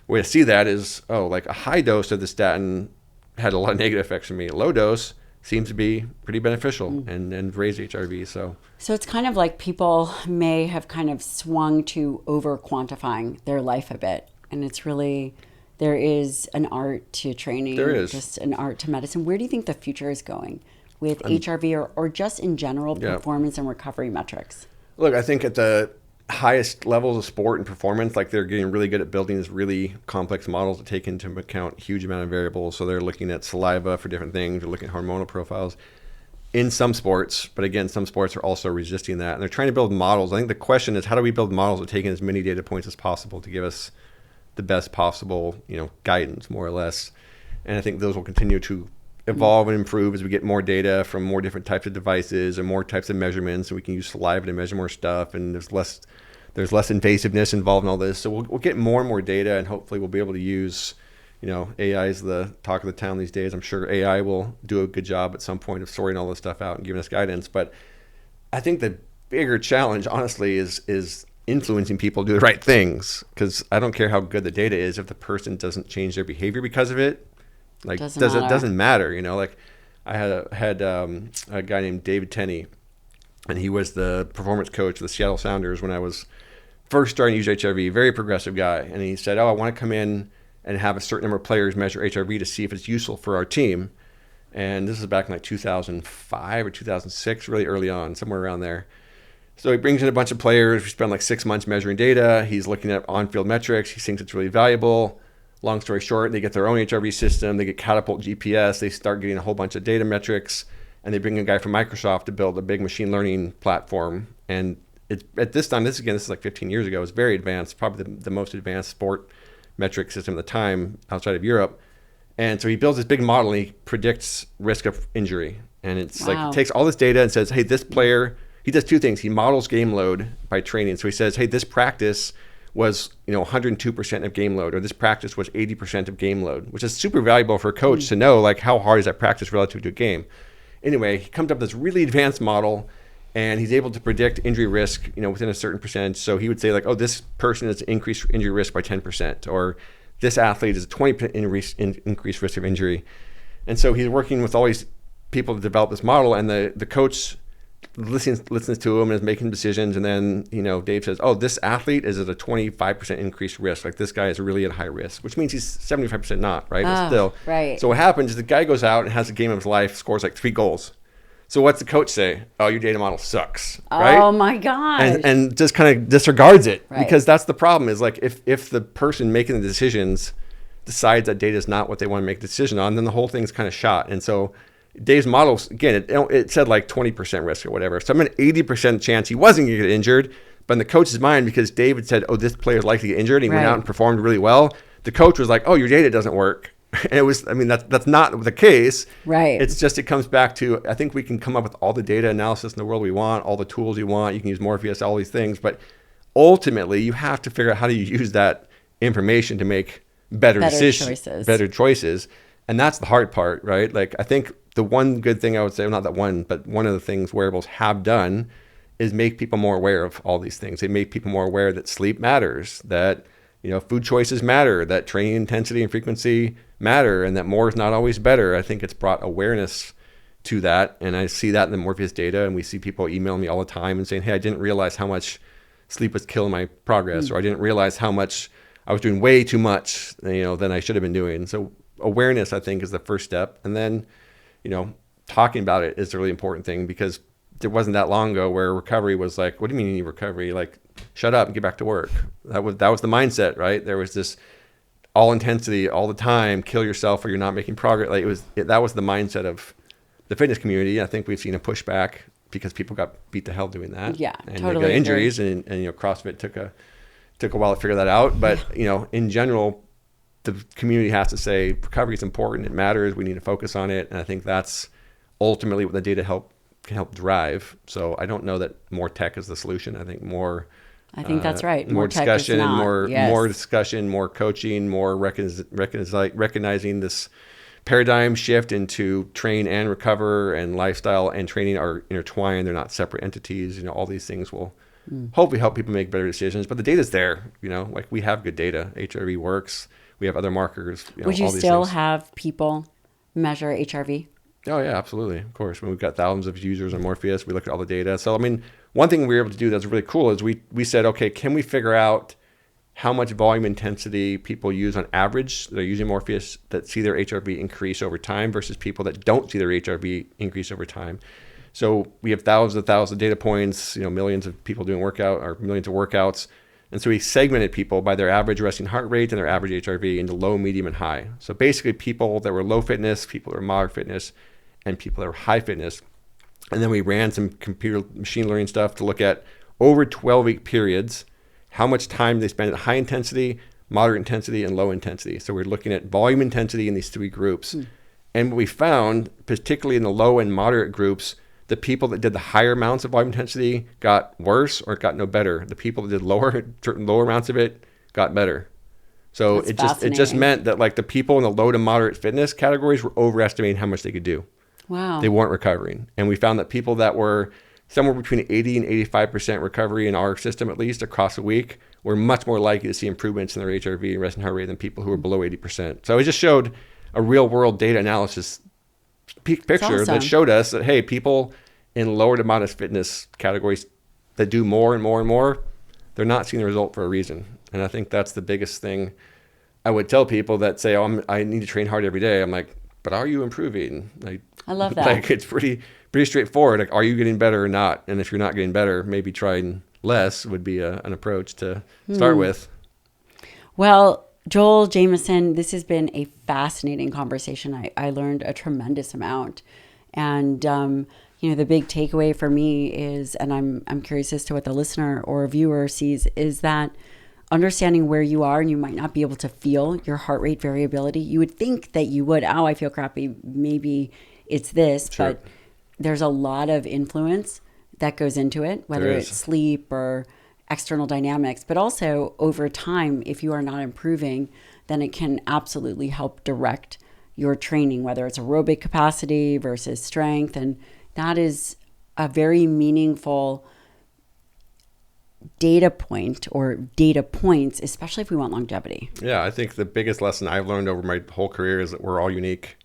way to see that is, like a high dose of the statin had a lot of negative effects on me. A low dose seems to be pretty beneficial and raise HRV. So it's kind of like people may have kind of swung to over quantifying their life a bit. And it's really, there is an art to training. There is. Just an art to medicine. Where do you think the future is going with HRV or just in general performance and recovery metrics? Look, I think at the highest levels of sport and performance, like they're getting really good at building these really complex models that take into account a huge amount of variables. So they're looking at saliva for different things. They're looking at hormonal profiles in some sports, but again, some sports are also resisting that. And they're trying to build models. I think the question is, how do we build models that take in as many data points as possible to give us the best possible, guidance, more or less. And I think those will continue to evolve and improve as we get more data from more different types of devices and more types of measurements, and we can use saliva to measure more stuff, and there's less invasiveness involved in all this. So we'll get more and more data, and hopefully we'll be able to use, AI is the talk of the town these days. I'm sure AI will do a good job at some point of sorting all this stuff out and giving us guidance. But I think the bigger challenge, honestly, is influencing people to do the right things, because I don't care how good the data is if the person doesn't change their behavior because of it. Like, doesn't matter, Like, I had a guy named David Tenney, and he was the performance coach of the Seattle Sounders when I was first starting to use HRV. Very progressive guy, and he said, I want to come in and have a certain number of players measure HRV to see if it's useful for our team. And this is back in like 2005 or 2006, really early on, somewhere around there. So he brings in a bunch of players. We spend like 6 months measuring data. He's looking at on-field metrics. He thinks it's really valuable. Long story short, they get their own HRV system. They get Catapult GPS. They start getting a whole bunch of data metrics, and they bring a guy from Microsoft to build a big machine learning platform. And it's, at this time, this is like 15 years ago. It's very advanced, probably the most advanced sport metric system at the time outside of Europe. And so he builds this big model, and he predicts risk of injury. And it's like, he takes all this data and says, hey, this player, he does 2 things. He models game load by training. So he says, hey, this practice was 102% of game load, or this practice was 80% of game load, which is super valuable for a coach to know, like, how hard is that practice relative to a game. Anyway, he comes up with this really advanced model, and he's able to predict injury risk, within a certain percentage. So he would say, like, this person has increased injury risk by 10%, or this athlete is a 20% increased risk of injury. And so he's working with all these people to develop this model, and the coach listens to him and is making decisions. And then, Dave says, this athlete is at a 25% increased risk. Like, this guy is really at high risk, which means he's 75% not, right? But still. Right. So what happens is the guy goes out and has a game of his life, scores like 3 goals. So what's the coach say? Your data model sucks, right? Oh my gosh. And just kind of disregards it, right. Because that's the problem, is like, if the person making the decisions decides that data is not what they want to make a decision on, then the whole thing's kind of shot. And so Dave's models, again, it said like 20% risk or whatever. So I'm an 80% chance he wasn't going to get injured. But in the coach's mind, because David said, this player is likely to get injured, and he went out and performed really well, the coach was like, your data doesn't work. And it was, I mean, that's not the case. Right. It's just, it comes back to, I think we can come up with all the data analysis in the world we want, all the tools you want. You can use Morpheus, all these things. But ultimately, you have to figure out how do you use that information to make better decisions, better choices. And that's the hard part, right? Like, I think the one good thing I would say, well, not that one, but one of the things wearables have done is make people more aware of all these things. They make people more aware that sleep matters, that, you know, food choices matter, that training intensity and frequency matter, and that more is not always better. I think it's brought awareness to that. And I see that in the Morpheus data, and we see people emailing me all the time and saying, hey, I didn't realize how much sleep was killing my progress, or I didn't realize how much I was doing way too much, you know, than I should have been doing. So awareness, I think, is the first step. And then, you know, talking about it is a really important thing, because there wasn't that long ago where recovery was like, what do you mean you need recovery? Like, shut up and get back to work. That was the mindset, right? There was this all intensity all the time, kill yourself or you're not making progress. Like, that was the mindset of the fitness community. I think we've seen a pushback because people got beat to hell doing that. Yeah, and totally they got injuries, and you know, CrossFit took a while to figure that out. But you know, in general, the community has to say recovery is important. It matters. We need to focus on it. And I think that's ultimately what the data can help drive. So I don't know that more tech is the solution. I think I think that's right. More discussion, Yes. more discussion, more coaching, more recognizing this paradigm shift into train and recover, and lifestyle and training are intertwined. They're not separate entities. You know, all these things will hopefully help people make better decisions. But the data's there. You know, like, we have good data. HRV works. We have other markers. You know, Would you all these still things. have people measure HRV? Oh yeah, absolutely. Of course. I mean, we've got thousands of users on Morpheus. We looked at all the data. So, I mean, one thing we were able to do that's really cool is we said, okay, can we figure out how much volume intensity people use on average that are using Morpheus that see their HRV increase over time versus people that don't see their HRV increase over time. So we have thousands of data points, you know, millions of people doing workout or millions of workouts. And so we segmented people by their average resting heart rate and their average HRV into low, medium, and high. So basically people that were low fitness, people that were moderate fitness, and people that were high fitness. And then we ran some computer machine learning stuff to look at over 12-week periods, how much time they spend at high intensity, moderate intensity, and low intensity. So we're looking at volume intensity in these three groups. And what we found, particularly in the low and moderate groups, the people that did the higher amounts of volume intensity got worse or got no better. The people that did lower amounts of it got better. So it just meant that, like, the people in the low to moderate fitness categories were overestimating how much they could do. Wow. They weren't recovering. And we found that people that were somewhere between 80 and 85% recovery in our system, at least across a week, were much more likely to see improvements in their HRV and resting heart rate than people who were below 80%. So it just showed a real world data analysis picture that showed us that, hey, people in lower to modest fitness categories that do more and more and more, they're not seeing the result for a reason. And I think that's the biggest thing I would tell people that say, oh, I need to train hard every day. I'm like, but are you improving? I love that. Like, it's pretty straightforward. Like, are you getting better or not? And if you're not getting better, maybe trying less would be an approach to start with. Well, Joel Jamieson, this has been a fascinating conversation. I learned a tremendous amount. And, the big takeaway for me is, and I'm curious as to what the listener or viewer sees, is that understanding where you are, and you might not be able to feel your heart rate variability. You would think that you would, I feel crappy, maybe it's this, sure. But there's a lot of influence that goes into it, whether it's sleep or external dynamics, but also over time, if you are not improving, then it can absolutely help direct your training, whether it's aerobic capacity versus strength. And that is a very meaningful data point or data points, especially if we want longevity. Yeah, I think the biggest lesson I've learned over my whole career is that we're all unique.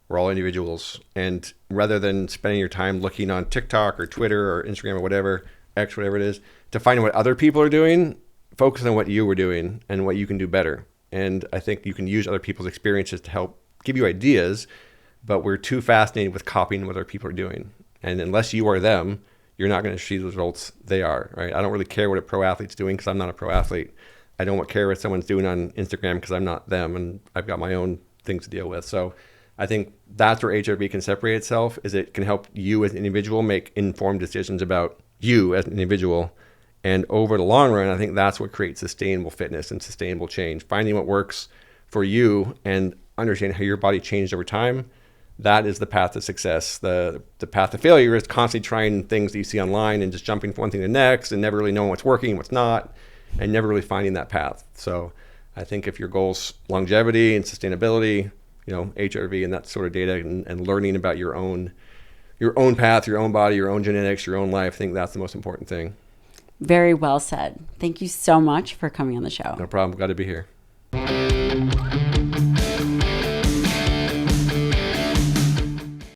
We're all individuals. And rather than spending your time looking on TikTok or Twitter or Instagram or whatever, X, whatever it is, to find what other people are doing, focus on what you were doing and what you can do better. And I think you can use other people's experiences to help give you ideas, but we're too fascinated with copying what other people are doing. And unless you are them, you're not going to see the results they are, right? I don't really care what a pro athlete's doing because I'm not a pro athlete. I don't care what someone's doing on Instagram because I'm not them, and I've got my own things to deal with. So I think that's where HRV can separate itself, is it can help you as an individual make informed decisions about you as an individual. And over the long run, I think that's what creates sustainable fitness and sustainable change, finding what works for you. And understand how your body changed over time, that is the path to success. The path to failure is constantly trying things that you see online and just jumping from one thing to the next and never really knowing what's working and what's not, and never really finding that path. So I think if your goal's longevity and sustainability, HRV and that sort of data and learning about your own path, your own body, your own genetics, your own life, I think that's the most important thing. Very well said. Thank you so much for coming on the show. No problem. Glad to be here.